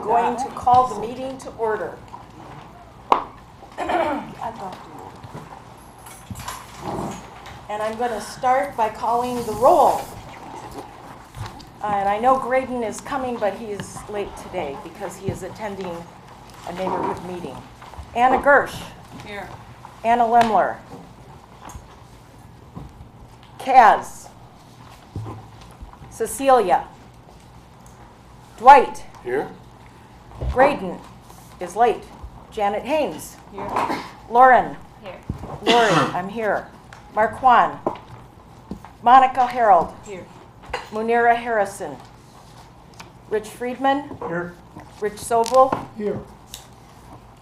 going to call the meeting to order. And I'm going to start by calling the roll. And I know Graydon is coming, but he is late today because he is attending a neighborhood meeting. Anna Gersh. Here. Anna Lemler. Kaz. Cecilia. Dwight. Here. Graydon is late. Janet Haynes. Here. Lauren. Here. Lori, I'm here. Marquand. Monica Harold. Here. Munira Harrison. Rich Friedman. Here. Rich Sobel. Here.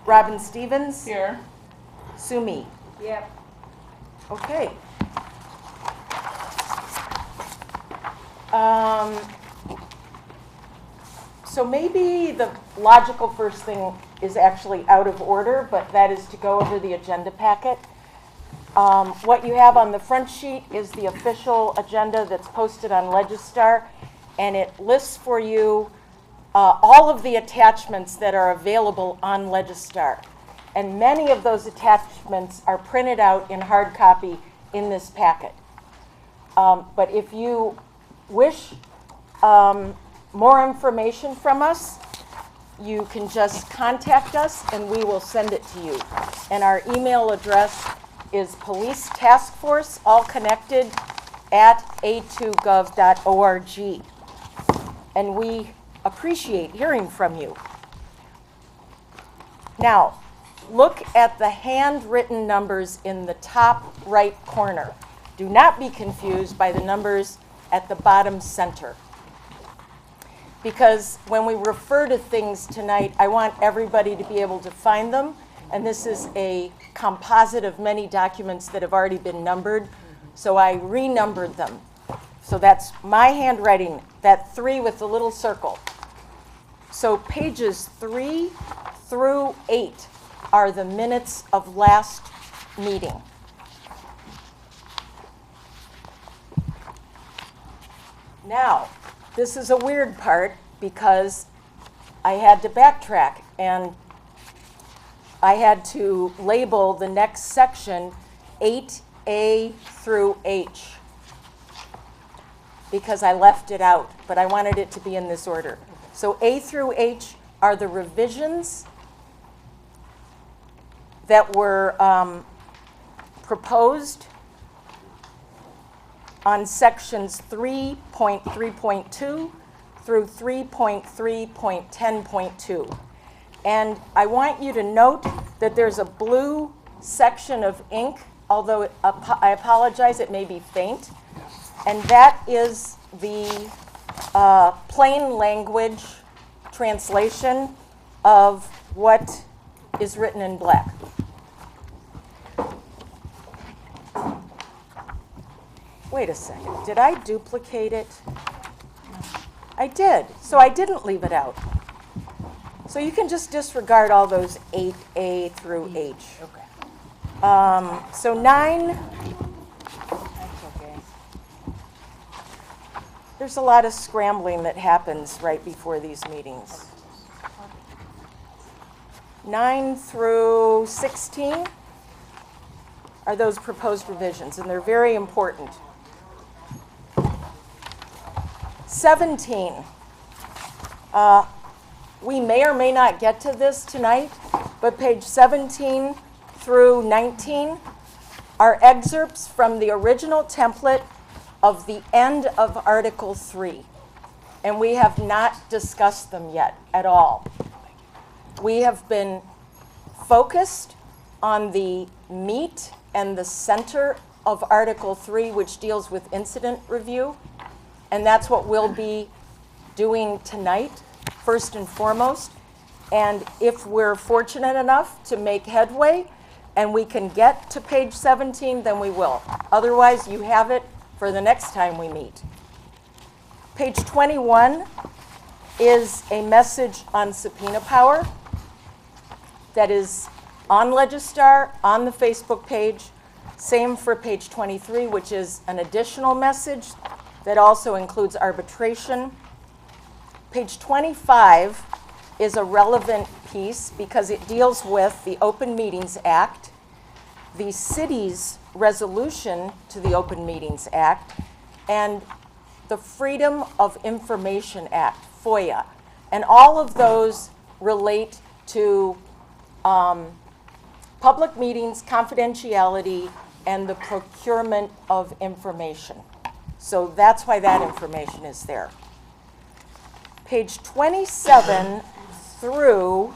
Robin Stevens. Here. Sumi. Yep. Okay. So maybe the logical first thing is actually out of order, but that is to go over the agenda packet. What you have on the front sheet is the official agenda that's posted on Legistar, and it lists for you all of the attachments that are available on Legistar. And many of those attachments are printed out in hard copy in this packet. But if you wish more information from us, you can just contact us and we will send it to you. And our email address is Police Task Force, all connected, at a2gov.org. And we appreciate hearing from you. Now, look at the handwritten numbers in the top right corner. Do not be confused by the numbers at the bottom center. Because when we refer to things tonight, I want everybody to be able to find them. And this is a composite of many documents that have already been numbered. So I renumbered them. So that's my handwriting, that 3 with the little circle. So pages 3 through 8 are the minutes of last meeting. Now, this is a weird part because I had to backtrack and I had to label the next section 8A through H because I left it out, but I wanted it to be in this order. So A through H are the revisions that were proposed on sections 3.3.2 through 3.3.10.2. And I want you to note that there's a blue section of ink, although I apologize, it may be faint. And that is the plain language translation of what is written in black. Wait a second, did I duplicate it? I did, so I didn't leave it out. So you can just disregard all those 8A through H. Okay. So 9, That's okay. there's a lot of scrambling that happens right before these meetings. 9 through 16 are those proposed revisions, and they're very important. 17. We may or may not get to this tonight, but page 17 through 19 are excerpts from the original template of the end of Article 3. And we have not discussed them yet at all. We have been focused on the meat and the center of Article 3, which deals with incident review. And that's what we'll be doing tonight, first and foremost. And if we're fortunate enough to make headway and we can get to page 17, then we will. Otherwise, you have it for the next time we meet. Page 21 is a message on subpoena power that is on Legistar, on the Facebook page. Same for page 23, which is an additional message that also includes arbitration. Page 25 is a relevant piece because it deals with the Open Meetings Act, the city's resolution to the Open Meetings Act, and the Freedom of Information Act, FOIA. And all of those relate to public meetings, confidentiality, and the procurement of information. So that's why that information is there. Page 27 through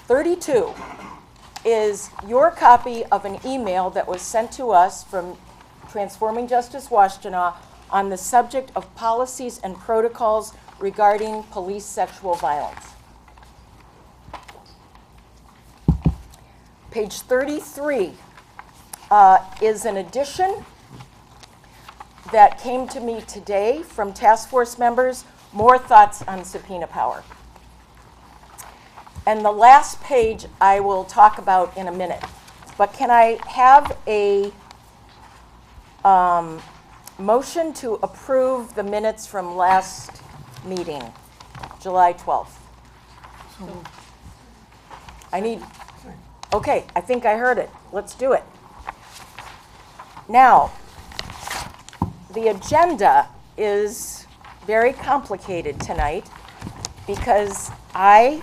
32 is your copy of an email that was sent to us from Transforming Justice Washtenaw on the subject of policies and protocols regarding police sexual violence. Page 33 is an addition that came to me today from task force members, more thoughts on subpoena power. And the last page I will talk about in a minute. But can I have a motion to approve the minutes from last meeting, July 12th? I need, okay, I think I heard it. Let's do it. Now, the agenda is very complicated tonight because I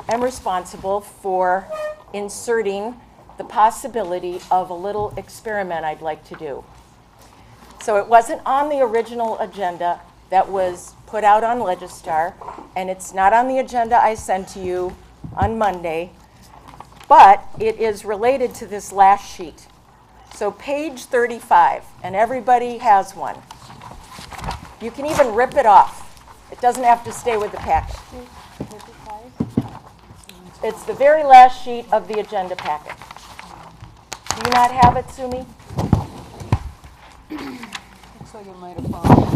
am responsible for inserting the possibility of a little experiment I'd like to do. So it wasn't on the original agenda that was put out on Legistar, and it's not on the agenda I sent to you on Monday, but it is related to this last sheet. So page 35, and everybody has one. You can even rip it off. It doesn't have to stay with the packet. It's the very last sheet of the agenda packet. Do you not have it, Sumi? Looks like it might have fallen.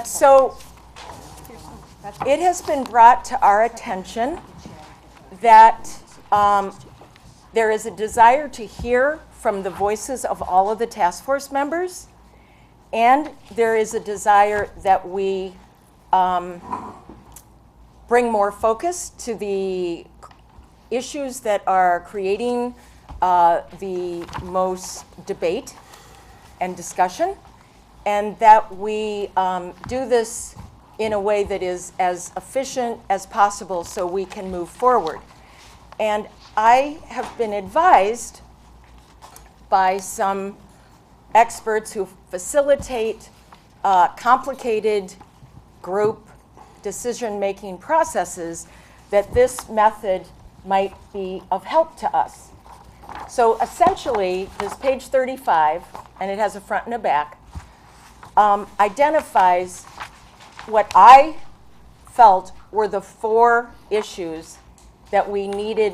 So it has been brought to our attention that there is a desire to hear from the voices of all of the task force members, and there is a desire that we bring more focus to the issues that are creating the most debate and discussion, and that we do this in a way that is as efficient as possible so we can move forward. And I have been advised by some experts who facilitate complicated group decision-making processes that this method might be of help to us. So essentially, this page 35, and it has a front and a back, identifies what I felt were the 4 issues that we needed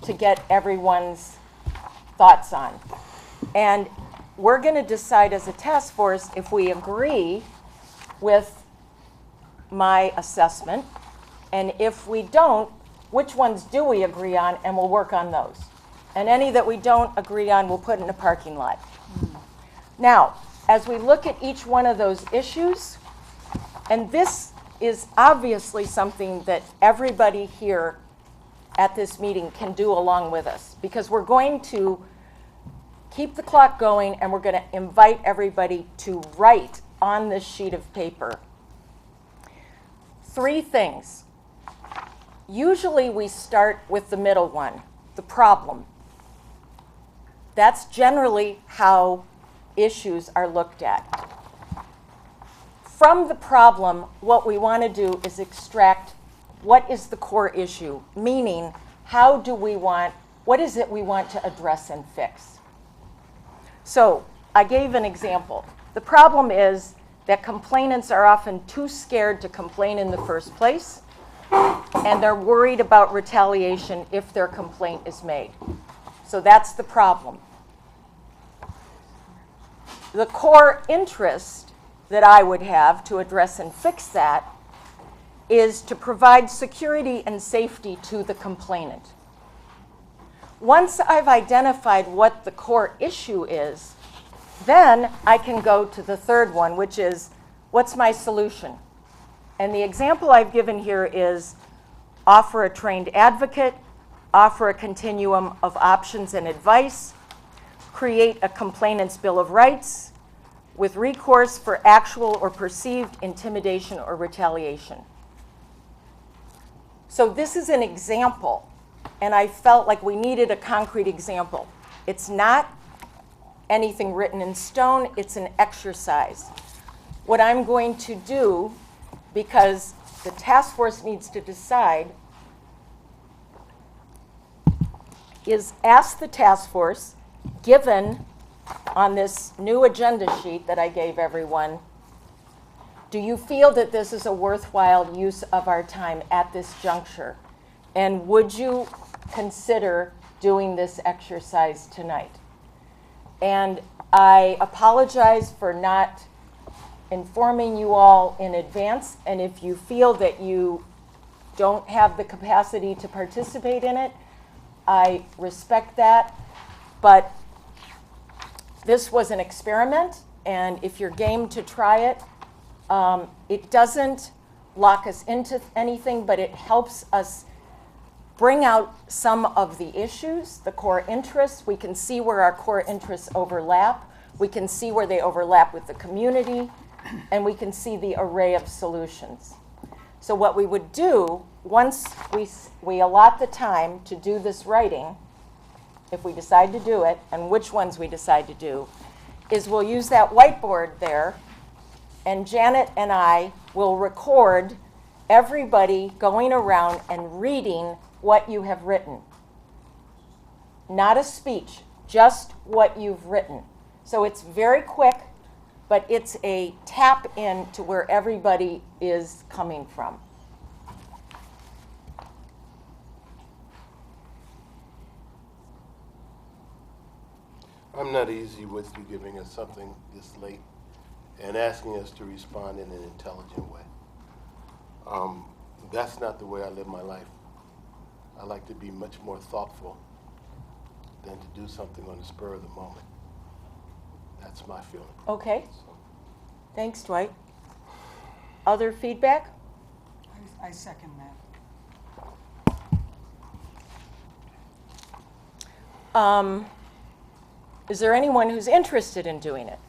to get everyone's thoughts on. And we're going to decide as a task force if we agree with my assessment, and if we don't, which ones do we agree on, and we'll work on those. And any that we don't agree on, we'll put in a parking lot. Now, as we look at each one of those issues, and this is obviously something that everybody here at this meeting can do along with us, because we're going to keep the clock going and we're going to invite everybody to write on this sheet of paper 3 things. Usually we start with the middle one, the problem. That's generally how issues are looked at. From the problem, what we want to do is extract what is the core issue, meaning what is it we want to address and fix. So I gave an example. The problem is that complainants are often too scared to complain in the first place, and they're worried about retaliation if their complaint is made. So that's the problem. The core interest that I would have to address and fix that is to provide security and safety to the complainant. Once I've identified what the core issue is, Then I can go to the third one, which is, what's my solution? And the example I've given here is offer a trained advocate, offer a continuum of options and advice, create a complainant's bill of rights with recourse for actual or perceived intimidation or retaliation. So this is an example, and I felt like we needed a concrete example. It's not anything written in stone, it's an exercise. What I'm going to do, because the task force needs to decide, is ask the task force, given on this new agenda sheet that I gave everyone, do you feel that this is a worthwhile use of our time at this juncture? And would you consider doing this exercise tonight? And I apologize for not informing you all in advance, and if you feel that you don't have the capacity to participate in it, I respect that, but this was an experiment, and if you're game to try it, it doesn't lock us into anything, but it helps us bring out some of the issues, the core interests. We can see where our core interests overlap. We can see where they overlap with the community, and we can see the array of solutions. So what we would do, once we allot the time to do this writing, if we decide to do it, and which ones we decide to do, is we'll use that whiteboard there, and Janet and I will record everybody going around and reading what you have written. Not a speech, just what you've written. So it's very quick, but it's a tap in to where everybody is coming from. I'm not easy with you giving us something this late and asking us to respond in an intelligent way. That's not the way I live my life. I like to be much more thoughtful than to do something on the spur of the moment. That's my feeling. Okay. Thanks, Dwight. Other feedback? I second that. Is there anyone who's interested in doing it?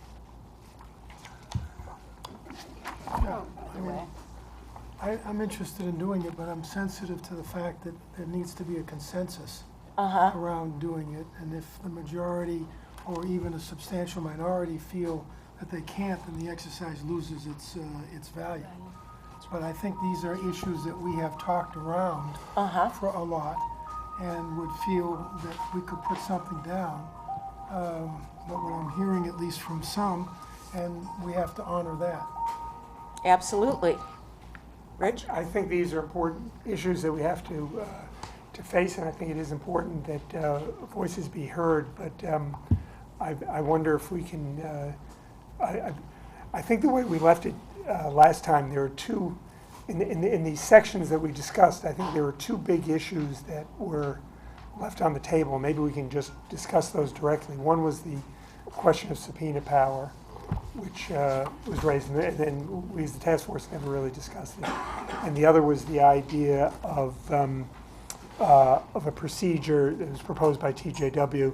I'm interested in doing it, but I'm sensitive to the fact that there needs to be a consensus around doing it. And if the majority or even a substantial minority feel that they can't, then the exercise loses its value. But I think these are issues that we have talked around for a lot and would feel that we could put something down. But what I'm hearing, at least from some, and we have to honor that. Absolutely. Rich? I think these are important issues that we have to face, and I think it is important that voices be heard. But I wonder if we can. I think the way we left it last time, there are two in these sections that we discussed. I think there were two big issues that were left on the table. Maybe we can just discuss those directly. One was the question of subpoena power, which was raised, and then we as the task force never really discussed it. And the other was the idea of a procedure that was proposed by TJW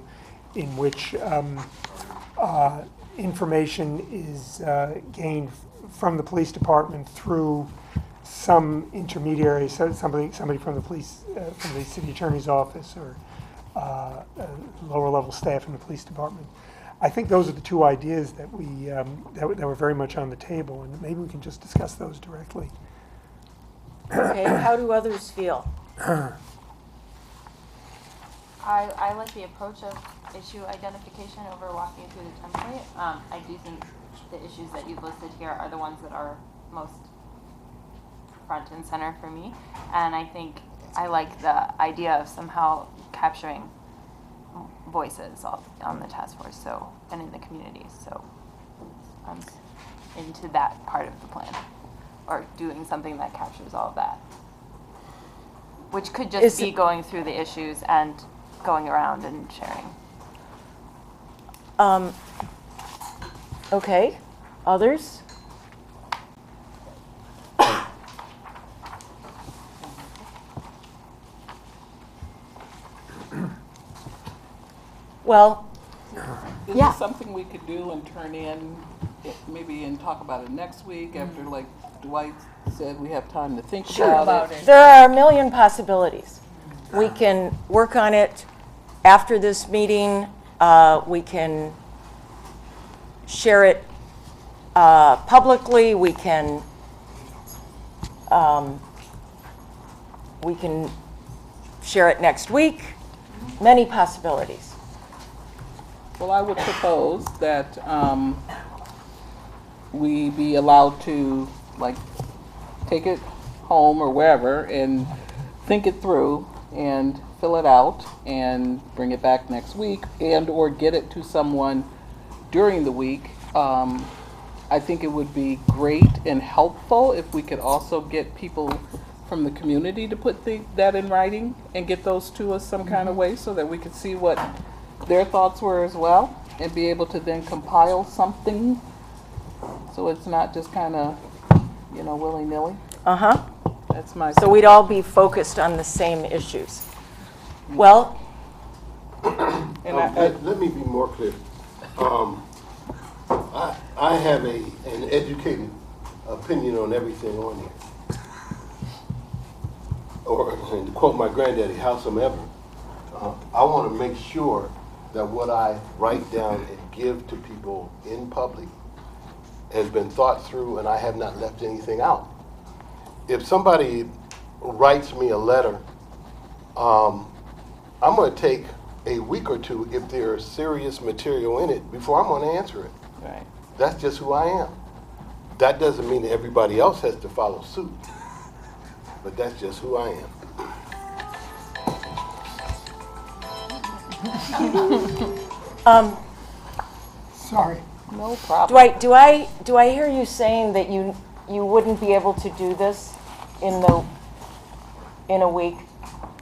in which information is gained from the police department through some intermediary, so somebody from the police, from the city attorney's office or lower level staff in the police department. I think those are the two ideas that we that were very much on the table, and maybe we can just discuss those directly. Okay, how do others feel? I like the approach of issue identification over walking through the template. I do think the issues that you've listed here are the ones that are most front and center for me, and I think I like the idea of somehow capturing voices on the task force, so, and in the community. So I'm into that part of the plan, or doing something that captures all of that, which could just be going through the issues and going around and sharing. Okay, others? Well, Is Yeah. this something we could do and turn in, maybe and talk about it next week after, like Dwight said, we have time to think about it? there are a million possibilities. We can work on it after this meeting. We can share it publicly. We can share it next week. Many possibilities. Well, I would propose that we be allowed to, like, take it home or wherever and think it through and fill it out and bring it back next week and or get it to someone during the week. I think it would be great and helpful if we could also get people from the community to put that in writing and get those to us some kind of way so that we could see what their thoughts were as well and be able to then compile something so it's not just kind of, willy-nilly. Uh-huh. That's my. So we'd all be focused on the same issues. Well, And Let me be more clear. I have an educated opinion on everything on here. Or, and to quote my granddaddy, howsomever, I want to make sure that what I write down and give to people in public has been thought through and I have not left anything out. If somebody writes me a letter, I'm going to take a week or two if there's serious material in it before I'm going to answer it. right. That's just who I am. That doesn't mean that everybody else has to follow suit, but that's just who I am. Sorry. No problem. Dwight, do I hear you saying that you wouldn't be able to do this in a week?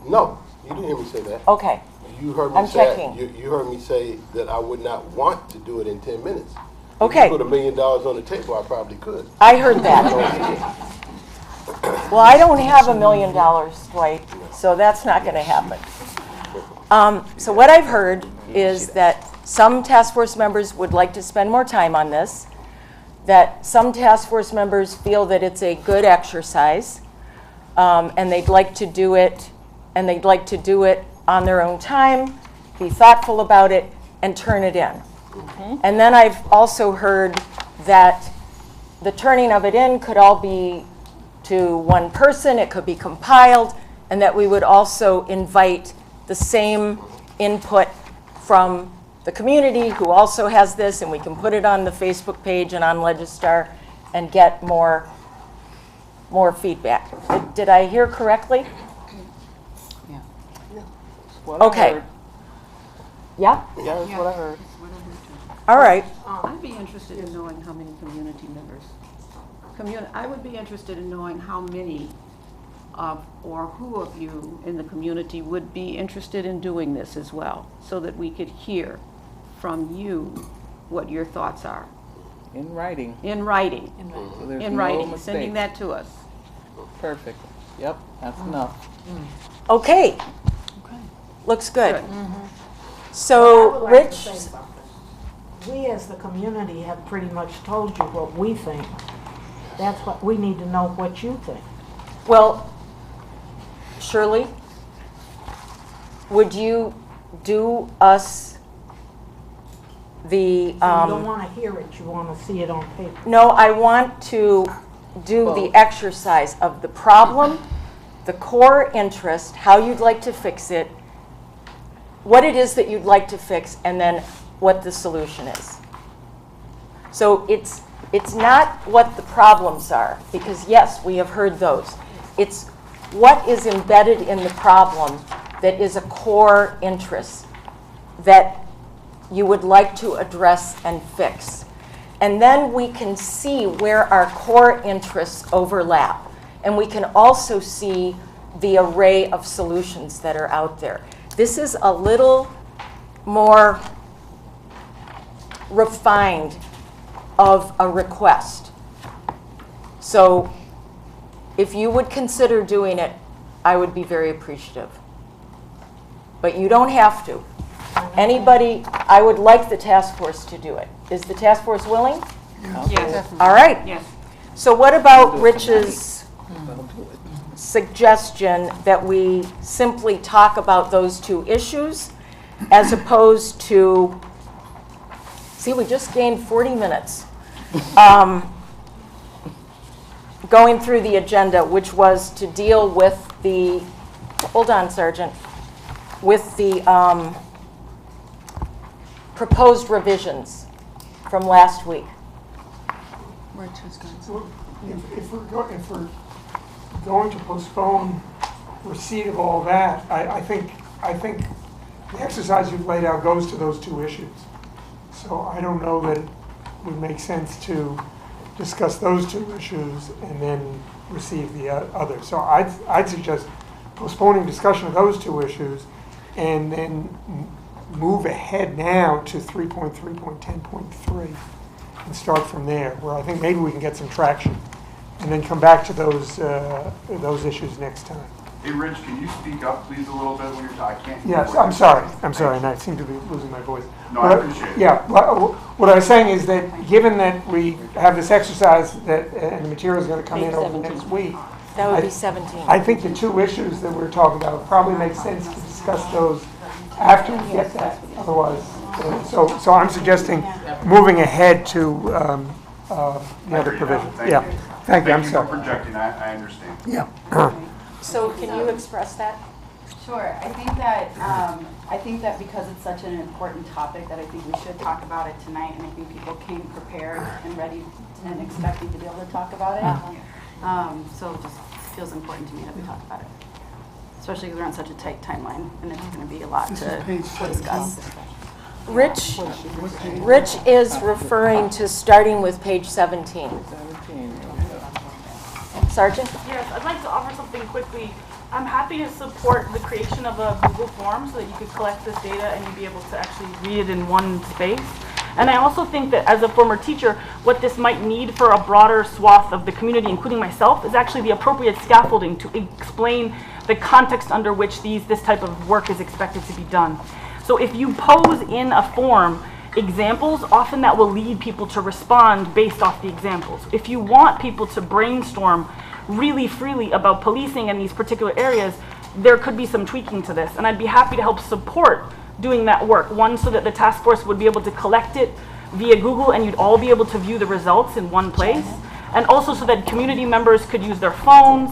No, you didn't hear me say that. Okay. You heard me I'm say checking. you heard me say that I would not want to do it in 10 minutes. Okay. If you put $1 million on the table, I probably could. I heard that. Well, I don't have $1 million, Dwight, so that's not going to happen. So what I've heard is that some task force members would like to spend more time on this, that some task force members feel that it's a good exercise, and they'd like to do it, on their own time, be thoughtful about it, and turn it in. And then I've also heard that the turning of it in could all be to one person, it could be compiled, and that we would also invite the same input from the community who also has this, and we can put it on the Facebook page and on Legistar and get more feedback. Did I hear correctly? What I Okay. heard. Yeah? Yeah, that's what I heard. All right. I'd be interested in knowing how many community members. I would be interested in knowing how many of, or who of you in the community would be interested in doing this as well, so that we could hear from you what your thoughts are. In writing. In writing, So there's in no writing, mistake. sending that to us. Perfect. Yep, that's enough. Okay. Looks good. Good. I So, would like to Rich, say something. We as the community have pretty much told you what we think. That's what, we need to know what you think. well, Shirley, would you do us the, So you don't want to hear it, you want to see it on paper. no, I want to do the Both. exercise of the problem, the core interest, how you'd like to fix it, what it is that you'd like to fix, and then what the solution is. So it's not what the problems are, because yes, we have heard those. It's what is embedded in the problem that is a core interest that you would like to address and fix. And then we can see where our core interests overlap. And we can also see the array of solutions that are out there. This is a little more refined of a request. So if you would consider doing it, I would be very appreciative. But you don't have to. Anybody, I would like the task force to do it. Is the task force willing? Yes. All right. Yes. So what about Rich's suggestion that we simply talk about those two issues as opposed to, see, we just gained 40 minutes. Going through the agenda, which was to deal with the, hold on, Sergeant, with the proposed revisions from last week. So if we're going to postpone receipt of all that, I think the exercise you've laid out goes to those two issues. So I don't know that it would make sense to discuss those two issues and then receive the other. So I'd suggest postponing discussion of those two issues and then move ahead now to 3.3.10.3 and start from there, where I think maybe we can get some traction, and then come back to those issues next time. Hey, Rich, can you speak up, please, a little bit when you're talking? I can't hear Yes, what I'm you're sorry, and I seem to be losing my voice. No, I appreciate it. Yeah, what I was saying is that given that we have this exercise that, and the material is going to come in over the next week, That would be 17. I think the two issues that we're talking about probably make sense to discuss those after we get that. Otherwise, so I'm suggesting moving ahead to the other provision. Thank Yeah, you. thank you. I'm Thank you sorry. for projecting, I understand. Yeah. So can you express that? Sure. I think that because it's such an important topic that I think we should talk about it tonight, and I think people came prepared and ready and expecting to be able to talk about it. So it just feels important to me that we talk about it, especially because we're on such a tight timeline, and it's going to be a lot This to is page discuss. Rich is referring to starting with page 17. Sergeant? Yes, I'd like to offer something quickly. I'm happy to support the creation of a Google form so that you could collect this data and you'd be able to actually read it in one space. And I also think that as a former teacher, what this might need for a broader swath of the community, including myself, is actually the appropriate scaffolding to explain the context under which this type of work is expected to be done. So if you pose in a form examples, often that will lead people to respond based off the examples. If you want people to brainstorm really freely about policing in these particular areas, there could be some tweaking to this. And I'd be happy to help support doing that work. One, so that the task force would be able to collect it via Google and you'd all be able to view the results in one place. And also so that community members could use their phones,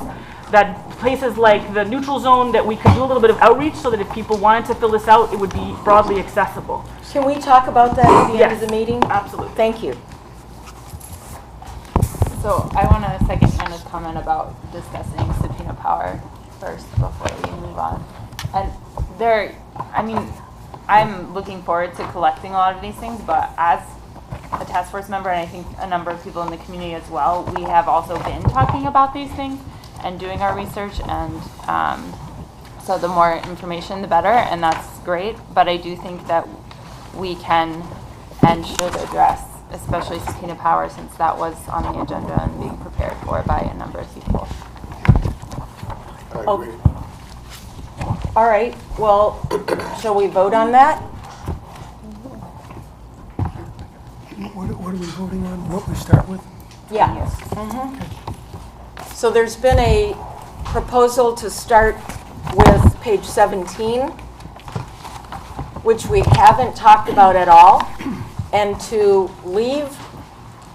that places like the neutral zone, that we could do a little bit of outreach so that if people wanted to fill this out, it would be broadly accessible. Can we talk about that at the end of the meeting? Absolutely. Thank you. So I want to second Anna's comment about discussing subpoena power first before we move on. And I'm looking forward to collecting a lot of these things, but as a task force member, and I think a number of people in the community as well, we have also been talking about these things and doing our research, and so the more information, the better, and that's great. But I do think that we can and should address, especially subpoena power, since that was on the agenda and being prepared for by a number of people. I agree. All right, well, shall we vote on that? What are we voting on? What we start with? Yeah. So there's been a proposal to start with page 17, which we haven't talked about at all, and to leave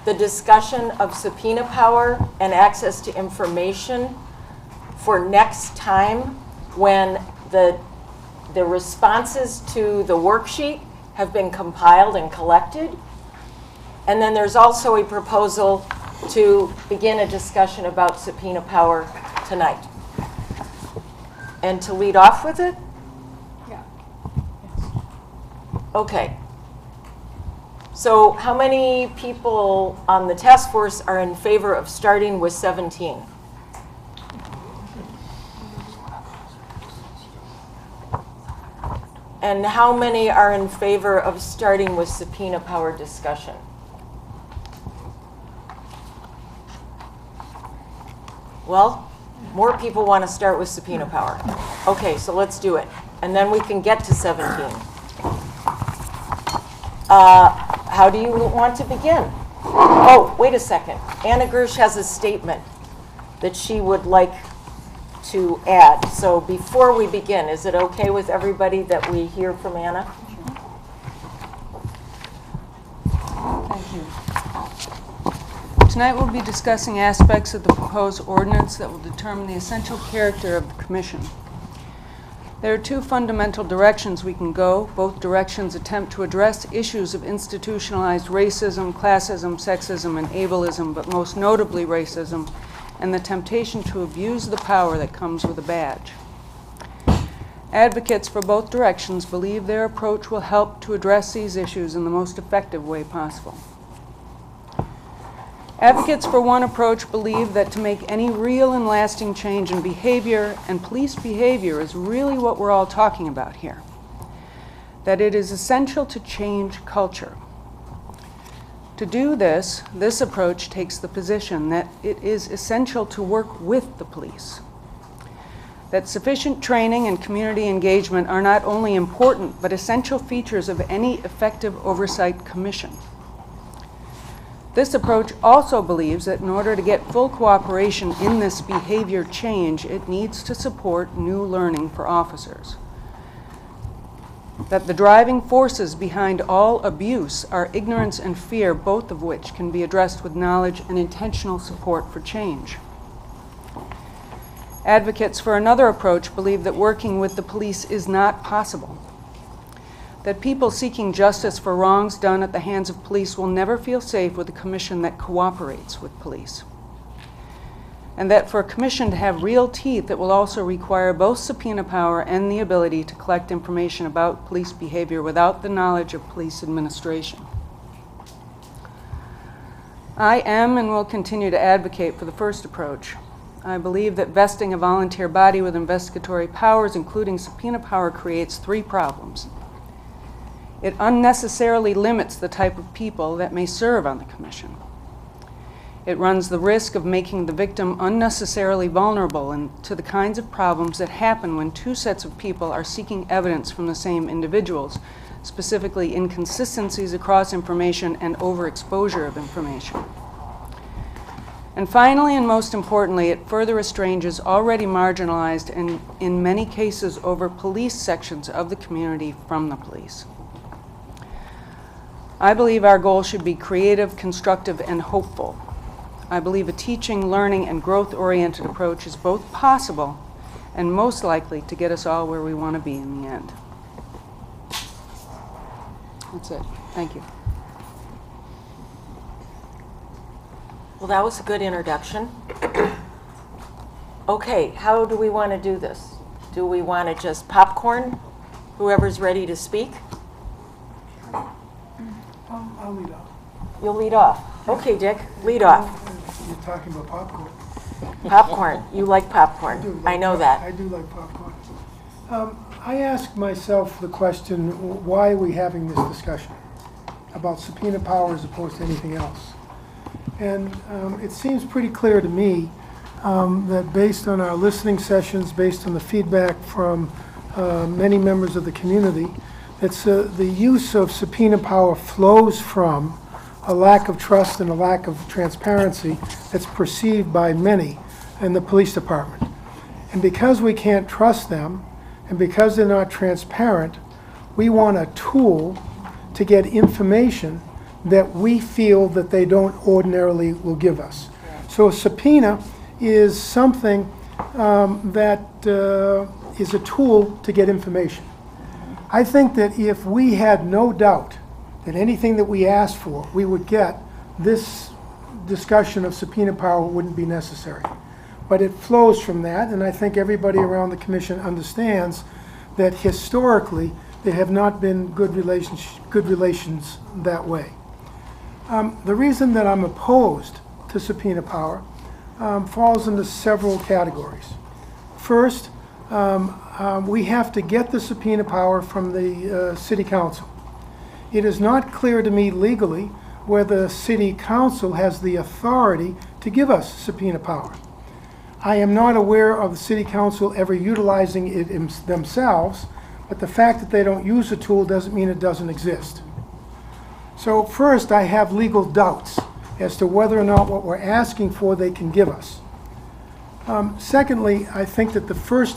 the discussion of subpoena power and access to information for next time when the responses to the worksheet have been compiled and collected. And then there's also a proposal to begin a discussion about subpoena power tonight. And to lead off with it? Yeah. Okay. So how many people on the task force are in favor of starting with 17? And how many are in favor of starting with subpoena power discussion? Well, more people want to start with subpoena power. Okay, so let's do it. And then we can get to 17. How do you want to begin? Oh, wait a second. Anna Gersh has a statement that she would like to add. So before we begin, is it okay with everybody that we hear from Anna? Thank you. Tonight we'll be discussing aspects of the proposed ordinance that will determine the essential character of the commission. There are two fundamental directions we can go. Both directions attempt to address issues of institutionalized racism, classism, sexism, and ableism, but most notably racism, and the temptation to abuse the power that comes with a badge. Advocates for both directions believe their approach will help to address these issues in the most effective way possible. Advocates for one approach believe that to make any real and lasting change in behavior, and police behavior is really what we're all talking about here, that it is essential to change culture. To do this, this approach takes the position that it is essential to work with the police, that sufficient training and community engagement are not only important but essential features of any effective oversight commission. This approach also believes that in order to get full cooperation in this behavior change, it needs to support new learning for officers. That the driving forces behind all abuse are ignorance and fear, both of which can be addressed with knowledge and intentional support for change. Advocates for another approach believe that working with the police is not possible, that people seeking justice for wrongs done at the hands of police will never feel safe with a commission that cooperates with police, and that for a commission to have real teeth, it will also require both subpoena power and the ability to collect information about police behavior without the knowledge of police administration. I am and will continue to advocate for the first approach. I believe that vesting a volunteer body with investigatory powers, including subpoena power, creates three problems. It unnecessarily limits the type of people that may serve on the commission. It runs the risk of making the victim unnecessarily vulnerable to the kinds of problems that happen when two sets of people are seeking evidence from the same individuals, specifically inconsistencies across information and overexposure of information. And finally, and most importantly, it further estranges already marginalized and, in many cases, over policed sections of the community from the police. I believe our goal should be creative, constructive, and hopeful. I believe a teaching, learning, and growth-oriented approach is both possible and most likely to get us all where we want to be in the end. That's it. Thank you. Well, that was a good introduction. Okay, how do we want to do this? Do we want to just popcorn whoever's ready to speak? I'll lead off. You'll lead off. Okay, Dick, lead off. You're talking about popcorn. Popcorn. You like popcorn. I know that. I do like popcorn. I ask myself the question, why are we having this discussion about subpoena power as opposed to anything else? And it seems pretty clear to me that based on our listening sessions, based on the feedback from many members of the community, that the use of subpoena power flows from a lack of trust and a lack of transparency that's perceived by many in the police department. And because we can't trust them, and because they're not transparent, we want a tool to get information that we feel that they don't ordinarily will give us. So a subpoena is something that is a tool to get information. I think that if we had no doubt that anything that we asked for, we would get, this discussion of subpoena power wouldn't be necessary. But it flows from that, and I think everybody around the commission understands that historically there have not been good relations that way. The reason that I'm opposed to subpoena power falls into several categories. First, we have to get the subpoena power from the city council. It is not clear to me legally whether the city council has the authority to give us subpoena power. I am not aware of the city council ever utilizing it themselves, but the fact that they don't use the tool doesn't mean it doesn't exist. So first, I have legal doubts as to whether or not what we're asking for they can give us. Secondly, I think that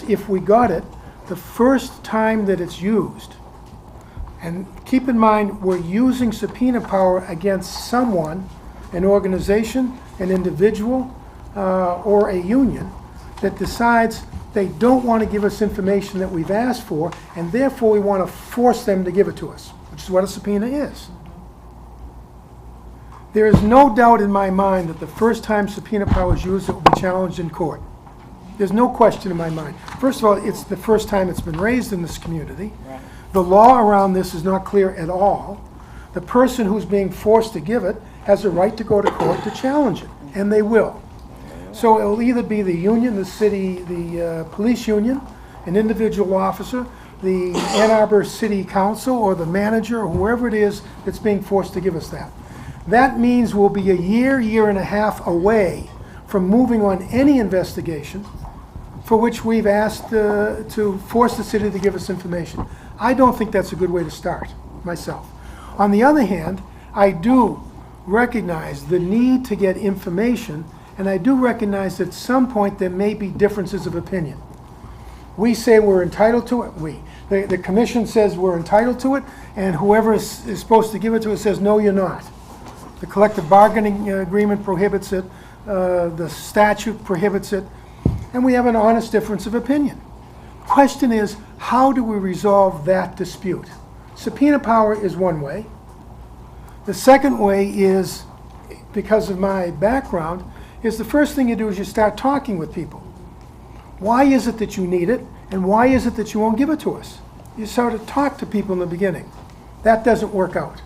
if we got it, the first time that it's used, and keep in mind, we're using subpoena power against someone, an organization, an individual, or a union that decides they don't want to give us information that we've asked for, and therefore we want to force them to give it to us, which is what a subpoena is. There is no doubt in my mind that the first time subpoena power is used, it will be challenged in court. There's no question in my mind. First of all, it's the first time it's been raised in this community. The law around this is not clear at all. The person who's being forced to give it has a right to go to court to challenge it, and they will. So it will either be the union, the city, the police union, an individual officer, the Ann Arbor City Council, or the manager, or whoever it is that's being forced to give us that. That means we'll be a year and a half away from moving on any investigation for which we've asked to force the city to give us information. I don't think that's a good way to start, myself. On the other hand, I do recognize the need to get information, and I do recognize that at some point there may be differences of opinion. We say we're entitled to it. The commission says we're entitled to it, and whoever is supposed to give it to us says, no, you're not. The collective bargaining agreement prohibits it, the statute prohibits it, and we have an honest difference of opinion. The question is, how do we resolve that dispute? Subpoena power is one way. The second way is, because of my background, is the first thing you do is you start talking with people. Why is it that you need it, and why is it that you won't give it to us? You sort of talk to people in the beginning. That doesn't work out.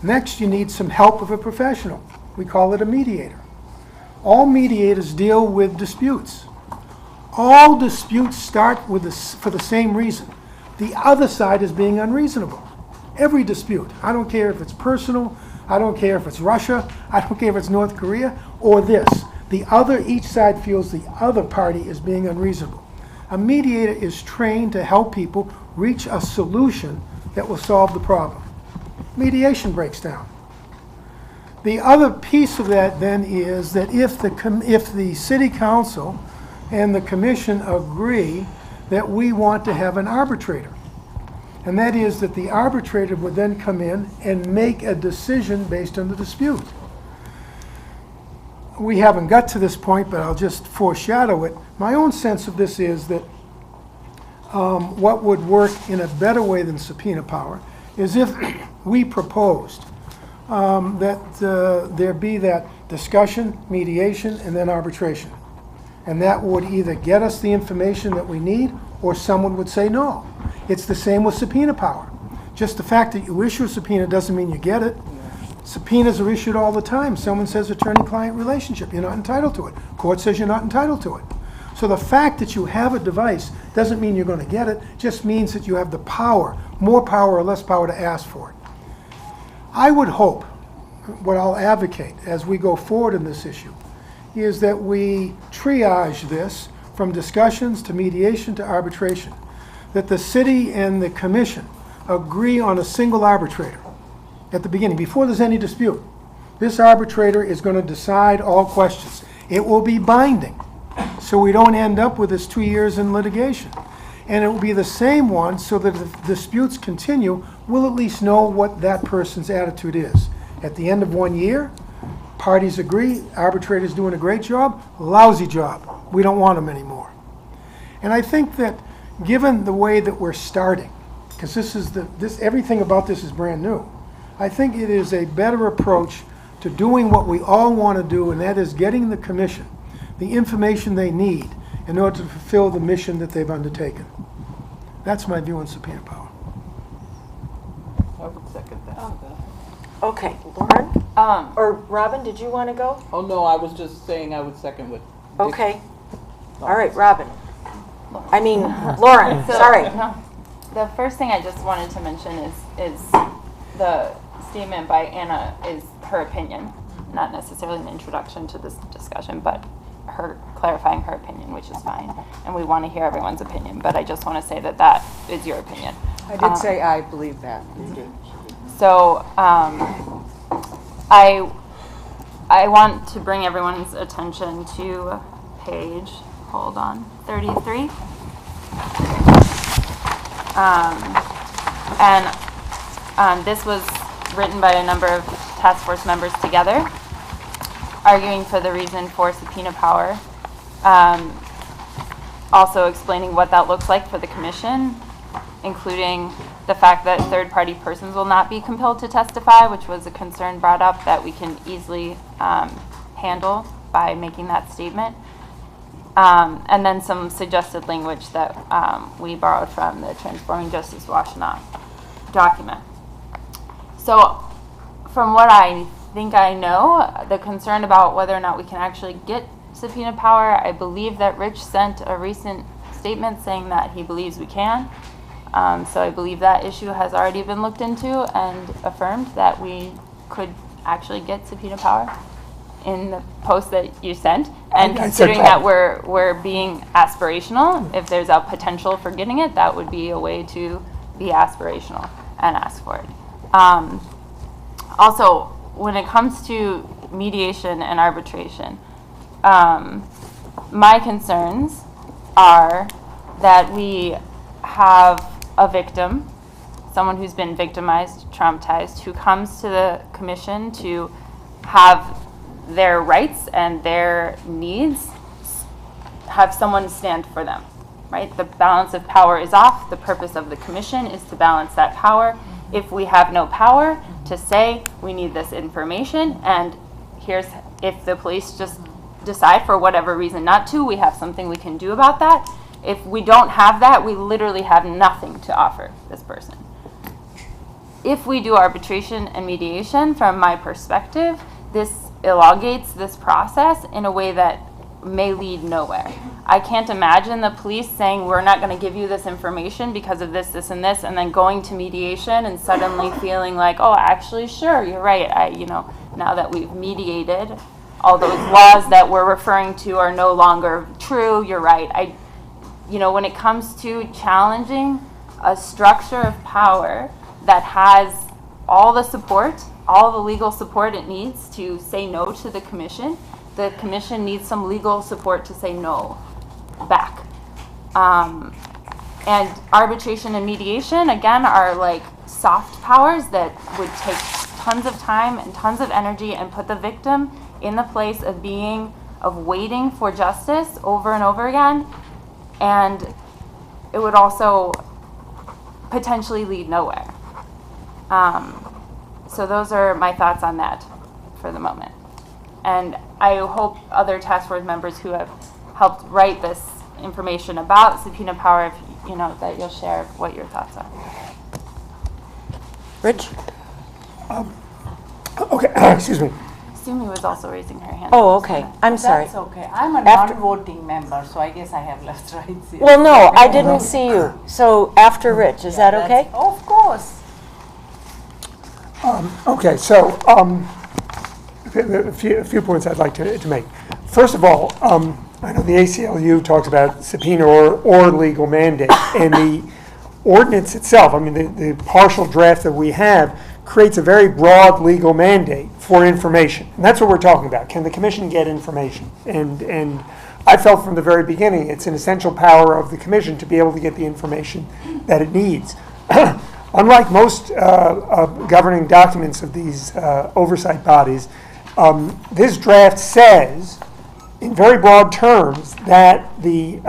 Next, you need some help of a professional. We call it a mediator. All mediators deal with disputes. All disputes start for the same reason. The other side is being unreasonable. Every dispute. I don't care if it's personal, I don't care if it's Russia, I don't care if it's North Korea, or this. Each side feels the other party is being unreasonable. A mediator is trained to help people reach a solution that will solve the problem. Mediation breaks down. The other piece of that then is that if the city council and the commission agree that we want to have an arbitrator, and that is that the arbitrator would then come in and make a decision based on the dispute. We haven't got to this point, but I'll just foreshadow it. My own sense of this is that what would work in a better way than subpoena power is if we proposed that there be that discussion, mediation, and then arbitration. And that would either get us the information that we need, or someone would say no. It's the same with subpoena power. Just the fact that you issue a subpoena doesn't mean you get it. Subpoenas are issued all the time. Someone says attorney-client relationship. You're not entitled to it. Court says you're not entitled to it. So the fact that you have a device doesn't mean you're going to get it. Just means that you have the power, more power or less power to ask for it. I would hope, what I'll advocate as we go forward in this issue, is that we triage this from discussions to mediation to arbitration. That the city and the commission agree on a single arbitrator at the beginning, before there's any dispute. This arbitrator is going to decide all questions. It will be binding, so we don't end up with this 2 years in litigation. And it will be the same one, so that if disputes continue, we'll at least know what that person's attitude is. At the end of 1 year, parties agree, arbitrator's doing a great job, lousy job. We don't want him anymore. And I think that given the way that we're starting, because everything about this is brand new, I think it is a better approach to doing what we all want to do, and that is getting the commission the information they need in order to fulfill the mission that they've undertaken. That's my view on subpoena power. I would second that. Okay, Lauren? Or Robin, did you want to go? Oh, no, I was just saying I would second with Dick. Okay. All right, Robin. I mean, Lauren, sorry. The first thing I just wanted to mention is the statement by Anna is her opinion, not necessarily an introduction to this discussion, but her clarifying her opinion, which is fine. And we want to hear everyone's opinion, but I just want to say that that is your opinion. I did say I believe that. So I want to bring everyone's attention to page, hold on, 33. This was written by a number of task force members together, arguing for the reason for subpoena power, also explaining what that looks like for the commission, including the fact that third-party persons will not be compelled to testify, which was a concern brought up that we can easily handle by making that statement. And then some suggested language that we borrowed from the Transforming Justice Washtenaw document. So from what I think I know, the concern about whether or not we can actually get subpoena power, I believe that Rich sent a recent statement saying that he believes we can. So I believe that issue has already been looked into and affirmed that we could actually get subpoena power in the post that you sent. And considering that we're being aspirational, if there's a potential for getting it, that would be a way to be aspirational and ask for it. Also, when it comes to mediation and arbitration, my concerns are that we have a victim, someone who's been victimized, traumatized, who comes to the commission to have their rights and their needs, have someone stand for them, right? The balance of power is off. The purpose of the commission is to balance that power. If we have no power to say we need this information, and here's, if the police just decide for whatever reason not to, we have something we can do about that. If we don't have that, we literally have nothing to offer this person. If we do arbitration and mediation, from my perspective, this elongates this process in a way that may lead nowhere. I can't imagine the police saying, we're not going to give you this information because of this, this, and this, and then going to mediation and suddenly feeling like, oh, actually, sure, you're right. Now that we've mediated, all those laws that we're referring to are no longer true. You're right. When it comes to challenging a structure of power that has all the support, all the legal support it needs to say no to the commission needs some legal support to say no back. And arbitration and mediation, again, are like soft powers that would take tons of time and tons of energy and put the victim in the place of waiting for justice over and over again. And it would also potentially lead nowhere. So those are my thoughts on that for the moment. And I hope other task force members who have helped write this information about subpoena power, that you'll share what your thoughts are. Rich? Okay, excuse me. Sumi was also raising her hand. Oh, okay. I'm sorry. That's okay. I'm a non-voting member, so I guess I have less rights here. Well, no, I didn't see you. So after Rich, is that okay? Of course. Okay, so a few points I'd like to make. First of all, I know the ACLU talks about subpoena or legal mandate, and the ordinance itself, the partial draft that we have, creates a very broad legal mandate for information. And that's what we're talking about. Can the commission get information? And I felt from the very beginning it's an essential power of the commission to be able to get the information that it needs. Unlike most governing documents of these oversight bodies, this draft says, in very broad terms, that the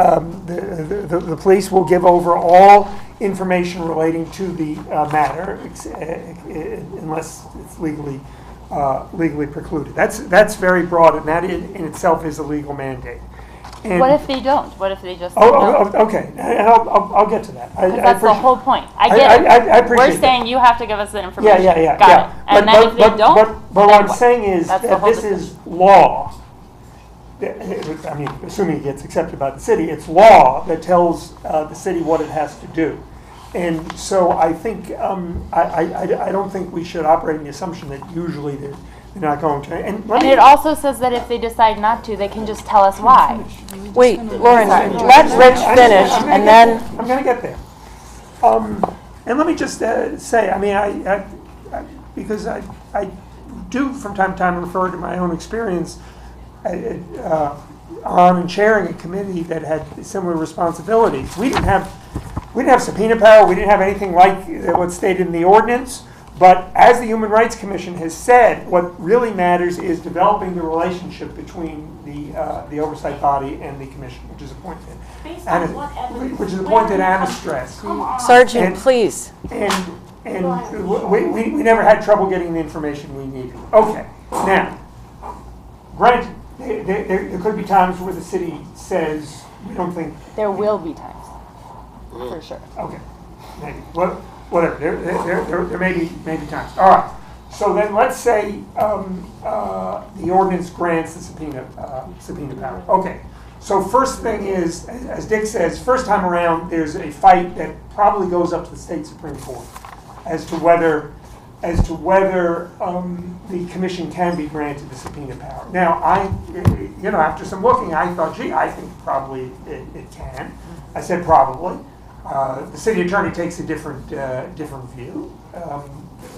police will give over all information relating to the matter, unless it's legally precluded. That's very broad, and that in itself is a legal mandate. And what if they don't? What if they just say no? Okay, and I'll get to that. That's the whole point. I get it. I appreciate We're saying you have to give us the information. Yeah. Got it. And then if they don't, but what I'm saying is that this discussion. is law. Assuming it gets accepted by the city, it's law that tells the city what it has to do. And so I think I don't think we should operate on the assumption that usually They're not going to. And And it also says that if they decide not to, they can just tell us why. Wait, Lauren, Sorry. let Rich finish, and then, I'm going to get there. And let me just say, I mean, because I do from time to time refer to my own experience on and chairing a committee that had similar responsibilities. We didn't have subpoena power. We didn't have anything like what's stated in the ordinance. But as the Human Rights Commission has said, what really matters is developing the relationship between the oversight body and the commission, which is appointed. Based on what evidence? Which is appointed Anna Stress. Sergeant, please. And we never had trouble getting the information we needed. Okay, now, granted, there could be times where the city says, we don't think. There will be times, for sure. Okay, maybe. Whatever, there may be times. All right, so then let's say the ordinance grants the subpoena power. Okay, so first thing is, as Dick says, first time around, there's a fight that probably goes up to the state Supreme Court as to whether the commission can be granted the subpoena power. Now, after some looking, I thought, gee, I think probably it can. I said probably. The city attorney takes a different view.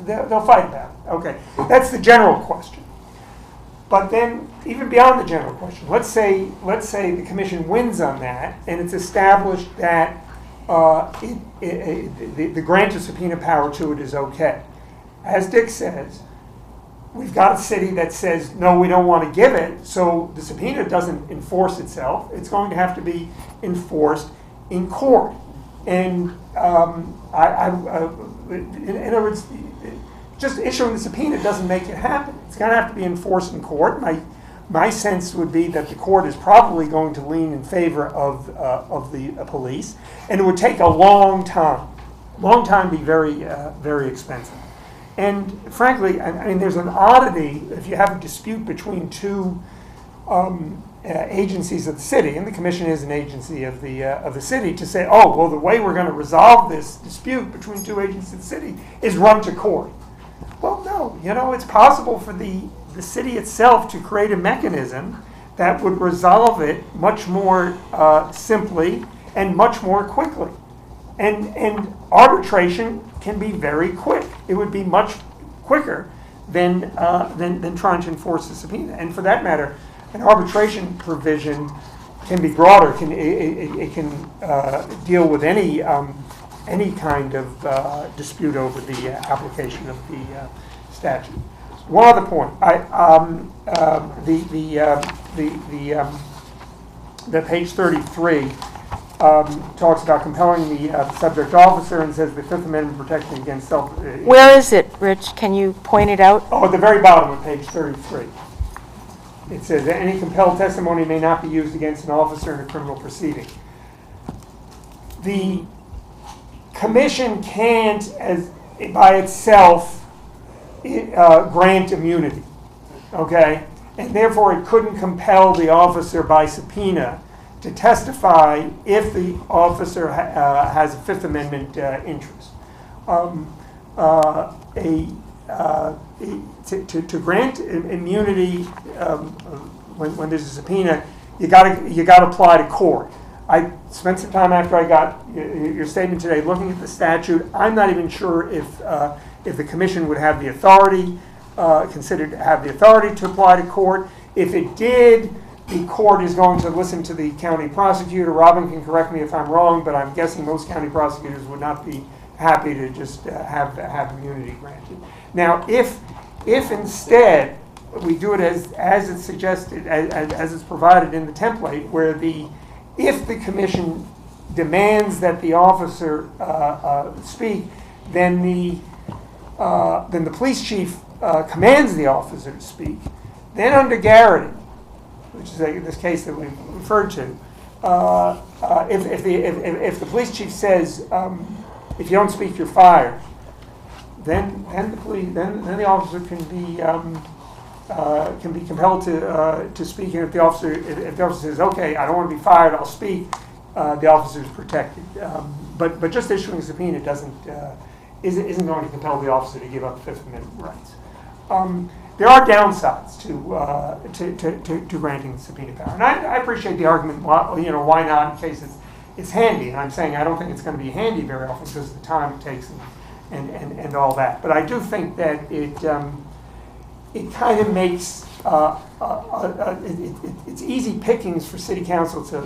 They'll fight about it. Okay, that's the general question. But then, even beyond the general question, let's say the commission wins on that, and it's established that the grant of subpoena power to it is okay. As Dick says, we've got a city that says, no, we don't want to give it, so the subpoena doesn't enforce itself. It's going to have to be enforced in court. And in other words, just issuing the subpoena doesn't make it happen. It's going to have to be enforced in court. My sense would be that the court is probably going to lean in favor of the police, and it would take a long time. Long time, be very, very expensive. And frankly, I mean, there's an oddity if you have a dispute between two agencies of the city, and the commission is an agency of the city, to say, oh, well, the way we're going to resolve this dispute between two agencies of the city is run to court. Well, no, it's possible for the city itself to create a mechanism that would resolve it much more simply and much more quickly. And arbitration can be very quick. It would be much quicker than trying to enforce the subpoena. And for that matter, an arbitration provision can be broader. It can deal with any kind of dispute over the application of the statute. One other point. The page 33 talks about compelling the subject officer and says the Fifth Amendment protection against self. Where is it, Rich? Can you point it out? Oh, at the very bottom of page 33. It says that any compelled testimony may not be used against an officer in a criminal proceeding. The commission can't, by itself, grant immunity, okay? And therefore it couldn't compel the officer by subpoena to testify if the officer has a Fifth Amendment interest. To grant immunity when there's a subpoena, you got to apply to court. I spent some time after I got your statement today looking at the statute. I'm not even sure if the commission would have the authority, considered to have the authority to apply to court. If it did, the court is going to listen to the county prosecutor. Robin can correct me if I'm wrong, but I'm guessing most county prosecutors would not be happy to just have immunity granted. Now, if instead we do it as it's suggested, as it's provided in the template, where if the commission demands that the officer speak, then the police chief commands the officer to speak. Then under Garrity, which is this case that we've referred to, if the police chief says, if you don't speak, you're fired, then the officer can be compelled to speak. And if the officer says, okay, I don't want to be fired, I'll speak, the officer is protected. But just issuing a subpoena isn't going to compel the officer to give up Fifth Amendment rights. there are downsides to granting the subpoena power. And I appreciate the argument, why not in case it's handy. And I'm saying I don't think it's going to be handy very often because of the time it takes and all that. But I do think that it kind of makes it's easy pickings for city council to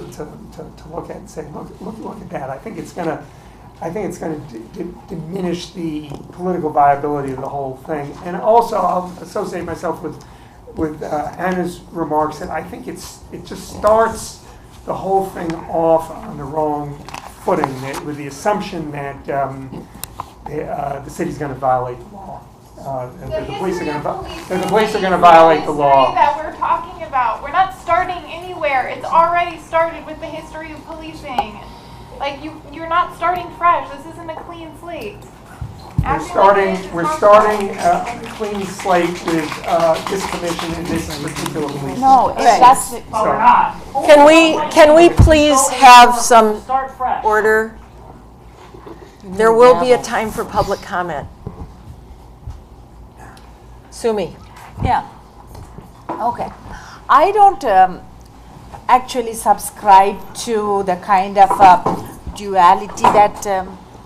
look at and say, look at that. I think it's going to diminish the political viability of the whole thing. And also, I'll associate myself with Anna's remarks that I think it just starts the whole thing off on the wrong footing with the assumption that the city's going to violate the law. The police are going to violate the law. That we're talking about. We're not starting anywhere. It's already started with the history of policing. Like you're not starting fresh. This isn't a clean slate. We're starting a clean slate with this commission and this particular police. No, that's we're not. Can we please have some order? There will be a time for public comment. Sumi. Yeah. Okay. I don't actually subscribe to the kind of duality that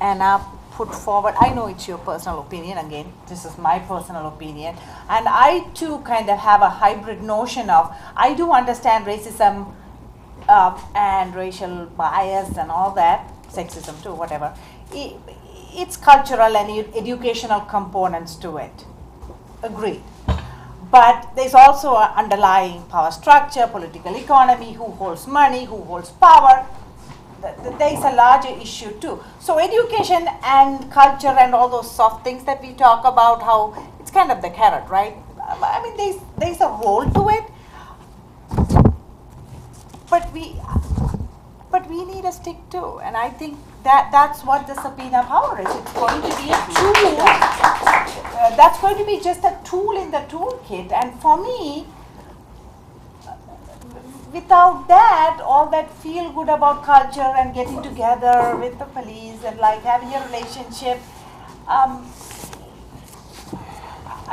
Anna put forward. I know it's your personal opinion. Again, this is my personal opinion. And I too kind of have a hybrid notion of, I do understand racism and racial bias and all that, sexism too, whatever. It's cultural and educational components to it. Agreed. But there's also an underlying power structure, political economy, who holds money, who holds power. There's a larger issue too. So education and culture and all those soft things that we talk about, how it's kind of the carrot, right? I mean, there's a role to it, but we need a stick too. And I think that's what the subpoena power is. It's going to be a tool. That's going to be just a tool in the toolkit. And for me, without that, all that feel good about culture and getting together with the police and like having a relationship, I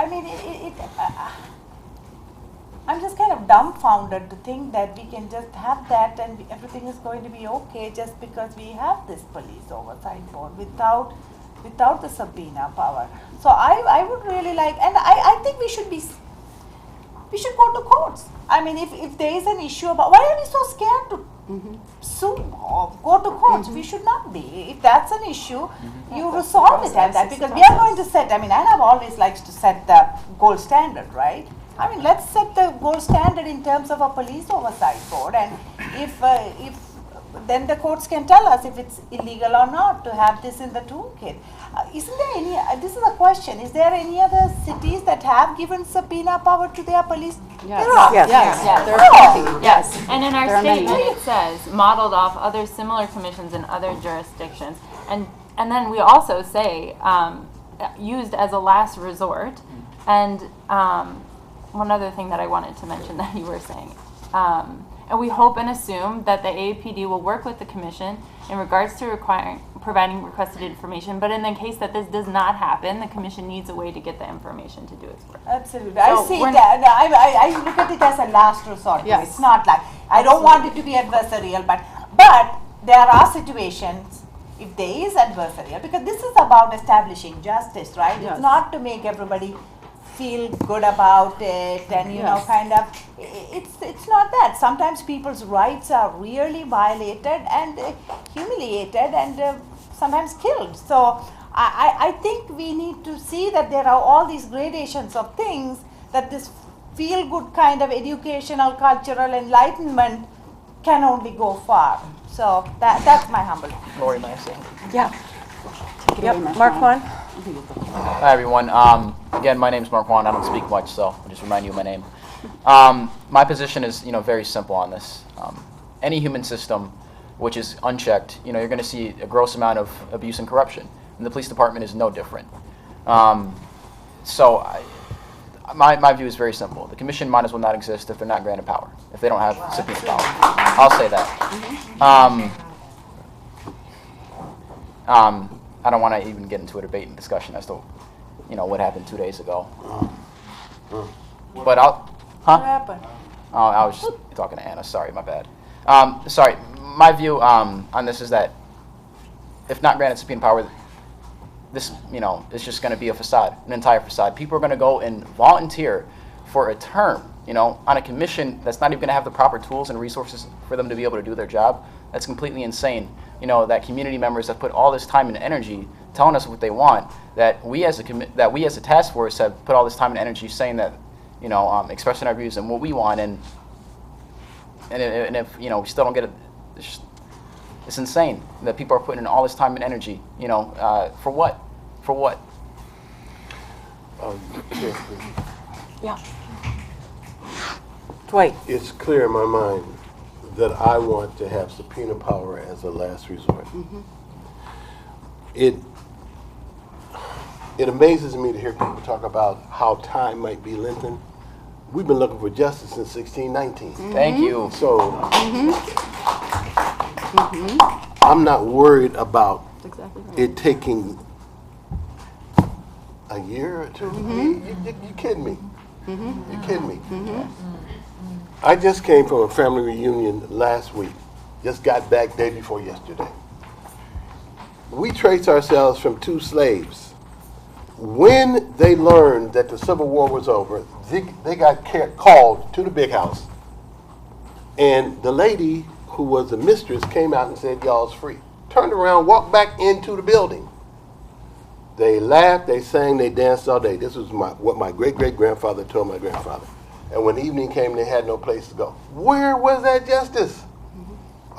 mean, I'm just kind of dumbfounded to think that we can just have that and everything is going to be okay just because we have this police oversight board without the subpoena power. So I would really like, and I think we should go to courts. I mean, if there is an issue about, why are we so scared to sue or go to courts? We should not be. If that's an issue, you resolve it at that, because we are going to set, I mean, Anna always likes to set the gold standard, right? I mean, let's set the gold standard in terms of a police oversight board, and if then the courts can tell us if it's illegal or not to have this in the toolkit. Isn't there any, this is a question, is there any other cities that have given subpoena power to their police? Yes. There are. Yes. There are. Yes. And in our statement it says, modeled off other similar commissions in other jurisdictions. And then we also say, used as a last resort. And one other thing that I wanted to mention that you were saying. And we hope and assume that the AAPD will work with the Commission in regards to providing requested information. But in the case that this does not happen, the Commission needs a way to get the information to do its work. Absolutely. I see that. I look at it as a last resort. Yes. It's not like, I don't want it to be adversarial, but there are situations, if there is adversarial, because this is about establishing justice, right? Yes. It's not to make everybody feel good about it and, you know, kind of, it's not that. Sometimes people's rights are really violated and humiliated and sometimes killed. So I think we need to see that there are all these gradations of things, that this feel-good kind of educational, cultural enlightenment can only go far. So that's my humble. Lori, may I say? Yeah. Yep. Mark Juan. Hi, everyone. Again, my name is Mark Juan. I don't speak much, so I'll just remind you of my name. My position is, very simple on this. Any human system which is unchecked, you're going to see a gross amount of abuse and corruption, and the police department is no different. So my view is very simple. The Commission might as well not exist if they're not granted power, if they don't have subpoena power. I'll say that. I don't want to even get into a debate and discussion as to, what happened 2 days ago. But I'll, What huh? happened? Oh, I was just talking to Anna. Sorry, my bad. Sorry. My view on this is that if not granted subpoena power, this, is just going to be a facade, an entire facade. People are going to go and volunteer for a term, on a commission that's not even going to have the proper tools and resources for them to be able to do their job. That's completely insane. That community members have put all this time and energy telling us what they want, that we as a task force have put all this time and energy saying that, expressing our views and what we want, and if, we still don't get it, it's insane that people are putting in all this time and energy, for what? For what? Yeah. Dwight. It's clear in my mind that I want to have subpoena power as a last resort. It amazes me to hear people talk about how time might be lengthened. We've been looking for justice since 1619. Thank you. So I'm not worried about it taking a year or two. You kidding me? You kidding me? I just came from a family reunion last week. Just got back day before yesterday. We trace ourselves from two slaves. When they learned that the Civil War was over, they got called to the big house. And the lady who was the mistress came out and said, y'all's free. Turned around, walked back into the building. They laughed, they sang, they danced all day. This was what my great-great-grandfather told my grandfather. And when evening came, they had no place to go. Where was that justice?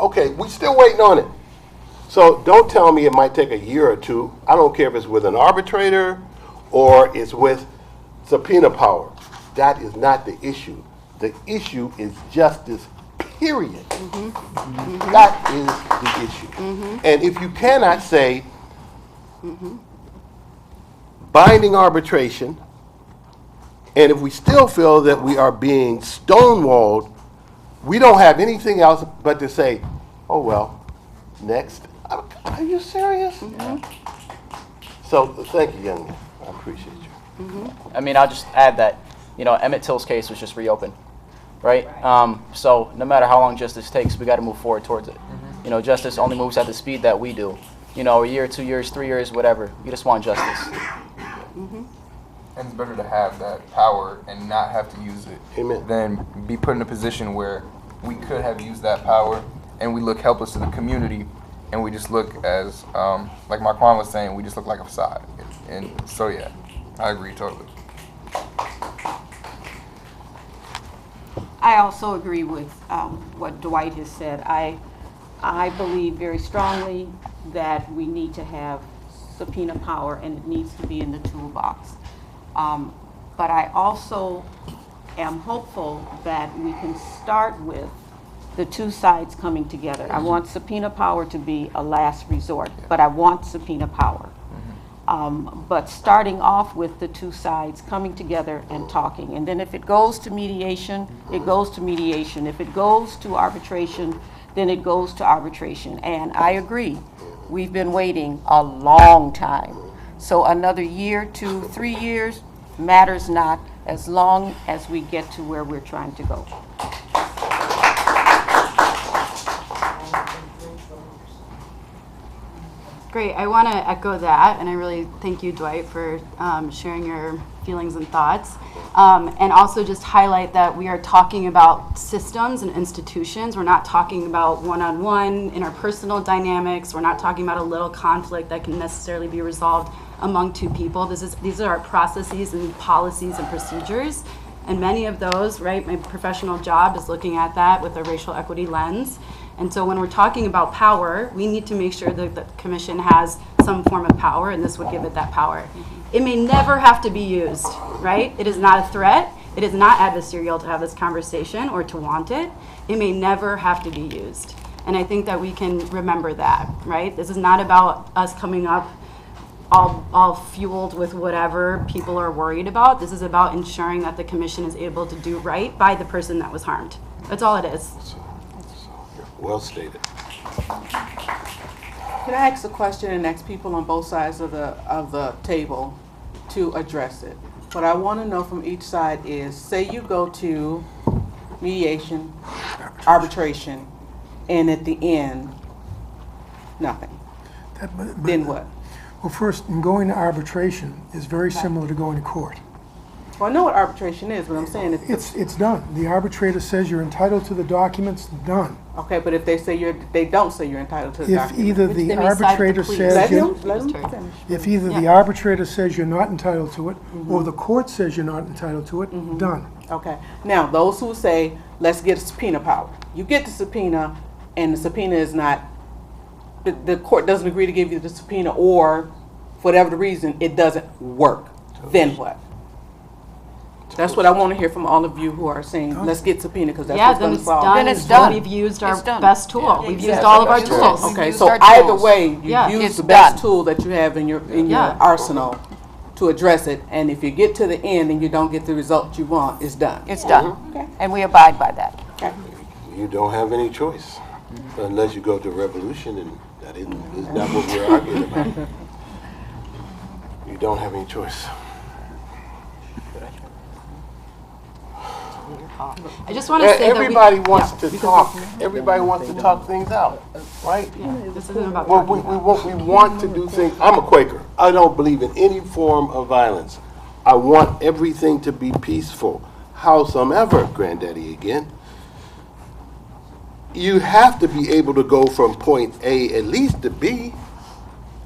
Okay, we still waiting on it. So don't tell me it might take a year or two. I don't care if it's with an arbitrator or it's with subpoena power. That is not the issue. The issue is justice, period. That is the issue. And if you cannot say binding arbitration, and if we still feel that we are being stonewalled, we don't have anything else but to say, oh, well, next. Are you serious? So thank you, young man. I appreciate you. I mean, I'll just add that, Emmett Till's case was just reopened, right? So no matter how long justice takes, we got to move forward towards it. Justice only moves at the speed that we do. A year, 2 years, 3 years, whatever. You just want justice. And it's better to have that power and not have to use it. Amen. Than be put in a position where we could have used that power and we look helpless to the community and we just look as, like Marquand was saying, we just look like a facade. And so, yeah, I agree totally. I also agree with what Dwight has said. I believe very strongly that we need to have subpoena power and it needs to be in the toolbox. But I also am hopeful that we can start with the two sides coming together. I want subpoena power to be a last resort, but I want subpoena power. But starting off with the two sides coming together and talking. And then if it goes to mediation, it goes to mediation. If it goes to arbitration, then it goes to arbitration. And I agree, we've been waiting a long time. So another year, 2, 3 years matters not, as long as we get to where we're trying to go. Great, I want to echo that, and I really thank you, Dwight, for sharing your feelings and thoughts. And also just highlight that we are talking about systems and institutions. We're not talking about one-on-one interpersonal dynamics. We're not talking about a little conflict that can necessarily be resolved among two people. These are our processes and policies and procedures. And many of those, right, my professional job is looking at that with a racial equity lens. And so when we're talking about power, we need to make sure that the commission has some form of power, and this would give it that power. It may never have to be used, right? It is not a threat. It is not adversarial to have this conversation or to want it. It may never have to be used. And I think that we can remember that, right? This is not about us coming up all fueled with whatever people are worried about. This is about ensuring that the commission is able to do right by the person that was harmed. That's all it is. Well stated. Can I ask a question and ask people on both sides of the table to address it? What I want to know from each side is, say you go to mediation, arbitration, and at the end, nothing. Then what? Well, first, in going to arbitration is very similar to going to court. Well, I know what arbitration is, but I'm saying It's done. The arbitrator says you're entitled to the documents, done. okay. But if they say they don't say you're entitled to the If document, either the arbitrator says, let them finish. if either the arbitrator says you're not entitled to it, or the court says you're not entitled to it, done. Okay. Now, those who say, let's get a subpoena power. You get the subpoena, and the subpoena is not, the court doesn't agree to give you the subpoena, or for whatever the reason, it doesn't work. Then what? That's what I want to hear from all of you who are saying, let's get subpoena, because that's what's going to solve. Then it's done. We've used our best tool. We've used all of our tools. Okay, so either way, you use the best tool that you have in your arsenal to address it, and if you get to the end and you don't get the result you want, it's done. It's done. And we abide by that. You don't have any choice unless you go to revolution, and that is not what we're arguing about. You don't have any choice. I just want to say that everybody wants to talk. Everybody wants to talk things out, right? This isn't about Well, we want to do things. I'm a Quaker. I don't believe in any form of violence. I want everything to be peaceful. Howsoever, Granddaddy again, you have to be able to go from point A at least to B.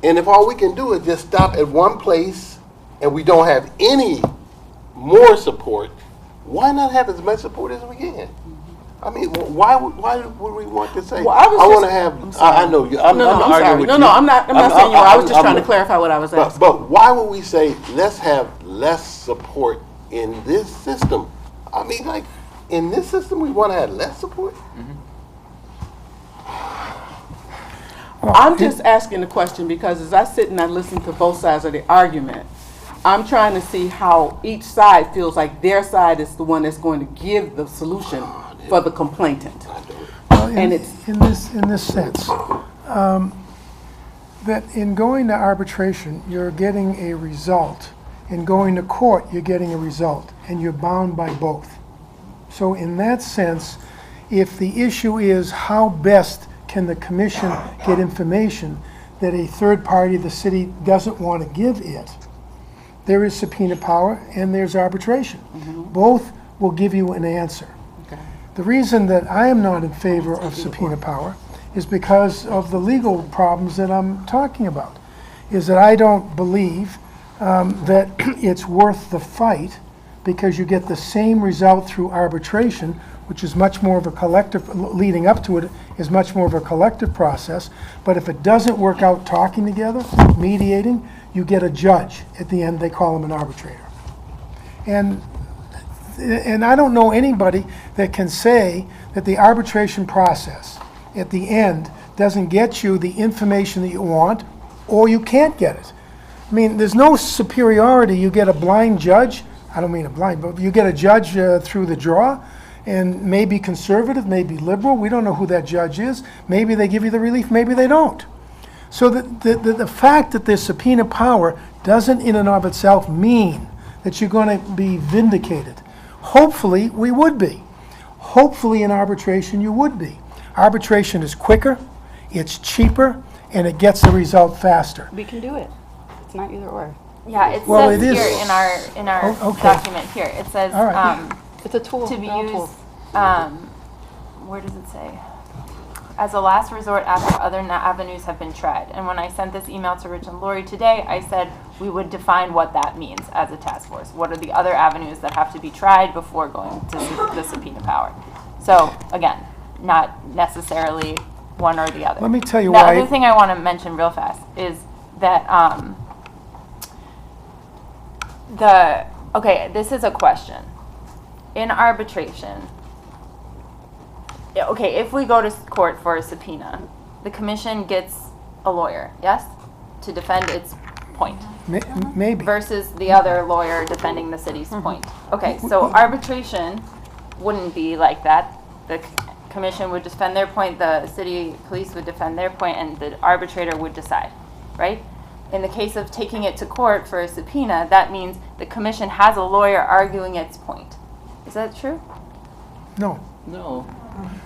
And if all we can do is just stop at one place and we don't have any more support, why not have as much support as we can? I mean, why would we want to say? Well, I want to have. I know you. I'm arguing with you. I'm not saying you. I was just trying to clarify what I was asking. But why would we say let's have less support in this system? I mean, like in this system, we want to have less support. I'm just asking the question because as I sit and I listen to both sides of the argument, I'm trying to see how each side feels like their side is the one that's going to give the solution for the complainant. Well, in this sense, that in going to arbitration, you're getting a result. In going to court, you're getting a result, and you're bound by both. So in that sense, if the issue is how best can the commission get information that a third party, the city, doesn't want to give it, there is subpoena power and there's arbitration. Both will give you an answer. The reason that I am not in favor of subpoena power is because of the legal problems that I'm talking about. Is that I don't believe that it's worth the fight because you get the same result through arbitration, which is much more of a collective, leading up to it is much more of a collective process. But if it doesn't work out talking together, mediating, you get a judge. At the end, they call him an arbitrator. And I don't know anybody that can say that the arbitration process at the end doesn't get you the information that you want, or you can't get it. I mean, there's no superiority. You get a blind judge. I don't mean a blind, but you get a judge through the draw, and maybe conservative, maybe liberal. We don't know who that judge is. Maybe they give you the relief, maybe they don't. So the fact that there's subpoena power doesn't in and of itself mean that you're going to be vindicated. Hopefully, we would be. Hopefully, in arbitration, you would be. Arbitration is quicker, it's cheaper, and it gets the result faster. We can do it. It's not either or. Yeah, it Well, says it is. here in our Okay. document here. It says All right. It's a tool. to be all used. tools. Where does it say? As a last resort after other avenues have been tried. And when I sent this email to Rich and Lori today, I said we would define what that means as a task force. What are the other avenues that have to be tried before going to the subpoena power? So again, not necessarily one or the other. Let me tell you the why. other thing I want to mention real fast is that okay, this is a question. In arbitration, okay, if we go to court for a subpoena, the commission gets a lawyer, yes, to defend its point. Maybe. Versus the other lawyer defending the city's point. Okay, so arbitration wouldn't be like that. The commission would defend their point, the city police would defend their point, and the arbitrator would decide, right? in the case of taking it to court for a subpoena, that means the commission has a lawyer arguing its point. Is that true? No. No.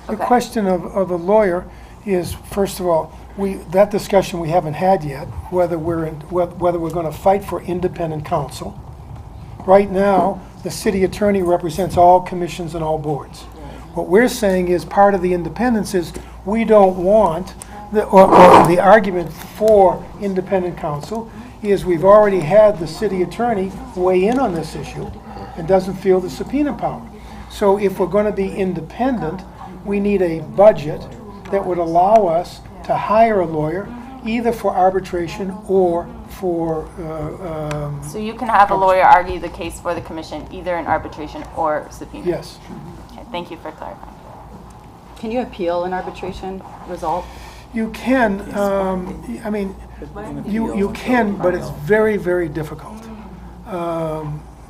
The Okay. question of a lawyer is, first of all, that discussion we haven't had yet, whether we're going to fight for independent counsel. Right now, the city attorney represents all commissions and all boards. What we're saying is part of the independence is we don't want, or the argument for independent counsel is we've already had the city attorney weigh in on this issue and doesn't feel the subpoena power. So if we're going to be independent, we need a budget that would allow us to hire a lawyer either for arbitration or for So you can have a lawyer argue the case for the commission either in arbitration or subpoena? Yes. Okay, thank you for clarifying. Can you appeal an arbitration result? You can, I mean, you can, but it's very, very difficult.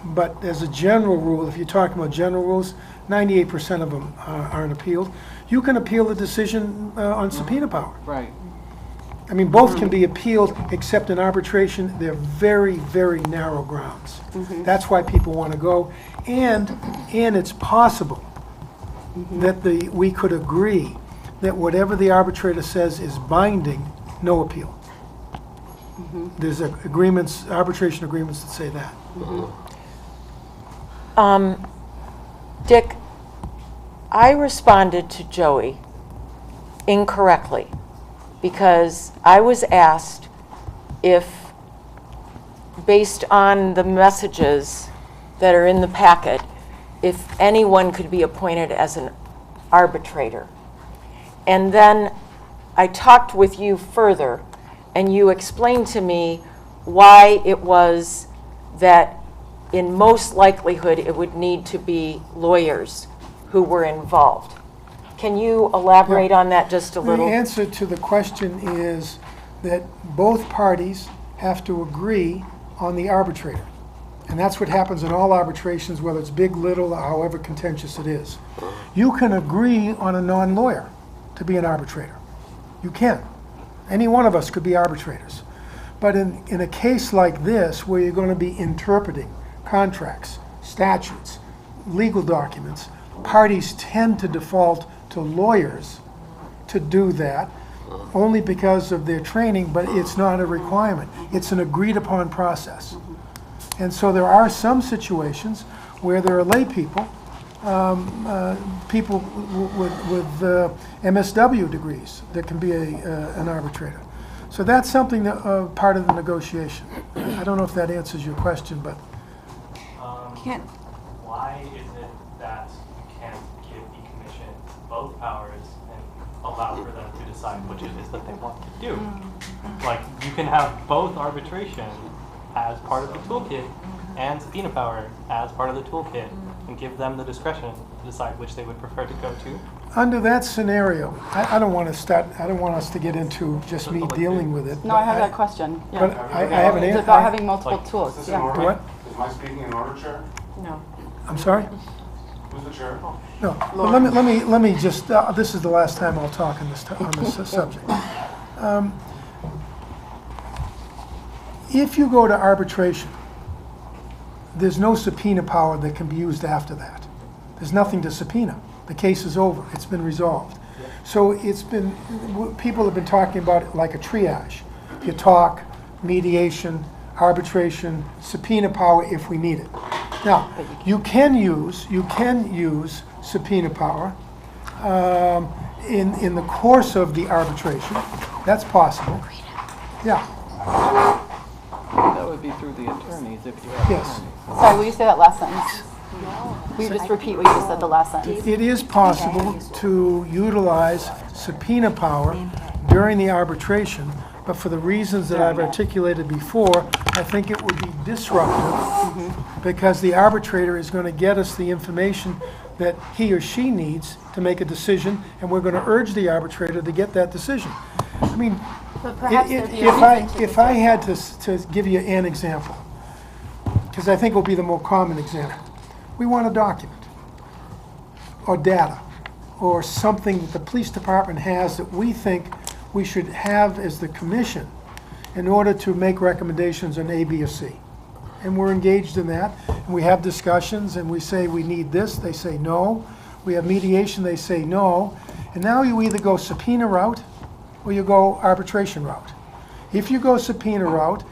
But as a general rule, if you're talking about general rules, 98% of them aren't appealed. You can appeal the decision on subpoena power. Right. I mean, both can be appealed, except in arbitration, they're very, very narrow grounds. That's why people want to go. And it's possible that we could agree that whatever the arbitrator says is binding, no appeal. There's agreements, arbitration agreements that say that. Dick, I responded to Joey incorrectly because I was asked if, based on the messages that are in the packet, if anyone could be appointed as an arbitrator. And then I talked with you further, and you explained to me why it was that in most likelihood it would need to be lawyers who were involved. Can you elaborate on that just a little? The answer to the question is that both parties have to agree on the arbitrator. And that's what happens in all arbitrations, whether it's big, little, or however contentious it is. You can agree on a non-lawyer to be an arbitrator. You can. Any one of us could be arbitrators. But in a case like this, where you're going to be interpreting contracts, statutes, legal documents, parties tend to default to lawyers to do that, only because of their training, but it's not a requirement. It's an agreed upon process. And so there are some situations where there are lay people, people with MSW degrees that can be an arbitrator. So that's something that part of the negotiation. I don't know if that answers your question, but why is it that you can't give the commission both powers and allow for them to decide which it is that they want to do? Like, you can have both arbitration as part of the toolkit and subpoena power as part of the toolkit and give them the discretion to decide which they would prefer to go to. under that scenario, I don't want us to get into just me dealing with it. No, I have that question. Yeah. But I have an It's answer. about having multiple tools. Is this Yeah. in order? What? Is my speaking in order, Chair? No. I'm sorry? Who's the chair? No, but let me just, this is the last time I'll talk on this subject. If you go to arbitration, there's no subpoena power that can be used after that. There's nothing to subpoena. The case is over. It's been resolved. So people have been talking about it like a triage. You talk, mediation, arbitration, subpoena power if we need it. Now, you can use subpoena power in the course of the arbitration. That's possible. Yeah. That would be through the attorneys if you have Yes. attorneys. Sorry, will you say that last sentence? Will you just repeat what you just said, the last sentence? It is possible to utilize subpoena power during the arbitration, but for the reasons that I've articulated before, I think it would be disruptive because the arbitrator is going to get us the information that he or she needs to make a decision, and we're going to urge the arbitrator to get that decision. I mean, But perhaps there'd be a if I had to give you an example, because I think it will be the more common example. We want a document or data or something that the police department has that we think we should have as the commission in order to make recommendations on A, B, or C. And we're engaged in that, and we have discussions, and we say we need this, they say no. We have mediation, they say no. And now you either go subpoena route, or you go arbitration route. If you go subpoena route,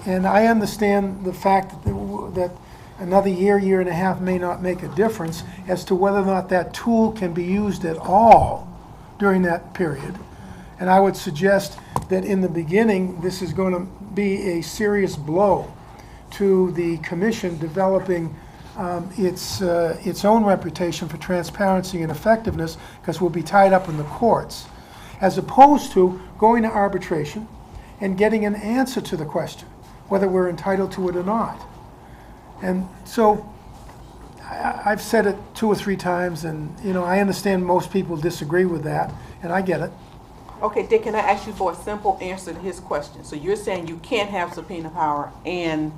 and I understand the fact that another year and a half may not make a difference as to whether or not that tool can be used at all during that period. And I would suggest that in the beginning, this is going to be a serious blow to the commission developing its own reputation for transparency and effectiveness, because we'll be tied up in the courts, as opposed to going to arbitration and getting an answer to the question, whether we're entitled to it or not. And so I've said it 2 or 3 times, and I understand most people disagree with that, and I get it. Okay, Dick, can I ask you for a simple answer to his question? So you're saying you can't have subpoena power and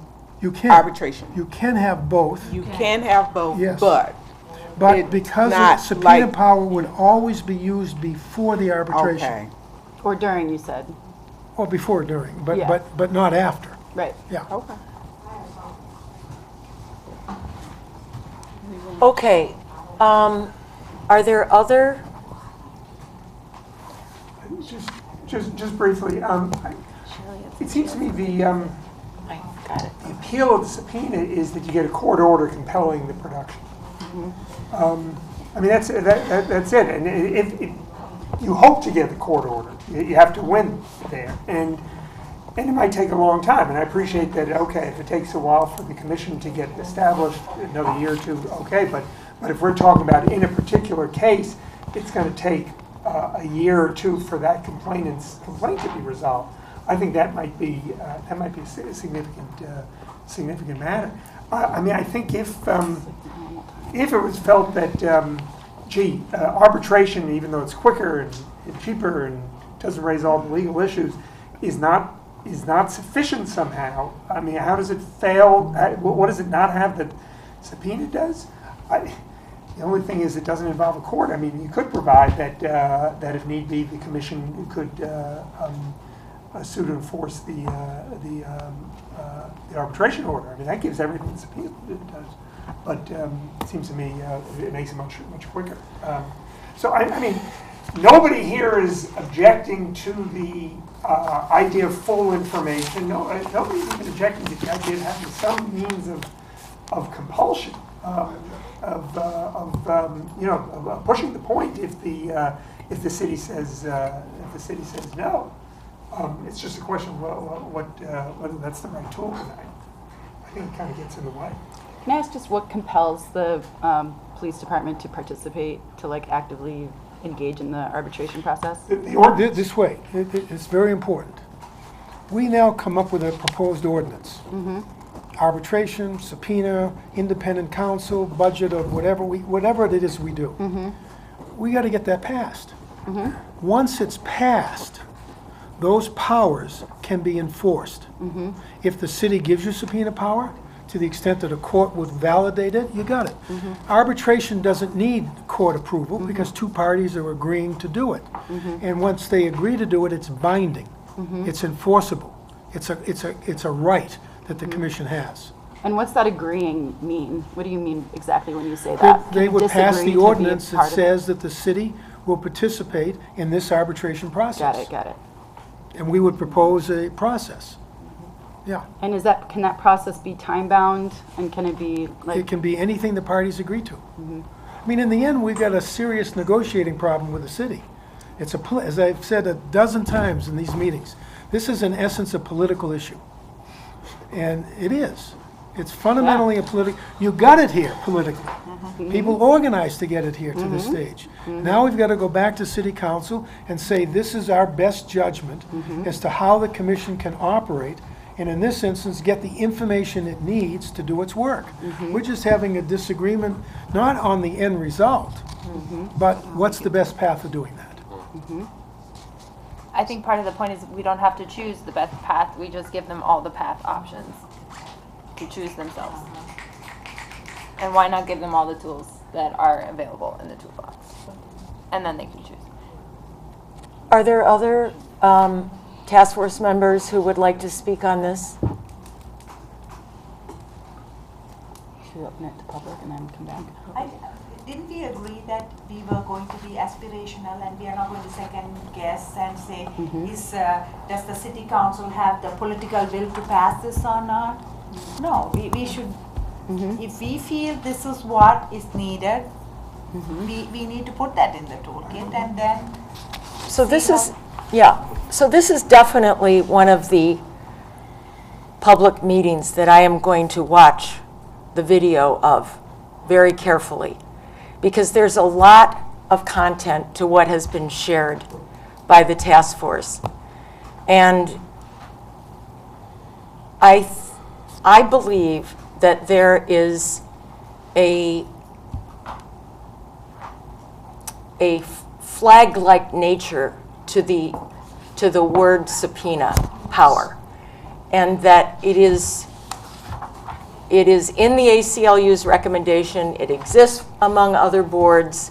arbitration? You can have both. You can have both, yes. But because subpoena power would always be used before the arbitration. Okay. Or during, you said. Or before, during, Yeah. but not after. Right. Yeah. Okay. Okay, are there other? Just briefly, it seems to me the appeal of the subpoena is that you get a court order compelling the production. I mean, that's it, and if you hope to get the court order, you have to win there, and it might take a long time, and I appreciate that. Okay, if it takes a while for the commission to get established, another year or two, okay, but if we're talking about in a particular case, it's going to take a year or two for that complaint to be resolved. I think that might be a significant matter. I mean, I think if it was felt that arbitration, even though it's quicker and cheaper and doesn't raise all the legal issues, is not sufficient somehow. I mean, how does it fail? What does it not have that subpoena does? The only thing is it doesn't involve a court. I mean, you could provide that if need be, the commission could sue to enforce the arbitration order. I mean, that gives everything the subpoena does. But it seems to me it makes it much quicker. So I mean, nobody here is objecting to the idea of full information. Nobody's even objecting to the idea of having some means of compulsion, of pushing the point if the city says no. It's just a question of whether that's the right tool. I think it kind of gets in the way. Can I ask just what compels the police department to participate, to actively engage in the arbitration process? This way, it's very important. We now come up with a proposed ordinance. Arbitration, subpoena, independent counsel, budget, or whatever it is we do. We got to get that passed. Once it's passed, those powers can be enforced. If the city gives you subpoena power, to the extent that a court would validate it, you got it. Arbitration doesn't need court approval because 2 parties are agreeing to do it. And once they agree to do it, it's binding. It's enforceable. It's a right that the commission has. And what's that agreeing mean? What do you mean exactly when you say that? They would pass the ordinance that says that the city will participate in this arbitration process. Got it. And we would propose a process. Yeah. And can that process be time-bound, and can it be It can be anything the parties agree to. I mean, in the end, we've got a serious negotiating problem with the city. It's as I've said a dozen times in these meetings, this is in essence a political issue. And it is. It's fundamentally a political, you got it here politically. People organized to get it here to this stage. Now we've got to go back to city council and say this is our best judgment as to how the commission can operate, and in this instance get the information it needs to do its work. We're just having a disagreement not on the end result, but what's the best path of doing that. I think part of the point is we don't have to choose the best path. We just give them all the path options to choose themselves. And why not give them all the tools that are available in the toolbox? And then they can choose. Are there other task force members who would like to speak on this? Should we open it to public and then come back? Didn't we agree that we were going to be aspirational and we are not going to second guess and say, does the city council have the political will to pass this or not? No, we should, if we feel this is what is needed, we need to put that in the toolkit and then. So this is, so this is definitely one of the public meetings that I am going to watch the video of very carefully, because there's a lot of content to what has been shared by the task force. And I believe that there is a flag-like nature to the word subpoena power, and that it is in the ACLU's recommendation, it exists among other boards,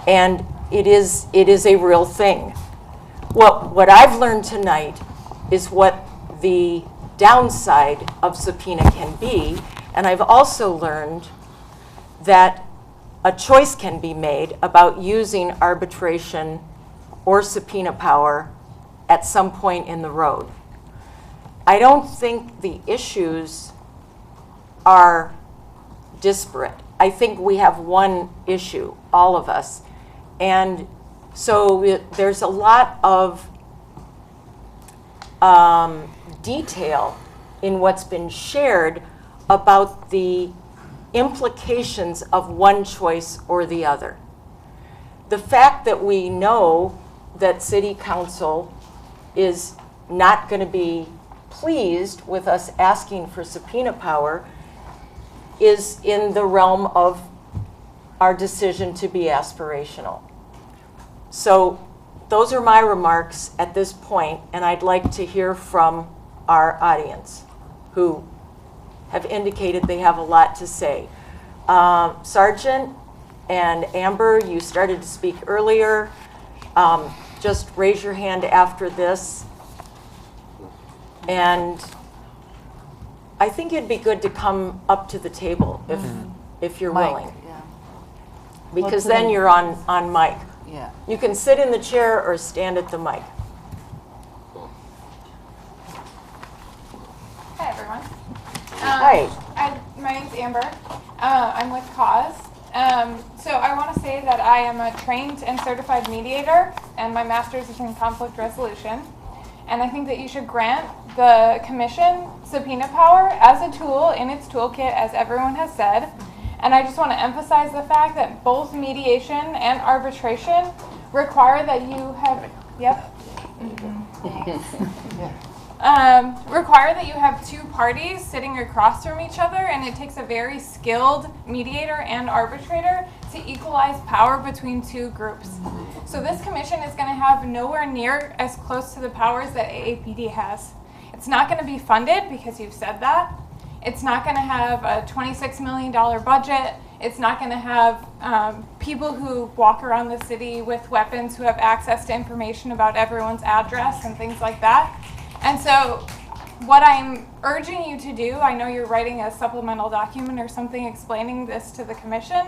and it is a real thing. What I've learned tonight is what the downside of subpoena can be, and I've also learned that a choice can be made about using arbitration or subpoena power at some point in the road. I don't think the issues are disparate. I think we have one issue, all of us. And so there's a lot of detail in what's been shared about the implications of one choice or the other. The fact that we know that City Council is not going to be pleased with us asking for subpoena power is in the realm of our decision to be aspirational. So those are my remarks at this point, and I'd like to hear from our audience who have indicated they have a lot to say. Sergeant and Amber, you started to speak earlier. Just raise your hand after this. And I think it'd be good to come up to the table if you're willing. Because then you're on mic. Yeah. You can sit in the chair or stand at the mic. Hi, everyone. Hi. My name's Amber. I'm with Cause. So I want to say that I am a trained and certified mediator, and my master's is in conflict resolution. And I think that you should grant the commission subpoena power as a tool in its toolkit, as everyone has said. And I just want to emphasize the fact that both mediation and arbitration require that you have, require that you have two parties sitting across from each other, and it takes a very skilled mediator and arbitrator to equalize power between two groups. So this commission is going to have nowhere near as close to the powers that AAPD has. It's not going to be funded, because you've said that. It's not going to have a $26 million budget. It's not going to have people who walk around the city with weapons who have access to information about everyone's address and things like that. And so what I'm urging you to do, I know you're writing a supplemental document or something explaining this to the commission,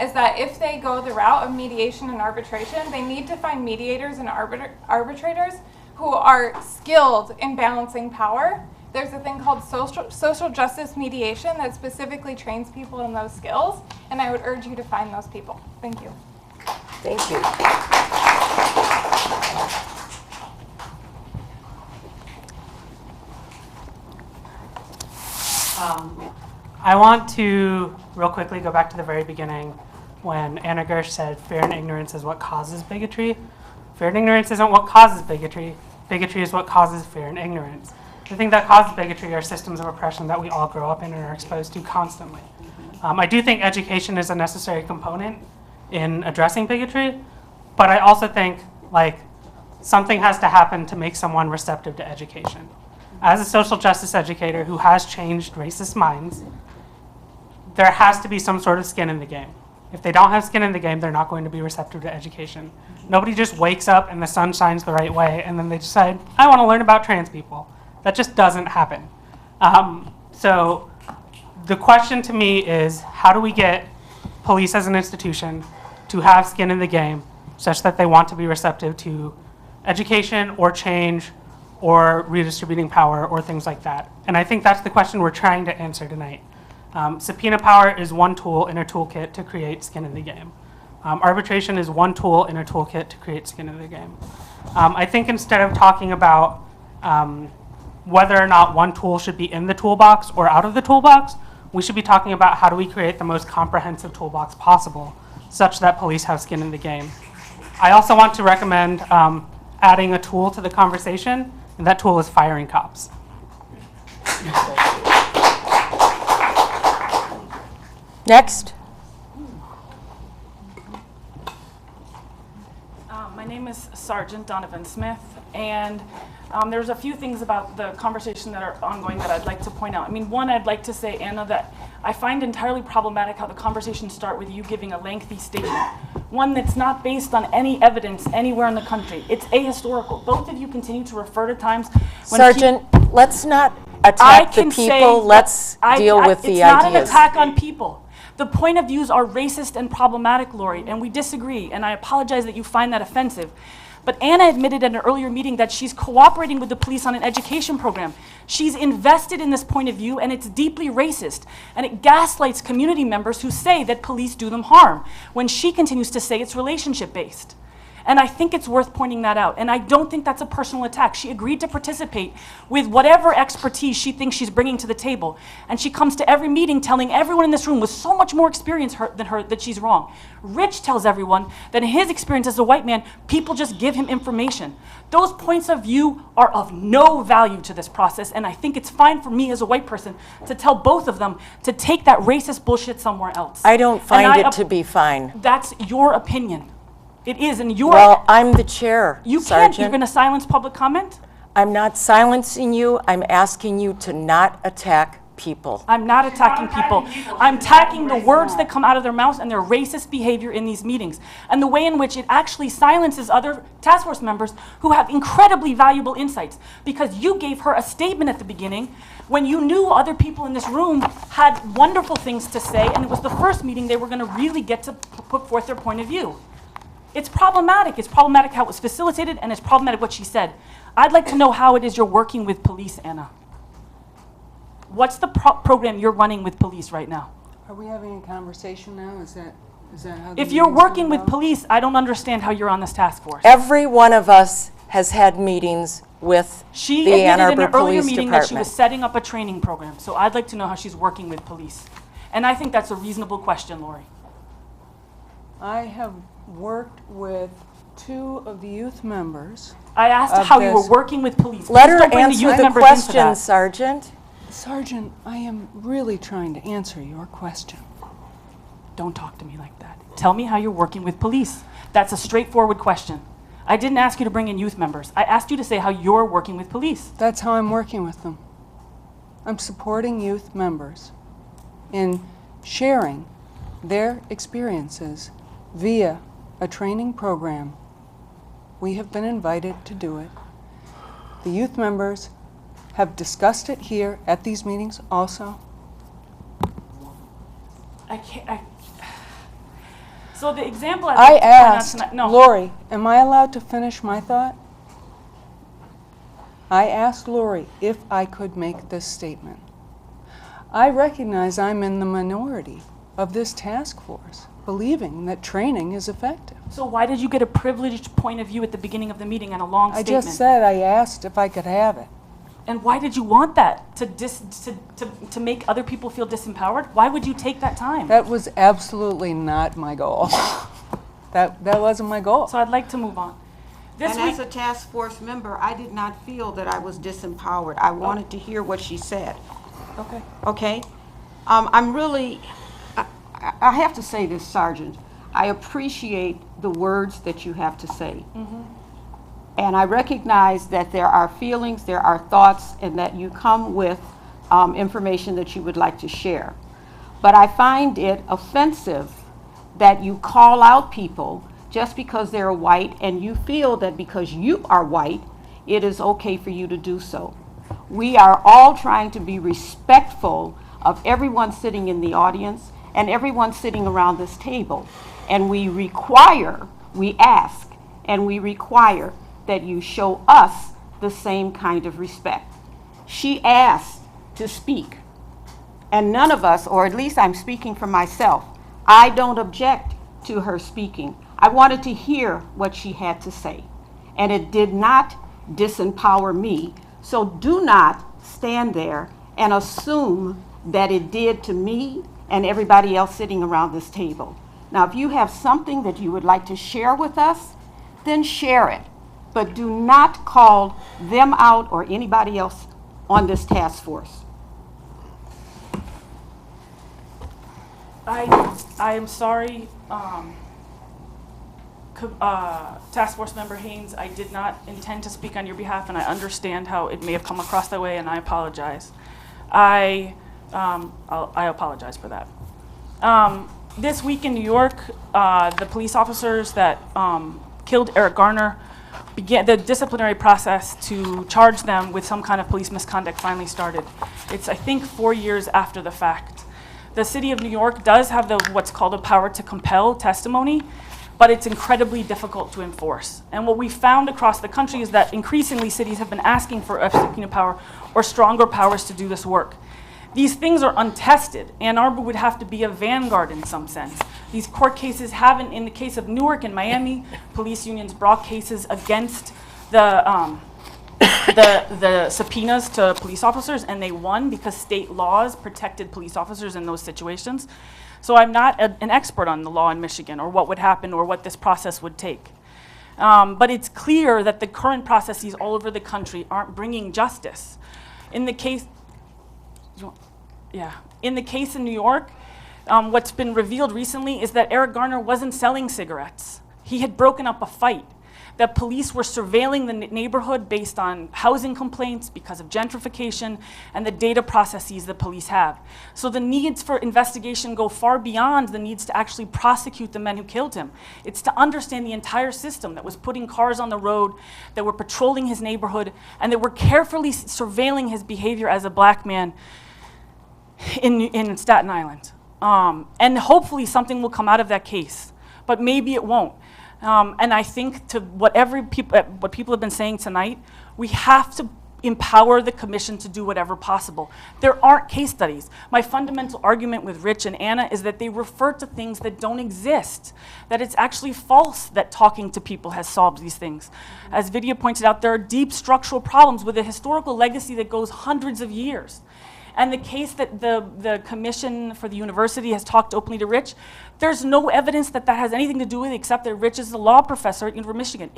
is that if they go the route of mediation and arbitration, they need to find mediators and arbitrators who are skilled in balancing power. There's a thing called social justice mediation that specifically trains people in those skills, and I would urge you to find those people. Thank you. Thank you. I want to real quickly go back to the very beginning when Anna Gersh said fear and ignorance is what causes bigotry. Fear and ignorance isn't what causes bigotry. Bigotry is what causes fear and ignorance. The thing that causes bigotry are systems of oppression that we all grow up in and are exposed to constantly. I do think education is a necessary component in addressing bigotry, but I also think something has to happen to make someone receptive to education. As a social justice educator who has changed racist minds, there has to be some sort of skin in the game. If they don't have skin in the game, they're not going to be receptive to education. Nobody just wakes up and the sun shines the right way and then they decide, I want to learn about trans people. That just doesn't happen. So the question to me is, how do we get police as an institution to have skin in the game such that they want to be receptive to education or change or redistributing power or things like that? And I think that's the question we're trying to answer tonight. Subpoena power is one tool in a toolkit to create skin in the game. Arbitration is one tool in a toolkit to create skin in the game. I think instead of talking about whether or not one tool should be in the toolbox or out of the toolbox, we should be talking about how do we create the most comprehensive toolbox possible such that police have skin in the game. I also want to recommend adding a tool to the conversation, and that tool is firing cops. Next. My name is Sergeant Donovan Smith, and there's a few things about the conversation that are ongoing that I'd like to point out. I mean, one, I'd like to say, Anna, that I find entirely problematic how the conversations start with you giving a lengthy statement, one that's not based on any evidence anywhere in the country. It's ahistorical. Both of you continue to refer to times when Sergeant, let's not attack the people. Let's deal with the ideas. It's not an attack on people. The point of views are racist and problematic, Lori, and we disagree, and I apologize that you find that offensive. But Anna admitted at an earlier meeting that she's cooperating with the police on an education program. She's invested in this point of view, and it's deeply racist. And it gaslights community members who say that police do them harm, when she continues to say it's relationship-based. And I think it's worth pointing that out. And I don't think that's a personal attack. She agreed to participate with whatever expertise she thinks she's bringing to the table. And she comes to every meeting telling everyone in this room with so much more experience than her that she's wrong. Rich tells everyone that in his experience as a white man, people just give him information. Those points of view are of no value to this process. And I think it's fine for me as a white person to tell both of them to take that racist bullshit somewhere else. I don't find it to be fine. That's your opinion. It is, and you're... Well, I'm the chair, You Sergeant. can't. You're going to silence public comment? I'm not silencing you. I'm asking you to not attack people. I'm not attacking people. I'm attacking the words that come out of their mouths and their racist behavior in these meetings, and the way in which it actually silences other task force members who have incredibly valuable insights, because you gave her a statement at the beginning when you knew other people in this room had wonderful things to say, and it was the first meeting they were going to really get to put forth their point of view. It's problematic. It's problematic how it was facilitated, and it's problematic what she said. I'd like to know how it is you're working with police, Anna. What's the program you're running with police right now? Are we having a conversation now? Is that how? If you're working with police, I don't understand how you're on this task force. Every one of us has had meetings with the Ann Arbor She admitted in an earlier Police meeting that she Department. was setting up a training program, so I'd like to know how she's working with police. And I think that's a reasonable question, Lori. I have worked with 2 of the youth members. I asked how you were working with police. Let Please her don't bring answer youth the members into question, that. Sergeant. Sergeant, I am really trying to answer your question. Don't talk to me like that. Tell me how you're working with police. That's a straightforward question. I didn't ask you to bring in youth members. I asked you to say how you're working with police. That's how I'm working with them. I'm supporting youth members in sharing their experiences via a training program. We have been invited to do it. The youth members have discussed it here at these meetings also. So the example I like to point out asked, tonight- no. Lori, am I allowed to finish my thought? I asked Lori if I could make this statement. I recognize I'm in the minority of this task force, believing that training is effective. So why did you get a privileged point of view at the beginning of the meeting and a long I statement? just said I asked if I could have it. And why did you want that? To make other people feel disempowered? Why would you take that time? That was absolutely not my goal. that wasn't my goal. So I'd like to move on. As a task force member, I did not feel that I was disempowered. I wanted to hear what she said. Okay. Okay? I'm really, I have to say this, Sergeant. I appreciate the words that you have to say. Mm-hmm. And I recognize that there are feelings, there are thoughts, and that you come with information that you would like to share. But I find it offensive that you call out people just because they're white and you feel that because you are white, it is okay for you to do so. We are all trying to be respectful of everyone sitting in the audience and everyone sitting around this table. And we ask, and we require that you show us the same kind of respect. She asked to speak, and none of us, or at least I'm speaking for myself, I don't object to her speaking. I wanted to hear what she had to say, and it did not disempower me. So do not stand there and assume that it did to me and everybody else sitting around this table. Now, if you have something that you would like to share with us, then share it. But do not call them out or anybody else on this task force. I am sorry, Task Force Member Haynes. I did not intend to speak on your behalf, and I understand how it may have come across that way, and I apologize. I apologize for that. This week in New York, the police officers that killed Eric Garner began the disciplinary process to charge them with some kind of police misconduct finally started. It's, I think, 4 years after the fact. The city of New York does have what's called a power to compel testimony, but it's incredibly difficult to enforce. And what we found across the country is that increasingly cities have been asking for a subpoena power or stronger powers to do this work. These things are untested. Ann Arbor would have to be a vanguard in some sense. These court cases haven't, in the case of Newark and Miami, police unions brought cases against the subpoenas to police officers, and they won because state laws protected police officers in those situations. So I'm not an expert on the law in Michigan or what would happen or what this process would take. But it's clear that the current processes all over the country aren't bringing justice. In the case in New York, what's been revealed recently is that Eric Garner wasn't selling cigarettes. He had broken up a fight. That police were surveilling the neighborhood based on housing complaints because of gentrification and the data processes the police have. So the needs for investigation go far beyond the needs to actually prosecute the men who killed him. It's to understand the entire system that was putting cars on the road, that were patrolling his neighborhood, and that were carefully surveilling his behavior as a black man in Staten Island. And hopefully something will come out of that case, but maybe it won't. And I think to what people have been saying tonight, we have to empower the commission to do whatever possible. There aren't case studies. My fundamental argument with Rich and Anna is that they refer to things that don't exist, that it's actually false that talking to people has solved these things. As Vidya pointed out, there are deep structural problems with a historical legacy that goes hundreds of years. And the case that the commission for the university has talked openly to Rich, there's no evidence that that has anything to do with it except that Rich is a law professor at University of Michigan.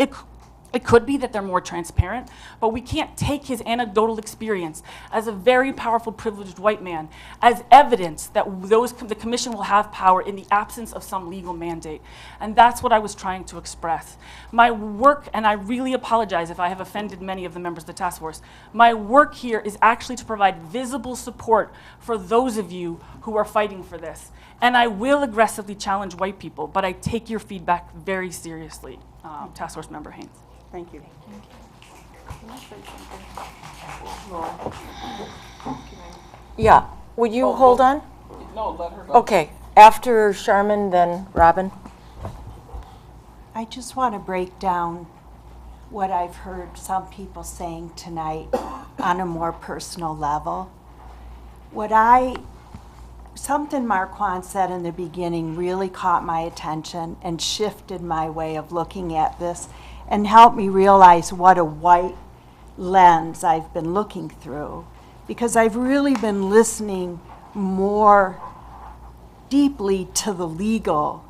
It could be that they're more transparent, but we can't take his anecdotal experience as a very powerful, privileged white man as evidence that the commission will have power in the absence of some legal mandate. And that's what I was trying to express. My work, and I really apologize if I have offended many of the members of the task force, my work here is actually to provide visible support for those of you who are fighting for this. And I will aggressively challenge white people, but I take your feedback very seriously, Task Force Member Haynes. Thank you. Yeah, would you hold on? No, let her go. Okay, after Sharman, then Robin. I just want to break down what I've heard some people saying tonight on a more personal level. Something Marquand said in the beginning really caught my attention and shifted my way of looking at this and helped me realize what a white lens I've been looking through, because I've really been listening more deeply to the legal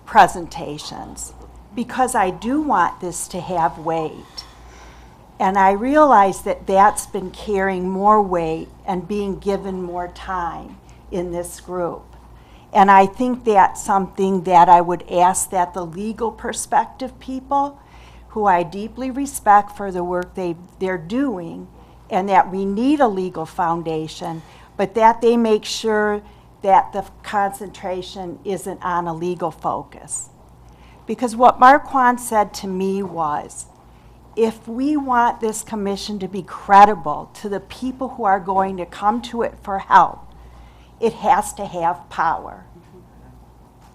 presentations, because I do want this to have weight. And I realize that that's been carrying more weight and being given more time in this group. And I think that's something that I would ask that the legal perspective people, who I deeply respect for the work they're doing, and that we need a legal foundation, but that they make sure that the concentration isn't on a legal focus. Because what Marquand said to me was, if we want this commission to be credible to the people who are going to come to it for help, it has to have power.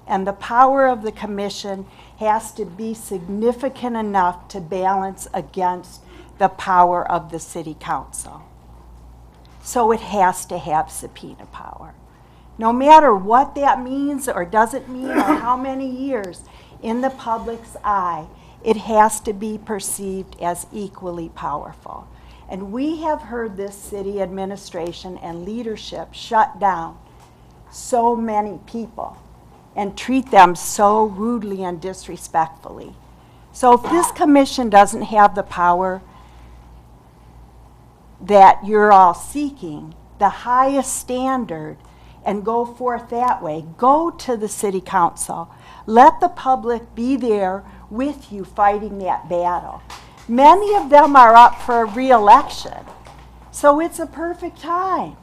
And the power of the commission has to be significant enough to balance against the power of the city council. So it has to have subpoena power. No matter what that means or doesn't mean or how many years, in the public's eye, it has to be perceived as equally powerful. And we have heard this city administration and leadership shut down so many people and treat them so rudely and disrespectfully. So if this commission doesn't have the power that you're all seeking, the highest standard, and go forth that way, go to the city council. Let the public be there with you fighting that battle. Many of them are up for a re-election, so it's a perfect time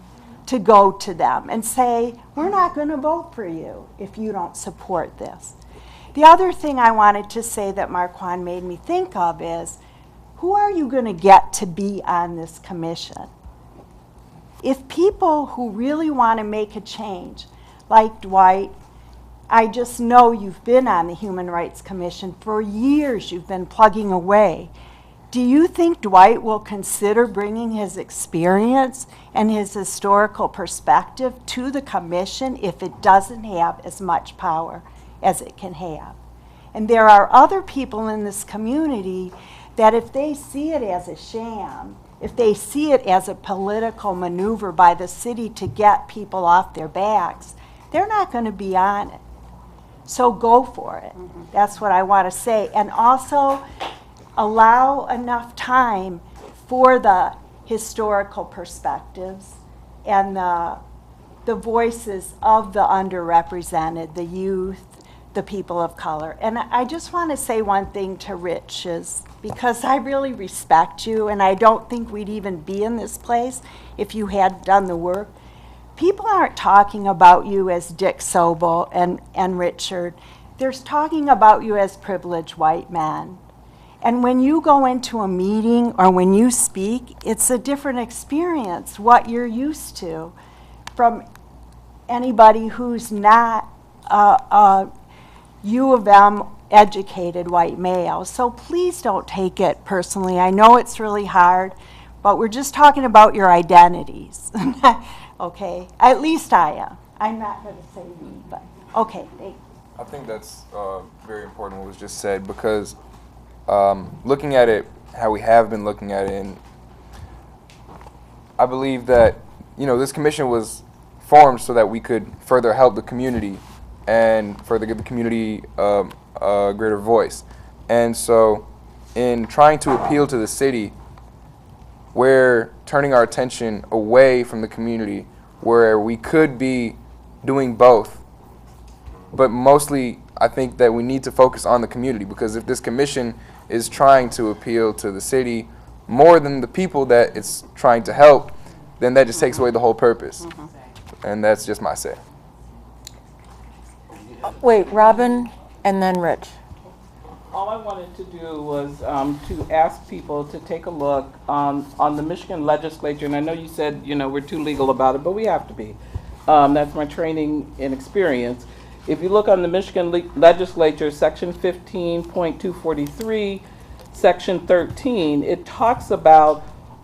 to go to them and say, we're not going to vote for you if you don't support this. The other thing I wanted to say that Marquand made me think of is, who are you going to get to be on this commission? If people who really want to make a change, like Dwight, I just know you've been on the Human Rights Commission for years, you've been plugging away. Do you think Dwight will consider bringing his experience and his historical perspective to the commission if it doesn't have as much power as it can have? And there are other people in this community that if they see it as a sham, if they see it as a political maneuver by the city to get people off their backs, they're not going to be on it. So go for it. That's what I want to say. And also allow enough time for the historical perspectives and the voices of the underrepresented, the youth, the people of color. And I just want to say one thing to Rich, is because I really respect you, and I don't think we'd even be in this place if you had done the work. People aren't talking about you as Dick Sobel and Richard. They're talking about you as privileged white men. And when you go into a meeting or when you speak, it's a different experience, what you're used to, from anybody who's not U of M educated white male. So please don't take it personally. I know it's really hard, but we're just talking about your identities. Okay? At least I am. I'm not going to say me, but okay. I think that's very important what was just said, because looking at it how we have been looking at it, and I believe that, you know, this commission was formed so that we could further help the community and further give the community a greater voice. And so in trying to appeal to the city, we're turning our attention away from the community, where we could be doing both. But mostly, I think that we need to focus on the community, because if this commission is trying to appeal to the city more than the people that it's trying to help, then that just takes away the whole purpose. And that's just my say. Wait, Robin and then Rich. All I wanted to do was to ask people to take a look on the Michigan legislature, and I know you said, you know, we're too legal about it, but we have to be. That's my training and experience. If you look on the Michigan legislature, section 15.243, section 13, it talks about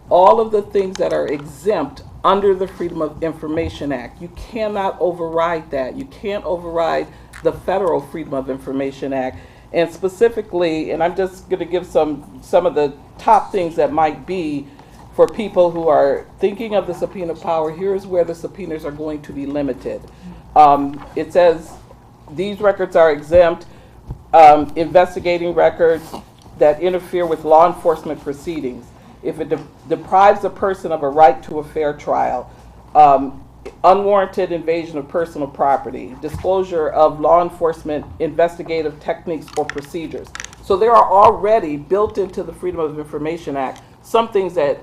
all of the things that are exempt under the Freedom of Information Act. You cannot override that. You can't override the federal Freedom of Information Act. And specifically, and I'm just going to give some of the top things that might be for people who are thinking of the subpoena power. Here's where the subpoenas are going to be limited. It says these records are exempt, investigating records that interfere with law enforcement proceedings. If it deprives a person of a right to a fair trial, unwarranted invasion of personal property, disclosure of law enforcement investigative techniques or procedures. So there are already built into the Freedom of Information Act some things that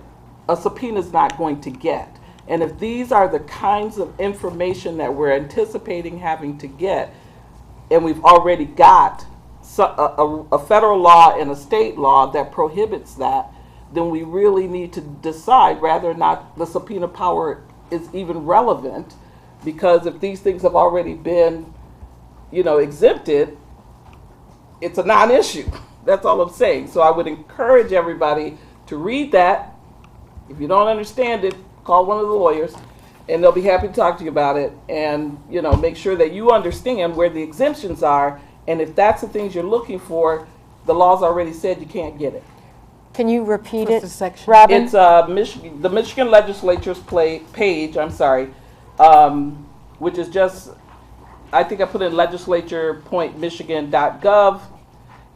a subpoena is not going to get. And if these are the kinds of information that we're anticipating having to get, and we've already got a federal law and a state law that prohibits that, then we really need to decide whether or not the subpoena power is even relevant, because if these things have already been, exempted, it's a non-issue. That's all I'm saying. So I would encourage everybody to read that. If you don't understand it, call one of the lawyers, and they'll be happy to talk to you about it, and make sure that you understand where the exemptions are, and if that's the things you're looking for, the law's already said you can't get it. Can you repeat What's it, the section? Robin? It's the Michigan Legislature's page, which is just, I think I put in legislature.michigan.gov.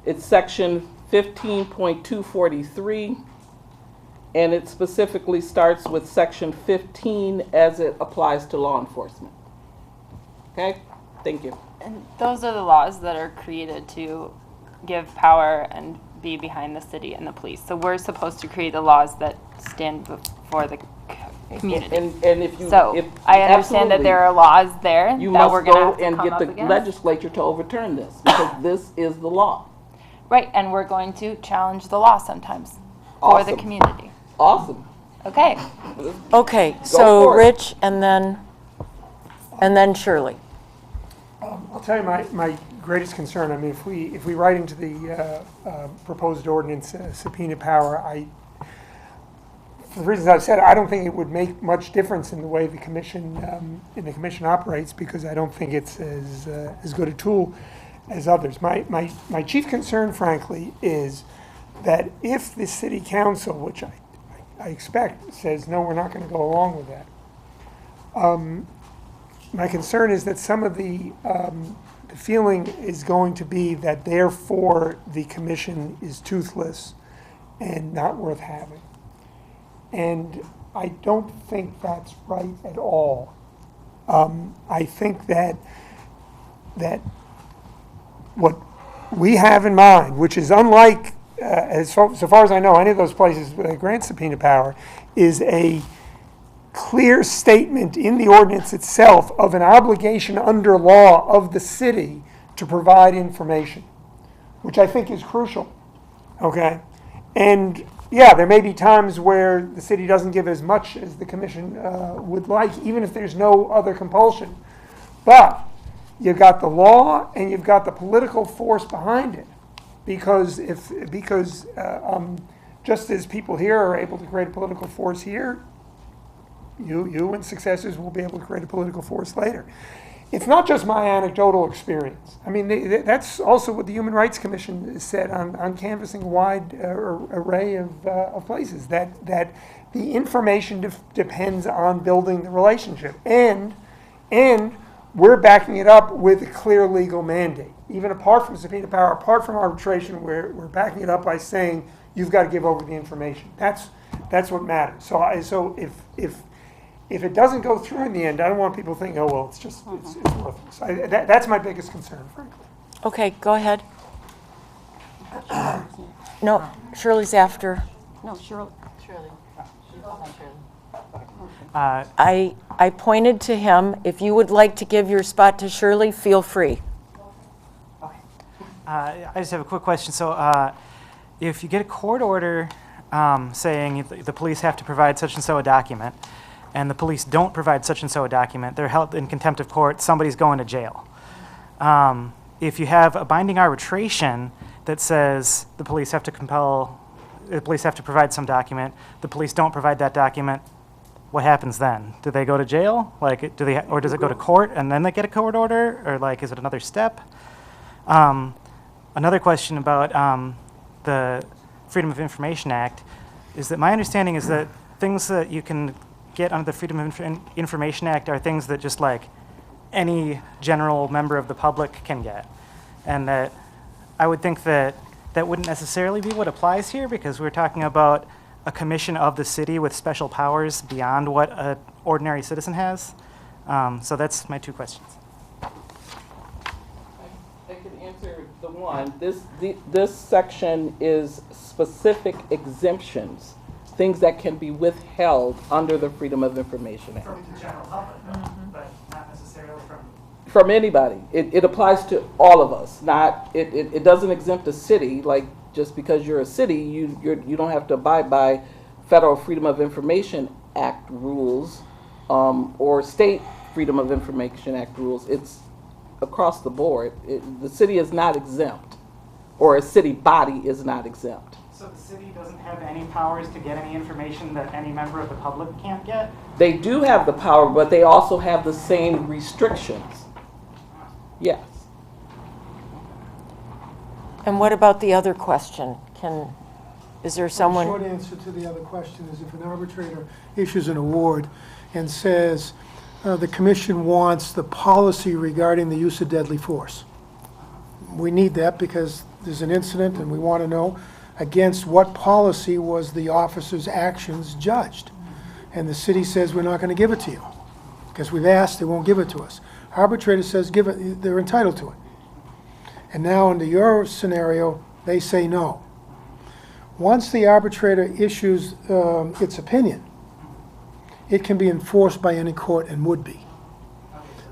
It's section 15.243, and it specifically starts with section 15 as it applies to law enforcement. Okay? Thank you. And those are the laws that are created to give power and be behind the city and the police. So we're supposed to create the laws that stand for the community. And if you, so I understand that there are laws there you that must we're going to go have to and come get up the against. legislature to overturn this, because this is the law. Right, and we're going to challenge the law sometimes for the Awesome. community. Awesome. Okay. Okay, Go so for it. Rich and then Shirley. I'll tell you my greatest concern. I mean, if we write into the proposed ordinance subpoena power, for the reasons I've said, I don't think it would make much difference in the way the commission operates, because I don't think it's as good a tool as others. My chief concern, frankly, is that if the city council, which I expect, says no, we're not going to go along with that. My concern is that some of the feeling is going to be that therefore the commission is toothless and not worth having. And I don't think that's right at all. I think that what we have in mind, which is unlike, so far as I know, any of those places that grant subpoena power, is a clear statement in the ordinance itself of an obligation under law of the city to provide information, which I think is crucial. Okay? And yeah, there may be times where the city doesn't give as much as the commission would like, even if there's no other compulsion. But you've got the law and you've got the political force behind it. Because just as people here are able to create a political force here, you and successors will be able to create a political force later. It's not just my anecdotal experience. I mean, that's also what the Human Rights Commission said on canvassing a wide array of places, that the information depends on building the relationship. And we're backing it up with a clear legal mandate. Even apart from subpoena power, apart from arbitration, we're backing it up by saying you've got to give over the information. That's what matters. So if it doesn't go through in the end, I don't want people thinking, oh, well, it's worthless. That's my biggest concern, frankly. Okay, go ahead. No, Shirley's after. No, Shirley. I pointed to him. If you would like to give your spot to Shirley, feel free. I just have a quick question. So if you get a court order saying the police have to provide such and so a document, and the police don't provide such and so a document, they're held in contempt of court, somebody's going to jail. If you have a binding arbitration that says the police have to provide some document, the police don't provide that document, what happens then? Do they go to jail? Or does it go to court and then they get a court order? Or is it another step? Another question about the Freedom of Information Act is that my understanding is that things that you can get under the Freedom of Information Act are things that just any general member of the public can get. And that I would think that wouldn't necessarily be what applies here, because we're talking about a commission of the city with special powers beyond what an ordinary citizen has. So that's my two questions. I can answer the one. This section is specific exemptions things that can be withheld under the Freedom of Information Act. From the general public, but not necessarily from. From anybody. It applies to all of us. Not it doesn't exempt a city. Like just because you're a city, you don't have to abide by federal Freedom of Information Act rules or state Freedom of Information Act rules. It's across the board. The city is not exempt, or a city body is not exempt. So the city doesn't have any powers to get any information that any member of the public can't get? They do have the power, but they also have the same restrictions. Yes. And what about the other question? Is there someone? The short answer to the other question is if an arbitrator issues an award and says the commission wants the policy regarding the use of deadly force. We need that because there's an incident and we want to know against what policy was the officer's actions judged. And the city says, we're not going to give it to you because we've asked, they won't give it to us. Arbitrator says, give it, they're entitled to it. And now under your scenario, they say no. Once the arbitrator issues its opinion, it can be enforced by any court and would be.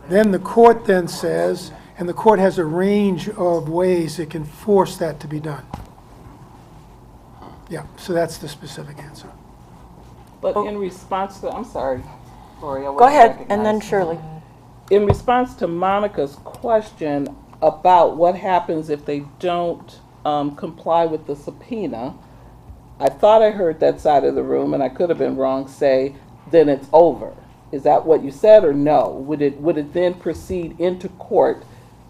Then the court then says, and the court has a range of ways it can force that to be done. Yeah, so that's the specific answer. But in response to, I'm sorry, Lori, I wasn't Go ahead, recognized. and then Shirley. In response to Monica's question about what happens if they don't comply with the subpoena, I thought I heard that side of the room, and I could have been wrong, say, then it's over. Is that what you said, or no? Would it then proceed into court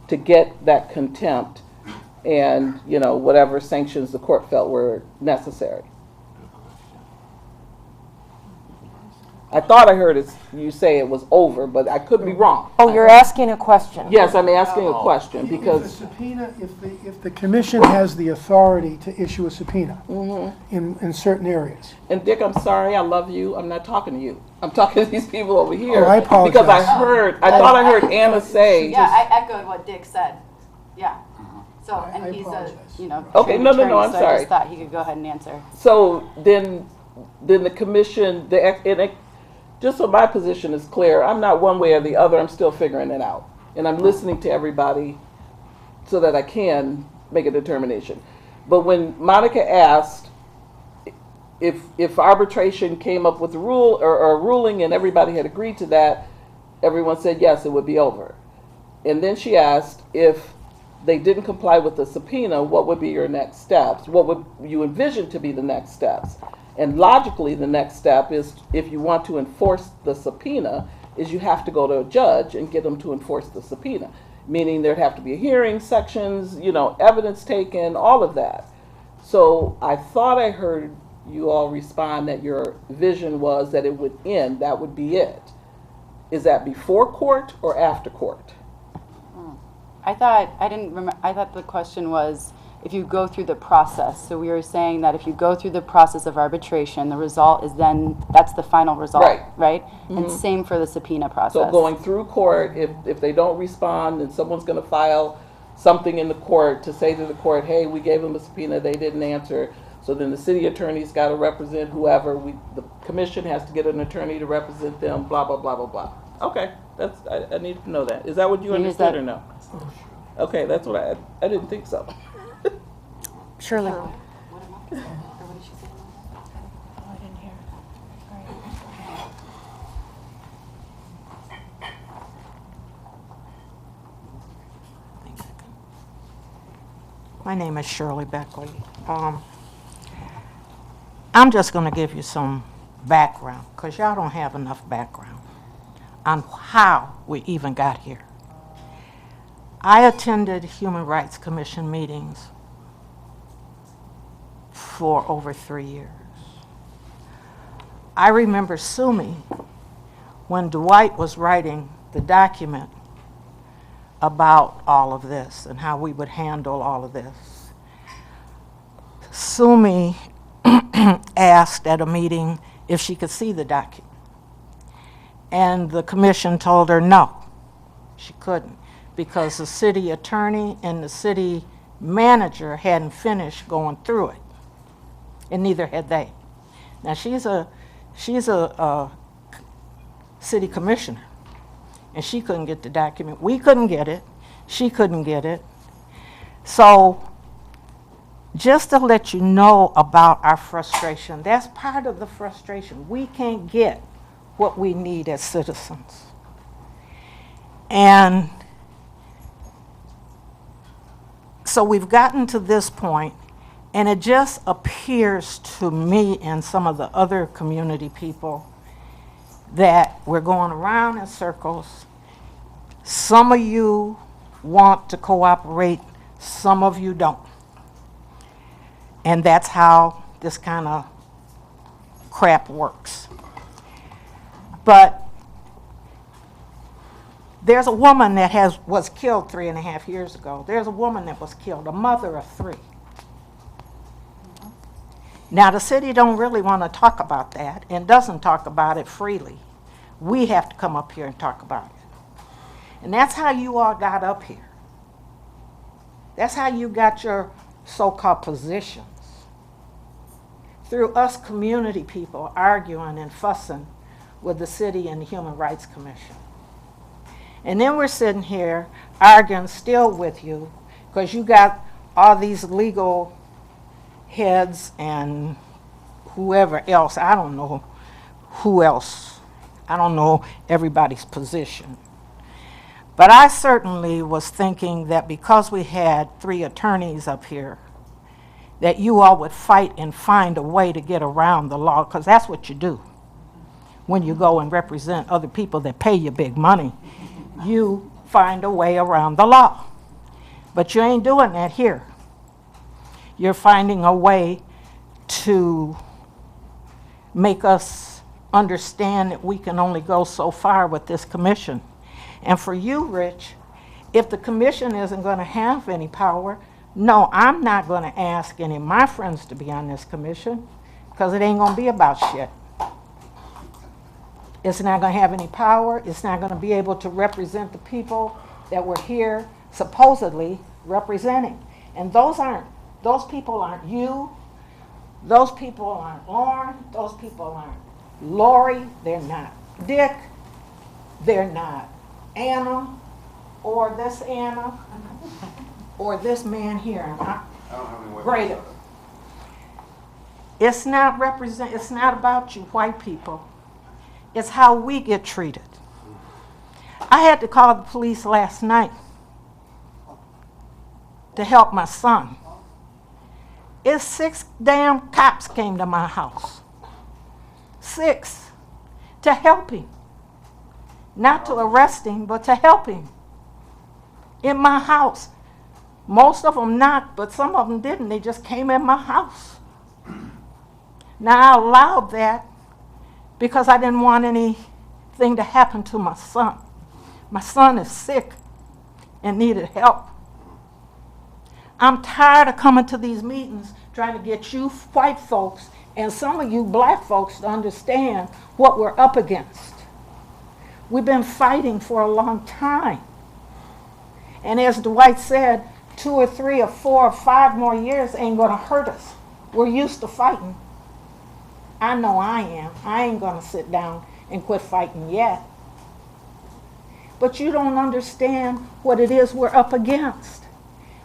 to get that contempt and, you know, whatever sanctions the court felt were necessary? I thought I heard you say it was over, but I could be wrong. Oh, you're asking a question. Yes, I'm asking a question because If the subpoena, if the commission has the authority to issue a subpoena in certain areas. And Dick, I'm sorry, I love you. I'm not talking to you. I'm talking to these people over here. Oh, I apologize. Because I thought I heard Anna say. Yeah, I echoed what Dick said. Yeah. So, and he's a, Okay, trained no, attorney, I'm so I sorry. just thought he could go ahead and answer. So then the commission, just so my position is clear, I'm not one way or the other. I'm still figuring it out. And I'm listening to everybody so that I can make a determination. But when Monica asked if arbitration came up with a rule or a ruling and everybody had agreed to that, everyone said yes, it would be over. And then she asked if they didn't comply with the subpoena, what would be your next steps? What would you envision to be the next steps? And logically, the next step is, if you want to enforce the subpoena, is you have to go to a judge and get them to enforce the subpoena. Meaning there'd have to be a hearing, sections, evidence taken, all of that. So I thought I heard you all respond that your vision was that it would end, that would be it. Is that before court or after court? I thought the question was if you go through the process. So we were saying that if you go through the process of arbitration, the result is then, that's the final result, right? And same for the subpoena process. So going through court, if they don't respond, then someone's going to file something in the court to say to the court, hey, we gave them a subpoena, they didn't answer. So then the city attorney's got to represent whoever. The commission has to get an attorney to represent them, blah, blah, blah, blah, blah. Okay, I need to know that. Is that what you understood or no? Okay, that's what I didn't think so. Shirley. My name is Shirley Beckley. I'm just going to give you some background, because y'all don't have enough background on how we even got here. I attended Human Rights Commission meetings for over 3 years. I remember Sumi when Dwight was writing the document about all of this and how we would handle all of this. Sumi asked at a meeting if she could see the document. And the commission told her no, she couldn't, because the city attorney and the city manager hadn't finished going through it, and neither had they. Now, she's a city commissioner, and she couldn't get the document. We couldn't get it. She couldn't get it. So just to let you know about our frustration, that's part of the frustration. We can't get what we need as citizens. And so we've gotten to this point, and it just appears to me and some of the other community people that we're going around in circles. Some of you want to cooperate, some of you don't. And that's how this kind of crap works. But there's a woman that was killed 3.5 years ago. There's a woman that was killed, a mother of 3. Now, the city don't really want to talk about that and doesn't talk about it freely. We have to come up here and talk about it. And that's how you all got up here. That's how you got your so-called positions. Through us community people arguing and fussing with the city and the Human Rights Commission. And then we're sitting here arguing still with you because you got all these legal heads and whoever else. I don't know who else. I don't know everybody's position. But I certainly was thinking that because we had 3 attorneys up here, that you all would fight and find a way to get around the law, because that's what you do when you go and represent other people that pay you big money. You find a way around the law. But you ain't doing that here. You're finding a way to make us understand that we can only go so far with this commission. And for you, Rich, if the commission isn't going to have any power, no, I'm not going to ask any of my friends to be on this commission, because it ain't going to be about shit. It's not going to have any power. It's not going to be able to represent the people that we're here supposedly representing. And those people aren't you. Those people aren't Lauren. Those people aren't Lori. They're not Dick. They're not Anna, or this Anna, or this man here. Greater. It's not about you white people. It's how we get treated. I had to call the police last night to help my son. 6 damn cops came to my house. 6 to help him. Not to arrest him, but to help him. In my house. Most of them knocked, but some of them didn't. They just came in my house. Now, I allowed that because I didn't want anything to happen to my son. My son is sick and needed help. I'm tired of coming to these meetings trying to get you white folks and some of you black folks to understand what we're up against. We've been fighting for a long time. And as Dwight said, 2 or 3 or 4 or 5 more years ain't going to hurt us. We're used to fighting. I know I am. I ain't going to sit down and quit fighting yet. But you don't understand what it is we're up against.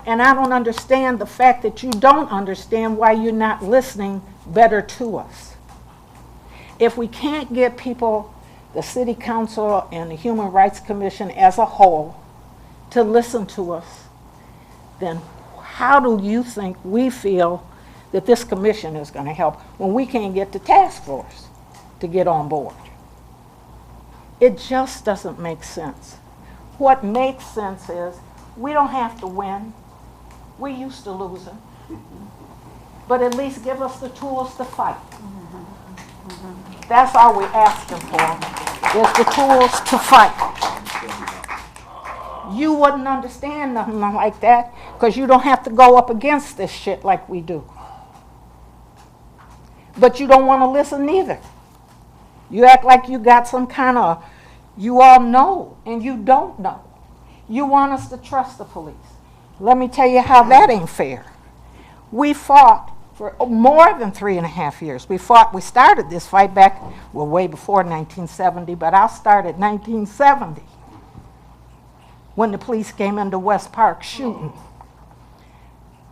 And I don't understand the fact that you don't understand why you're not listening better to us. If we can't get people, the City Council and the Human Rights Commission as a whole, to listen to us, then how do you think we feel that this commission is going to help when we can't get the task force to get on board? It just doesn't make sense. What makes sense is we don't have to win. We're used to losing. But at least give us the tools to fight. That's all we're asking for, is the tools to fight. You wouldn't understand nothing like that because you don't have to go up against this shit like we do. But you don't want to listen either. You act like you got some kind of, you all know, and you don't know. You want us to trust the police. Let me tell you how that ain't fair. We fought for more than 3.5 years. We started this fight back, well, way before 1970, but I'll start at 1970 when the police came into West Park shooting.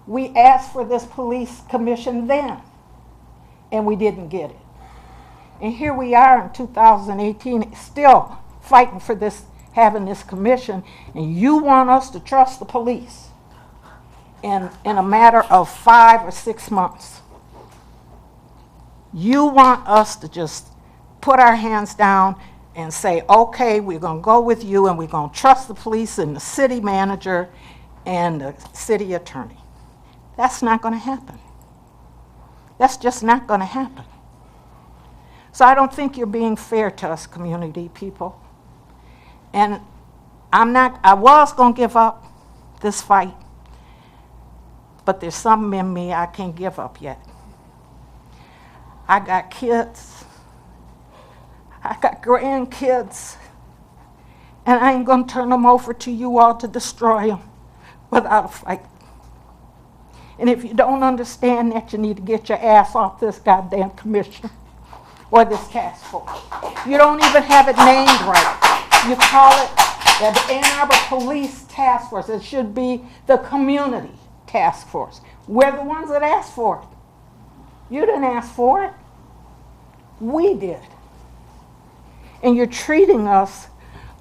We asked for this police commission then, and we didn't get it. And here we are in 2018, still fighting for this, having this commission, and you want us to trust the police in a matter of 5 or 6 months. You want us to just put our hands down and say, okay, we're going to go with you and we're going to trust the police and the city manager and the city attorney. That's not going to happen. That's just not going to happen. So I don't think you're being fair to us community people. And I was going to give up this fight, but there's something in me I can't give up yet. I got kids, I got grandkids, and I ain't going to turn them over to you all to destroy them without a fight. And if you don't understand that, you need to get your ass off this goddamn commission or this task force. You don't even have it named right. You call it the Ann Arbor Police Task Force. It should be the Community Task Force. We're the ones that asked for it. You didn't ask for it. We did. And you're treating us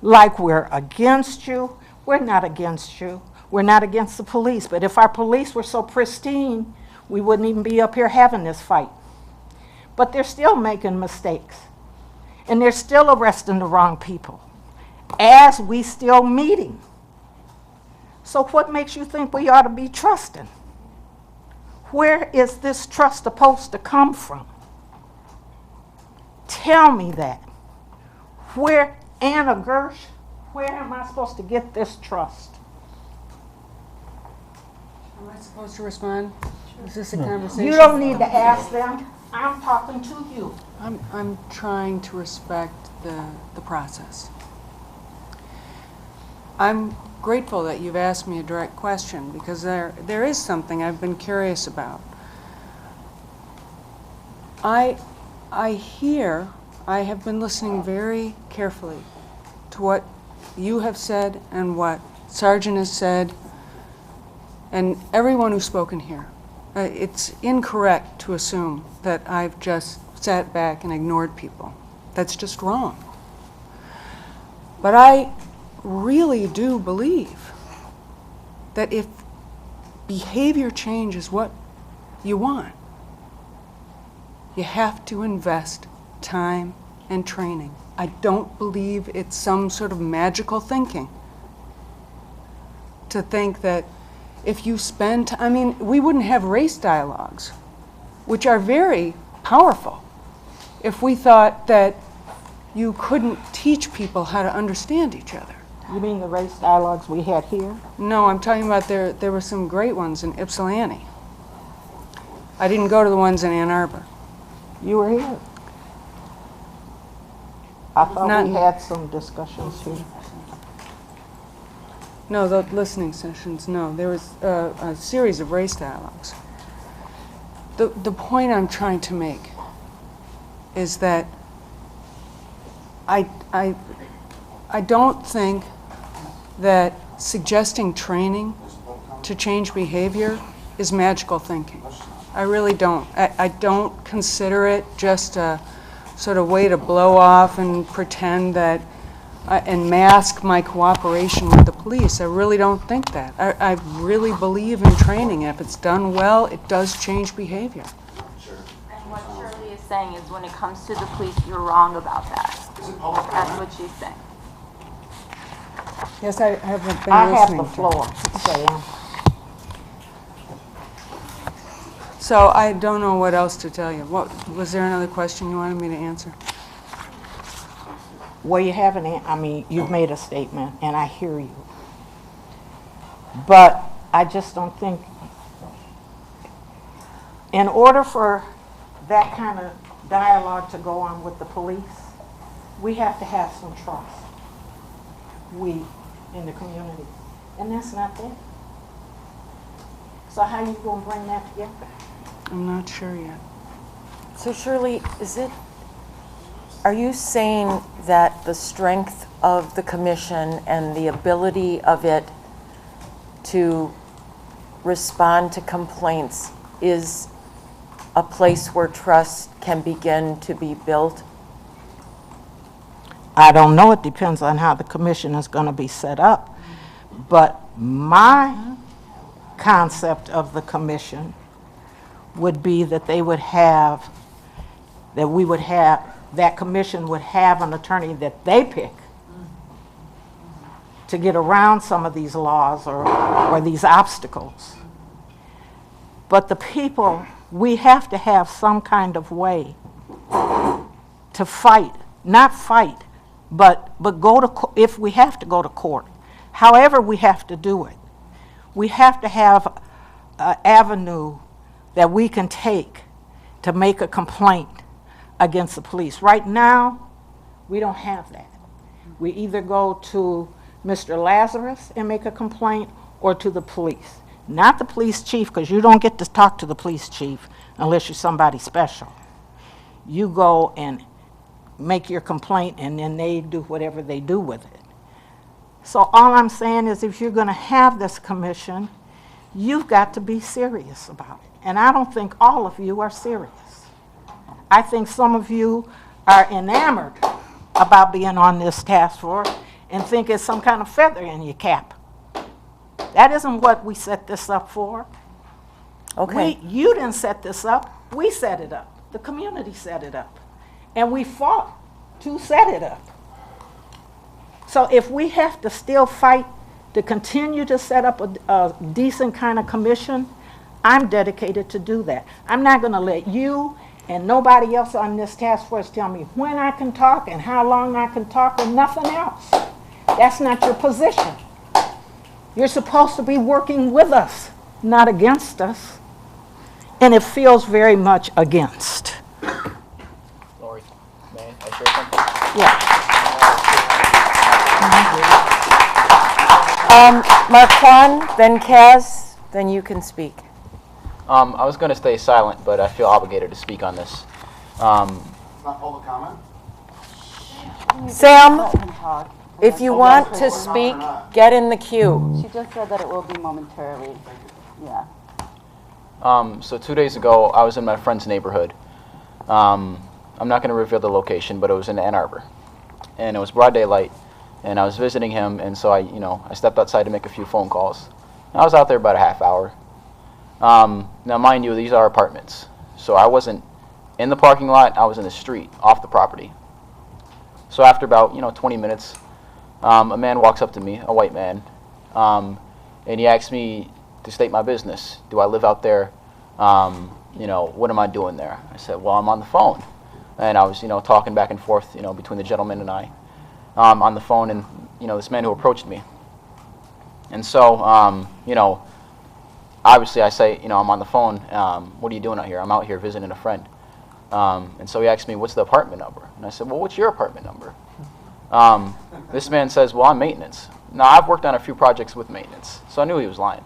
like we're against you. We're not against you. We're not against the police. But if our police were so pristine, we wouldn't even be up here having this fight. But they're still making mistakes. And they're still arresting the wrong people as we still meeting. So what makes you think we ought to be trusting? Where is this trust supposed to come from? Tell me that. Where, Anna Gersh, where am I supposed to get this trust? Am I supposed to respond? Is this a conversation? You don't need to ask them. I'm talking to you. I'm trying to respect the process. I'm grateful that you've asked me a direct question because there is something I've been curious about. I have been listening very carefully to what you have said and what Sergeant has said and everyone who's spoken here. It's incorrect to assume that I've just sat back and ignored people. That's just wrong. But I really do believe that if behavior change is what you want, you have to invest time and training. I don't believe it's some sort of magical thinking to think that if you spend, we wouldn't have race dialogues, which are very powerful, if we thought that you couldn't teach people how to understand each other. You mean the race dialogues we had here? No, I'm talking about there were some great ones in Ypsilanti. I didn't go to the ones in Ann Arbor. You were here. I thought we had some discussions here. No, the listening sessions, no. There was a series of race dialogues. The point I'm trying to make is that I don't think that suggesting training to change behavior is magical thinking. I really don't. I don't consider it just a sort of way to blow off and pretend that and mask my cooperation with the police. I really don't think that. I really believe in training. If it's done well, it does change behavior. And what Shirley is saying is when it comes to the police, you're wrong about that. That's what she's saying. Yes, I have been listening. I have the floor, Sam. So I don't know what else to tell you. Was there another question you wanted me to answer? Well, you haven't, you've made a statement, and I hear you. But I just don't think, in order for that kind of dialogue to go on with the police, we have to have some trust. We, in the community. And that's not there. So how are you going to bring that together? I'm not sure yet. So Shirley, are you saying that the strength of the commission and the ability of it to respond to complaints is a place where trust can begin to be built? I don't know. It depends on how the commission is going to be set up. But my concept of the commission would be that that commission would have an attorney that they pick to get around some of these laws or these obstacles. But the people, we have to have some kind of way to fight, not fight, but go to, if we have to go to court, however we have to do it, we have to have an avenue that we can take to make a complaint against the police. Right now, we don't have that. We either go to Mr. Lazarus and make a complaint or to the police. Not the police chief, because you don't get to talk to the police chief unless you're somebody special. You go and make your complaint and then they do whatever they do with it. So all I'm saying is if you're going to have this commission, you've got to be serious about it. And I don't think all of you are serious. I think some of you are enamored about being on this task force and think it's some kind of feather in your cap. That isn't what we set this up for. Okay. You didn't set this up. We set it up. The community set it up. And we fought to set it up. So if we have to still fight to continue to set up a decent kind of commission, I'm dedicated to do that. I'm not going to let you and nobody else on this task force tell me when I can talk and how long I can talk or nothing else. That's not your position. You're supposed to be working with us, not against us. And it feels very much against. Lori, may I share something? Marquand, then Kaz, then you can speak. I was going to stay silent, but I feel obligated to speak on this. It's not public comment? Sam, if you want to speak, get in the queue. She just said that it will be momentarily. Yeah. So 2 days ago, I was in my friend's neighborhood. I'm not going to reveal the location, but it was in Ann Arbor. And it was broad daylight, and I was visiting him, and so I stepped outside to make a few phone calls. And I was out there about a half hour. Now, mind you, these are apartments. So I wasn't in the parking lot, I was in the street, off the property. So after about, 20 minutes, a man walks up to me, a white man, and he asks me to state my business. Do I live out there? What am I doing there? I said, well, I'm on the phone. And I was, talking back and forth, between the gentleman and I, on the phone, and, this man who approached me. And so, obviously I say, I'm on the phone, what are you doing out here? I'm out here visiting a friend. And so he asked me, what's the apartment number? And I said, well, what's your apartment number? This man says, well, I'm maintenance. Now, I've worked on a few projects with maintenance, so I knew he was lying.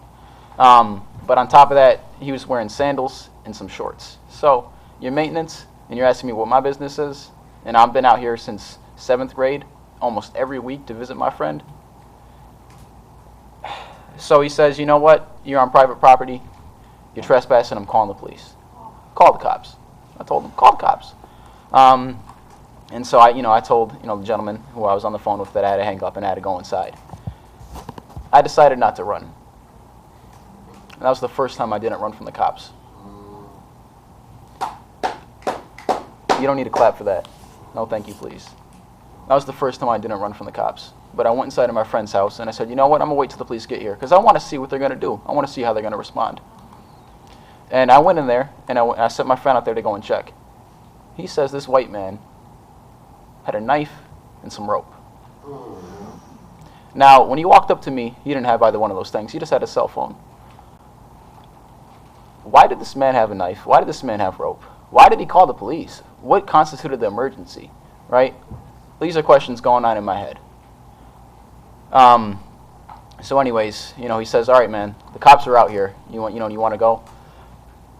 But on top of that, he was wearing sandals and some shorts. So you're maintenance, and you're asking me what my business is, and I've been out here since 7th grade, almost every week to visit my friend. So he says, you know what, you're on private property, you're trespassing, I'm calling the police. Call the cops. I told him, call the cops. And so I told, the gentleman who I was on the phone with that I had to hang up and I had to go inside. I decided not to run. And that was the first time I didn't run from the cops. You don't need to clap for that. No, thank you, please. That was the first time I didn't run from the cops. But I went inside of my friend's house and I said, you know what, I'm going to wait till the police get here because I want to see what they're going to do. I want to see how they're going to respond. And I went in there and I sent my friend out there to go and check. He says this white man had a knife and some rope. Now, when he walked up to me, he didn't have either one of those things. He just had a cell phone. Why did this man have a knife? Why did this man have rope? Why did he call the police? What constituted the emergency, right? These are questions going on in my head. So anyways, he says, all right, man, the cops are out here. You want to go?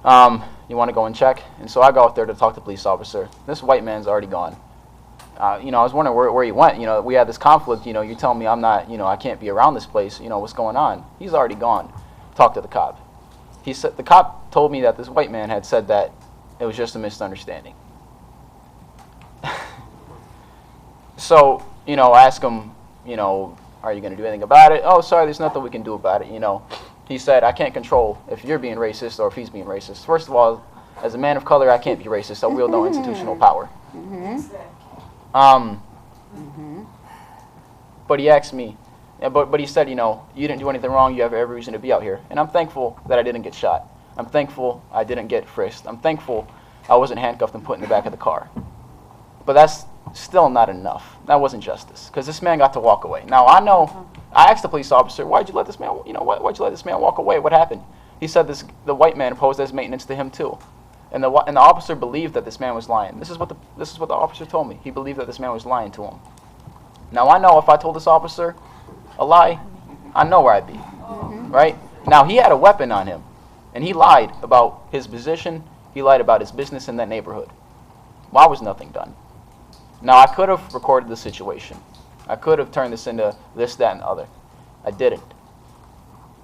You want to go and check? And so I go out there to talk to the police officer. This white man's already gone. I was wondering where he went. We had this conflict. You tell me I'm not, I can't be around this place. What's going on? He's already gone. Talk to the cop. The cop told me that this white man had said that it was just a misunderstanding. So, I asked him, are you going to do anything about it? Oh, sorry, there's nothing we can do about it, He said, I can't control if you're being racist or if he's being racist. First of all, as a man of color, I can't be racist. I wield no institutional power. But he asked me, but he said, you didn't do anything wrong. You have every reason to be out here. And I'm thankful that I didn't get shot. I'm thankful I didn't get frisked. I'm thankful I wasn't handcuffed and put in the back of the car. But that's still not enough. That wasn't justice, because this man got to walk away. Now, I know, I asked the police officer, why'd you let this man, why'd you let this man walk away? What happened? He said the white man posed as maintenance to him too. And the officer believed that this man was lying. This is what the officer told me. He believed that this man was lying to him. Now, I know if I told this officer a lie, I know where I'd be, right? Now, he had a weapon on him, and he lied about his position. He lied about his business in that neighborhood. Why was nothing done? Now, I could have recorded the situation. I could have turned this into this, that, and the other. I didn't.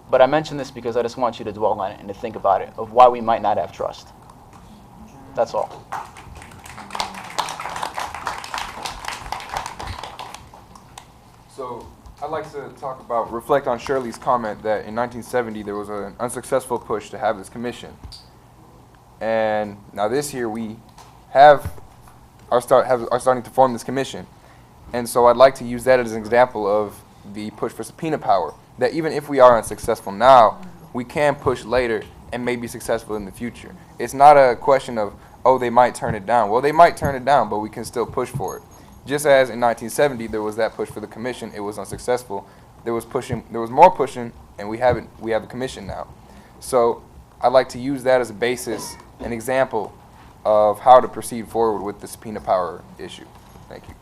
But I mention this because I just want you to dwell on it and to think about it, of why we might not have trust. That's all. So I'd like to reflect on Shirley's comment that in 1970 there was an unsuccessful push to have this commission. And now this year we are starting to form this commission. And so I'd like to use that as an example of the push for subpoena power, that even if we are unsuccessful now, we can push later and may be successful in the future. It's not a question of, oh, they might turn it down. Well, they might turn it down, but we can still push for it. Just as in 1970 there was that push for the commission, it was unsuccessful. There was more pushing, and we have a commission now. So I'd like to use that as a basis, an example of how to proceed forward with the subpoena power issue. Thank you.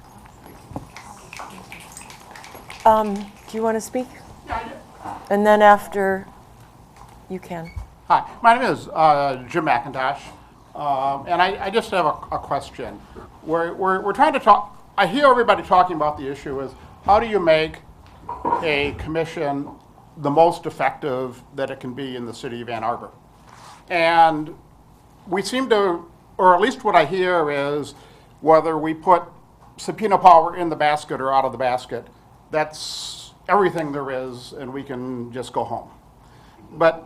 Do you want to speak? And then after, you can. Hi, my name is Jim McIntosh, and I just have a question. We're trying to talk, I hear everybody talking about the issue is how do you make a commission the most effective that it can be in the city of Ann Arbor? And we seem to, or at least what I hear is whether we put subpoena power in the basket or out of the basket, that's everything there is, and we can just go home. But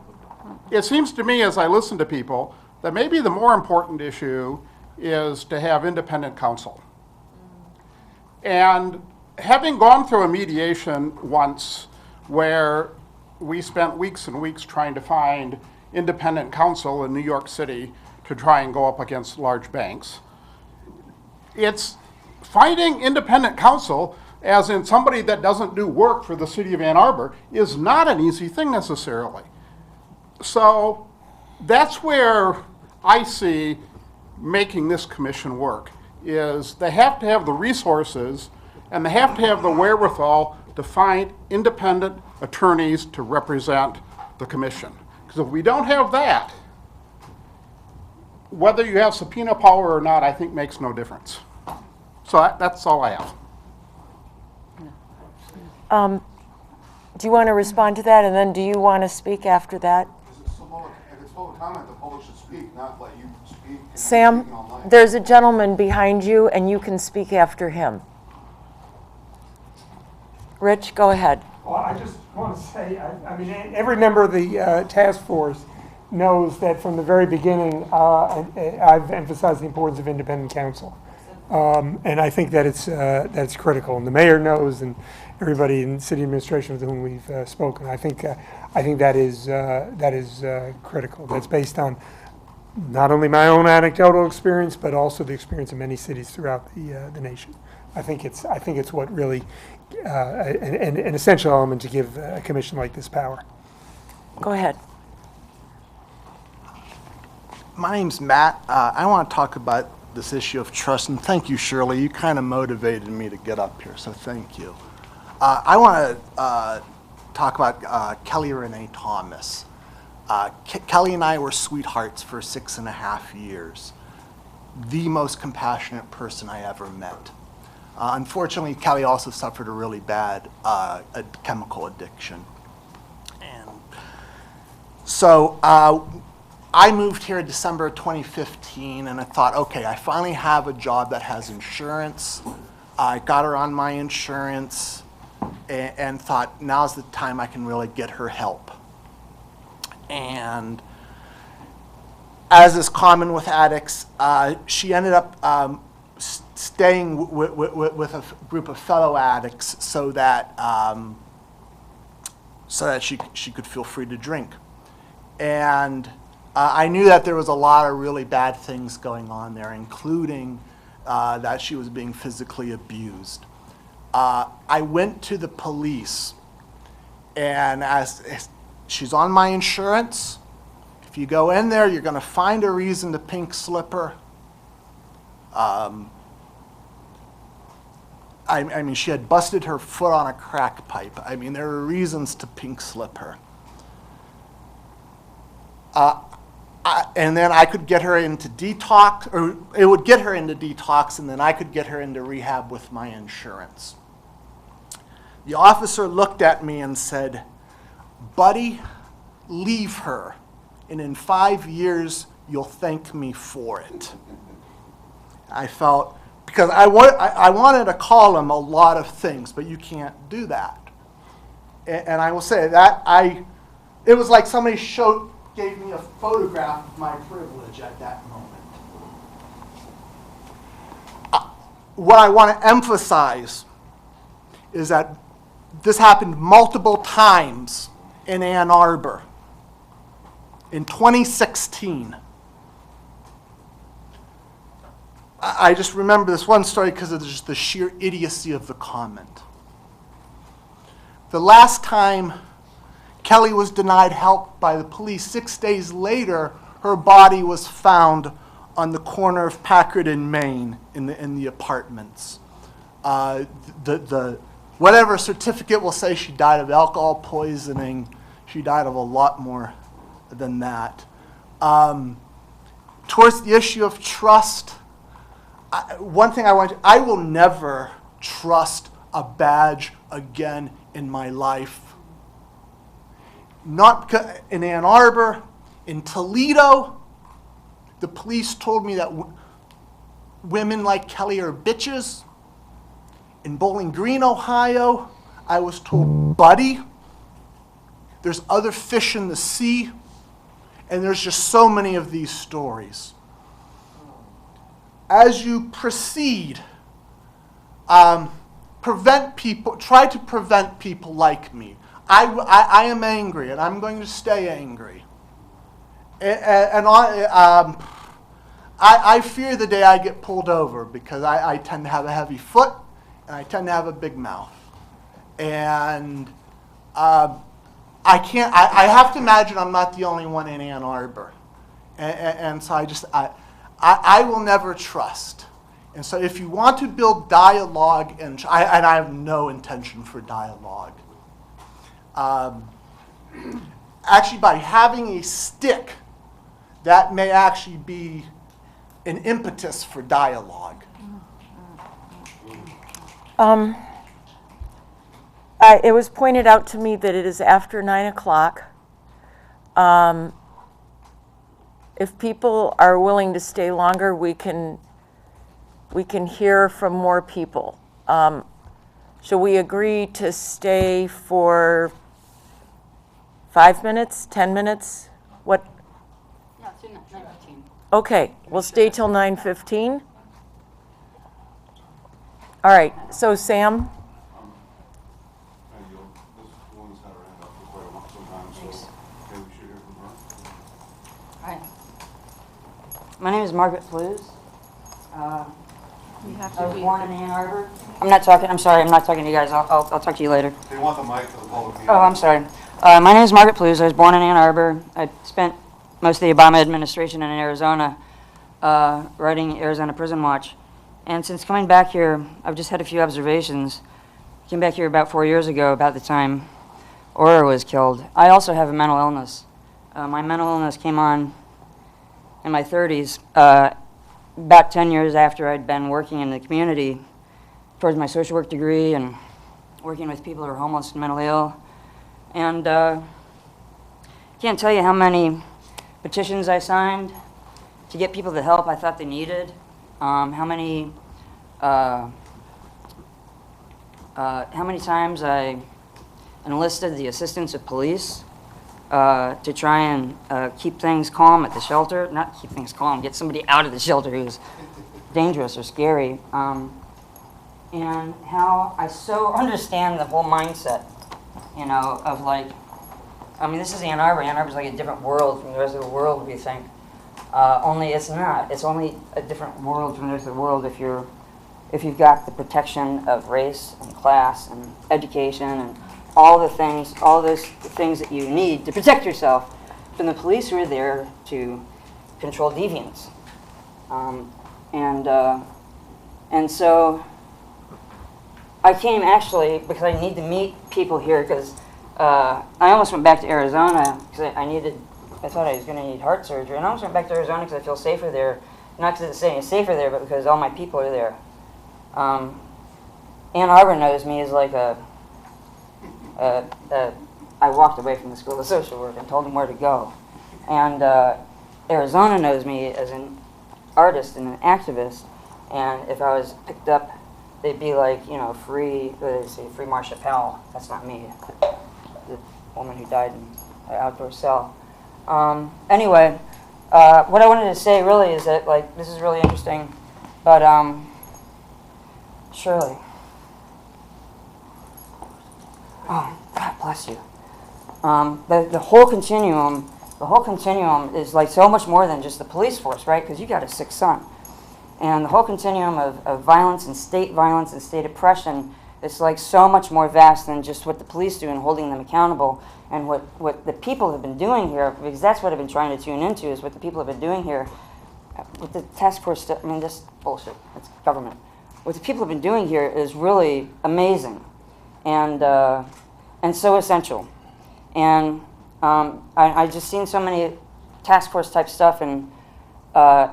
it seems to me, as I listen to people, that maybe the more important issue is to have independent counsel. And having gone through a mediation once where we spent weeks and weeks trying to find independent counsel in New York City to try and go up against large banks, it's finding independent counsel, as in somebody that doesn't do work for the city of Ann Arbor, is not an easy thing necessarily. So that's where I see making this commission work, is they have to have the resources and they have to have the wherewithal to find independent attorneys to represent the commission. Because if we don't have that, whether you have subpoena power or not, I think makes no difference. So that's all I have. Do you want to respond to that, and then do you want to speak after that? If it's public comment, the public should speak, not let you speak. Sam, there's a gentleman behind you, and you can speak after him. Rich, go ahead. Well, I just want to say, I mean, every member of the task force knows that from the very beginning, I've emphasized the importance of independent counsel. And I think that it's critical. And the mayor knows, and everybody in city administration with whom we've spoken. I think that is critical. That's based on not only my own anecdotal experience, but also the experience of many cities throughout the nation. I think it's what really an essential element to give a commission like this power. Go ahead. My name's Matt. I want to talk about this issue of trust, and thank you, Shirley. You kind of motivated me to get up here, so thank you. I want to talk about Kelly Renee Thomas. Kelly and I were sweethearts for 6.5 years. The most compassionate person I ever met. Unfortunately, Kelly also suffered a really bad chemical addiction. And so I moved here in December of 2015, and I thought, okay, I finally have a job that has insurance. I got her on my insurance and thought, now's the time I can really get her help. And as is common with addicts, she ended up staying with a group of fellow addicts so that she could feel free to drink. And I knew that there was a lot of really bad things going on there, including that she was being physically abused. I went to the police, and as she's on my insurance, if you go in there, you're going to find a reason to pink slip her. I mean, she had busted her foot on a crack pipe. I mean, there were reasons to pink slip her. And then I could get her into detox, or it would get her into detox, and then I could get her into rehab with my insurance. The officer looked at me and said, "Buddy, leave her, and in 5 years, you'll thank me for it." I felt, because I wanted to call him a lot of things, but you can't do that. And I will say that it was like somebody gave me a photograph of my privilege at that moment. What I want to emphasize is that this happened multiple times in Ann Arbor. In 2016, I just remember this one story because of just the sheer idiocy of the comment. The last time Kelly was denied help by the police, 6 days later, her body was found on the corner of Packard and Main in the apartments. Whatever certificate will say she died of alcohol poisoning, she died of a lot more than that. Towards the issue of trust, one thing I will never trust a badge again in my life. Not because in Ann Arbor, in Toledo, the police told me that women like Kelly are bitches. In Bowling Green, Ohio, I was told, "Buddy, there's other fish in the sea," and there's just so many of these stories. As you proceed, try to prevent people like me. I am angry, and I'm going to stay angry. And I fear the day I get pulled over because I tend to have a heavy foot, and I tend to have a big mouth. And I have to imagine I'm not the only one in Ann Arbor. And so I will never trust. And so if you want to build dialogue, and I have no intention for dialogue, actually by having a stick, that may actually be an impetus for dialogue. It was pointed out to me that it is after 9 o'clock. If people are willing to stay longer, we can hear from more people. Shall we agree to stay for 5 minutes, 10 minutes? What? No, it's 9:15. Okay, we'll stay till 9:15. All right, so Sam? My name is Margaret Flews. I was born in Ann Arbor. I'm sorry, I'm not talking to you guys. I'll talk to you later. They want the mic for the public meeting. Oh, I'm sorry. My name is Margaret Flews. I was born in Ann Arbor. I spent most of the Obama administration in Arizona writing Arizona Prison Watch. And since coming back here, I've just had a few observations. I came back here about 4 years ago, about the time Aura was killed. I also have a mental illness. My mental illness came on in my 30s, about 10 years after I'd been working in the community towards my social work degree and working with people who are homeless and mentally ill. And can't tell you how many petitions I signed to get people the help I thought they needed, how many times I enlisted the assistance of police to try and keep things calm at the shelter. Not keep things calm, get somebody out of the shelter who's dangerous or scary. And how I so understand the whole mindset, you know, of like, I mean, this is Ann Arbor. Ann Arbor's like a different world from the rest of the world, we think. Only it's not. It's only a different world from the rest of the world if you've got the protection of race and class and education and all those things that you need to protect yourself from the police who are there to control deviance. And so I came actually because I need to meet people here because I almost went back to Arizona because I thought I was going to need heart surgery, and I almost went back to Arizona because I feel safer there. Not because it's saying it's safer there, but because all my people are there. Ann Arbor knows me as like I walked away from the School of Social Work and told them where to go. And Arizona knows me as an artist and an activist, and if I was picked up, they'd be like, you know, free Marcia Powell. That's not me. The woman who died in an outdoor cell. Anyway, what I wanted to say really is that, like, this is really interesting, but Shirley. Oh, God bless you. The whole continuum is like so much more than just the police force, right? Because you got a sick son. And the whole continuum of violence and state oppression is like so much more vast than just what the police do and holding them accountable. And what the people have been doing here, because that's what I've been trying to tune into, is what the people have been doing here with the task force stuff. I mean, this bullshit. It's government. What the people have been doing here is really amazing and so essential. And I just seen so many task force type stuff, and you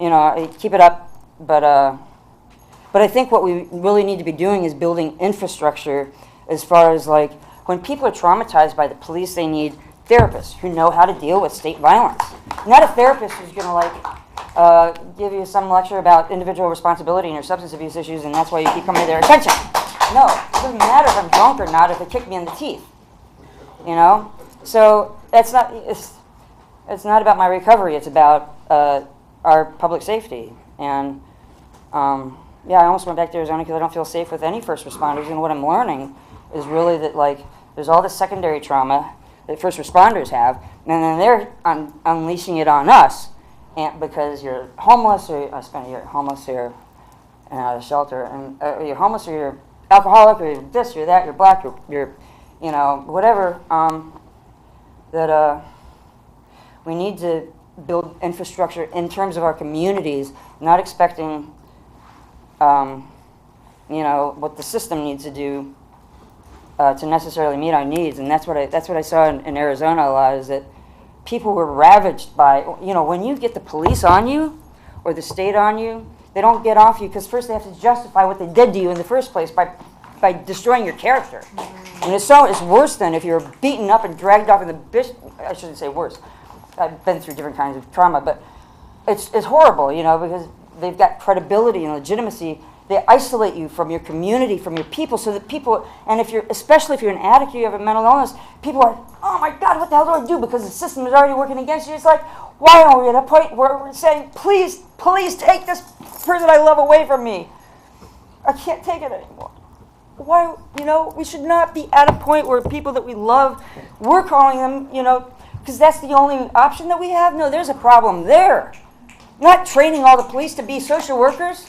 know, keep it up. But I think what we really need to be doing is building infrastructure. As far as like when people are traumatized by the police, they need therapists who know how to deal with state violence. Not a therapist who's going to like give you some lecture about individual responsibility and your substance abuse issues, and that's why you keep coming to their attention. No, it doesn't matter if I'm drunk or not if they kick me in the teeth. You know, so that's not. It's not about my recovery. It's about our public safety. And yeah, I almost went back to Arizona because I don't feel safe with any first responders. And what I'm learning is really that like there's all this secondary trauma that first responders have, and then they're unleashing it on us, and because you're homeless or you're homeless here and out of shelter, and you're homeless or you're alcoholic or you're this, you're that, you're black, you're you know, whatever. That we need to build infrastructure in terms of our communities, not expecting, you know, what the system needs to do to necessarily meet our needs. And that's what I saw in Arizona a lot, is that people were ravaged by, you know, when you get the police on you or the state on you, they don't get off you because first they have to justify what they did to you in the first place by destroying your character. And it's worse than if you're beaten up and dragged off in the I shouldn't say worse. I've been through different kinds of trauma, but it's horrible, you know, because they've got credibility and legitimacy. They isolate you from your community, from your people, so that people, and especially if you're an addict, you have a mental illness, people are, oh my God, what the hell do I do? Because the system is already working against you. It's like, why are we at a point where we're saying, please take this person I love away from me? I can't take it anymore. Why, you know, we should not be at a point where people that we love, we're calling them, you know, because that's the only option that we have? No, there's a problem there. Not training all the police to be social workers.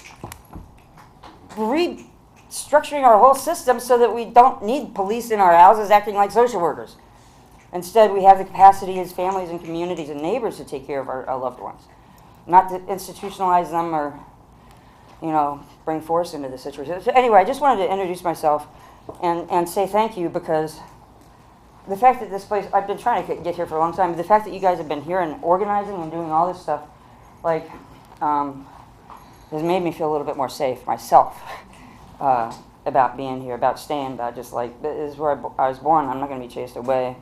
Restructuring our whole system so that we don't need police in our houses acting like social workers. Instead, we have the capacity as families and communities and neighbors to take care of our loved ones. Not to institutionalize them or, you know, bring force into the situation. So anyway, I just wanted to introduce myself and say thank you because the fact that this place, I've been trying to get here for a long time, but the fact that you guys have been here and organizing and doing all this stuff, like, has made me feel a little bit more safe myself about being here, about staying, about just like, this is where I was born, I'm not going to be chased away.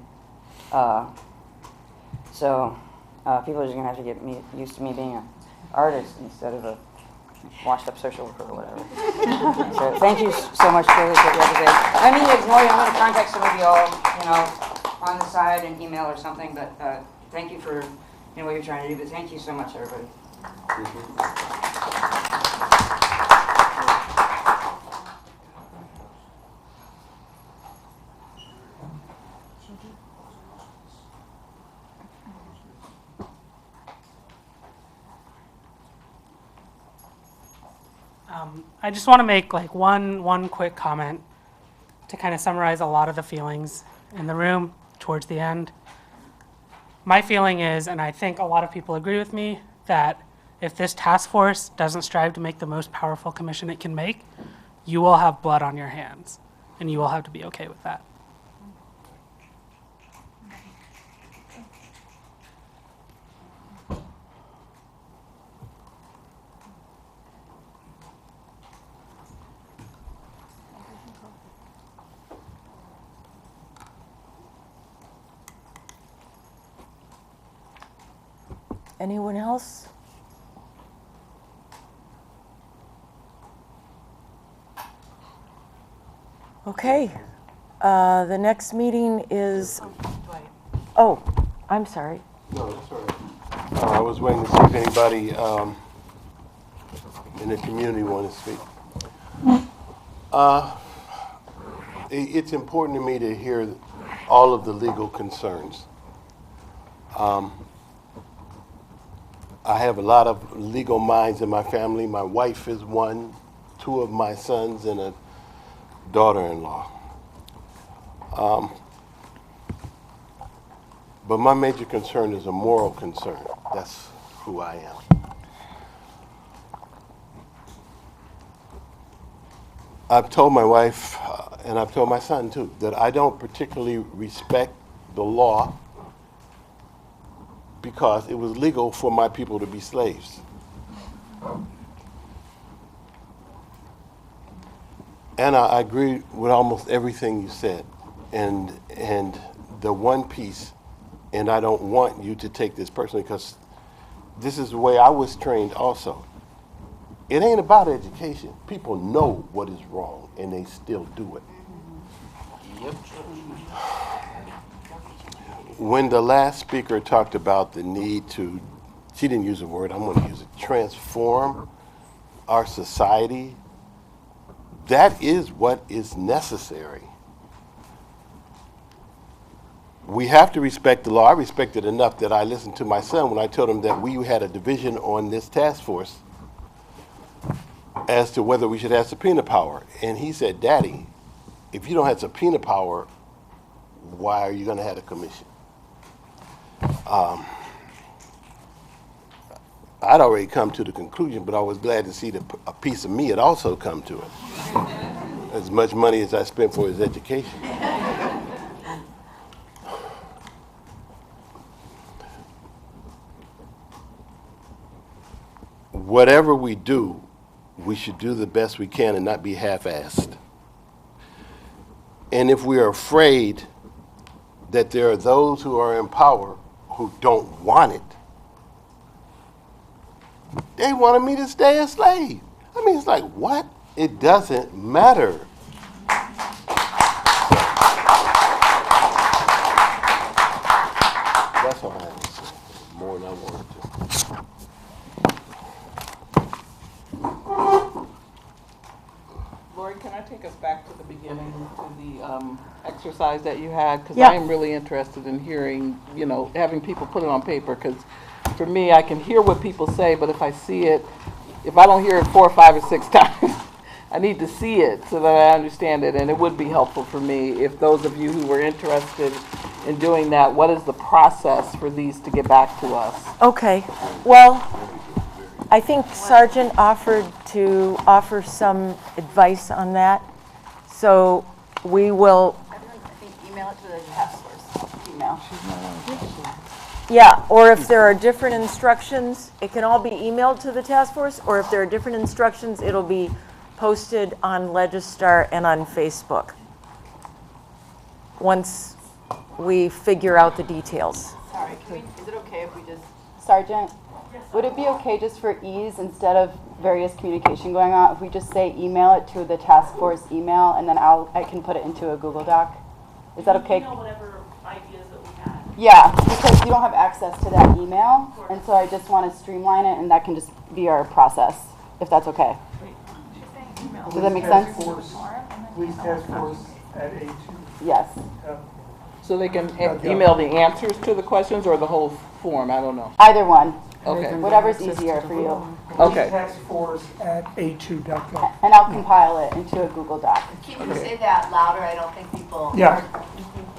So people are just going to have to get used to me being an artist instead of a washed up social worker or whatever. So thank you so much for the other day. I mean to ignore you, I'm going to contact some of you all, on the side and email or something, but thank you for what you're trying to do, but thank you so much, everybody. I just want to make like one quick comment to kind of summarize a lot of the feelings in the room towards the end. My feeling is, and I think a lot of people agree with me, that if this task force doesn't strive to make the most powerful commission it can make, you will have blood on your hands, and you will have to be okay with that. Anyone else? Okay. The next meeting is, oh, I'm sorry. No, that's all right. I was waiting to see if anybody in the community wanted to speak. It's important to me to hear all of the legal concerns. I have a lot of legal minds in my family. My wife is one, 2 of my sons, and a daughter-in-law. But my major concern is a moral concern. That's who I am. I've told my wife, and I've told my son too, that I don't particularly respect the law because it was legal for my people to be slaves. And I agree with almost everything you said. And the one piece, and I don't want you to take this personally because this is the way I was trained also. It ain't about education. People know what is wrong and they still do it. Yep. When the last speaker talked about the need to, she didn't use a word, I'm going to use it, transform our society, that is what is necessary. We have to respect the law. I respect it enough that I listened to my son when I told him that we had a division on this task force as to whether we should have subpoena power. And he said, Daddy, if you don't have subpoena power, why are you going to have a commission? I'd already come to the conclusion, but I was glad to see that a piece of me had also come to it. As much money as I spent for his education. Whatever we do, we should do the best we can and not be half-assed. And if we are afraid that there are those who are in power who don't want it, they wanted me to stay a slave. I mean, it's like, what? It doesn't matter. That's all I have to say. More than I wanted to. Lori, can I take us back to the beginning, to the exercise that you had? Because Yeah. I am really interested in hearing, having people put it on paper. Because for me, I can hear what people say, but if I see it, if I don't hear it 4, 5, or 6 times, I need to see it so that I understand it. And it would be helpful for me if those of you who were interested in doing that, what is the process for these to get back to us? Okay, well, I think Sergeant offered to offer some advice on that. So we will, I think email it to the task force. Yeah, or if there are different instructions, it can all be emailed to the task force, or if there are different instructions, it'll be posted on Legistar and on Facebook once we figure out the details. Sorry, is it okay if we just, Sergeant, would it be okay just for ease, instead of various communication going on, if we just say email it to the task force email, and then I can put it into a Google Doc? Is that okay? Whatever ideas that we had. Yeah, because you don't have access to that email, and so I just want to streamline it, and that can just be our process, if that's okay. Does that make sense? Police task force at A2. Yes. So they can email the answers to the questions or the whole form? I don't know. Either one. Okay. Whatever's easier for you. Okay. Police task force at A2.gov. And I'll compile it into a Google Doc. Can you say that louder? I don't think people. Yeah.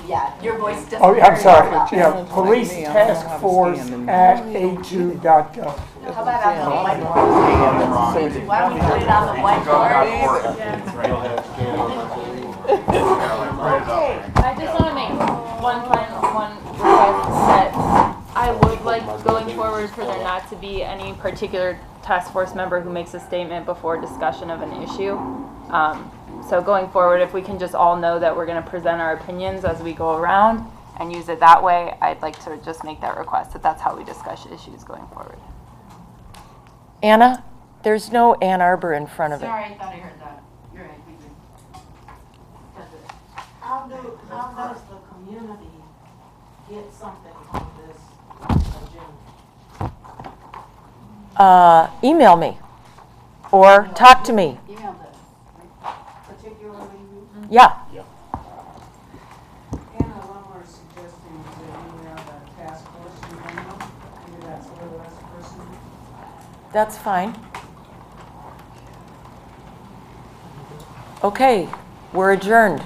Yeah, your voice doesn't. Oh, yeah, I'm carry sorry. well. Yeah, police task force at A2.gov. How about on the whiteboard? Why don't we put it on the whiteboard? I just want to make one request that I would like going forward for there not to be any particular task force member who makes a statement before discussion of an issue. So going forward, if we can just all know that we're going to present our opinions as we go around and use it that way, I'd like to just make that request, that that's how we discuss issues going forward. Anna, there's no Ann Arbor in front of it. Sorry, I thought I heard that. You're right, we did. How does the community get something on this agenda? Email me or talk to me. Email this. Particularly you? Yeah. Anna, one more suggestion is that email the task force email. Maybe that's a little less personal. That's fine. Okay, we're adjourned.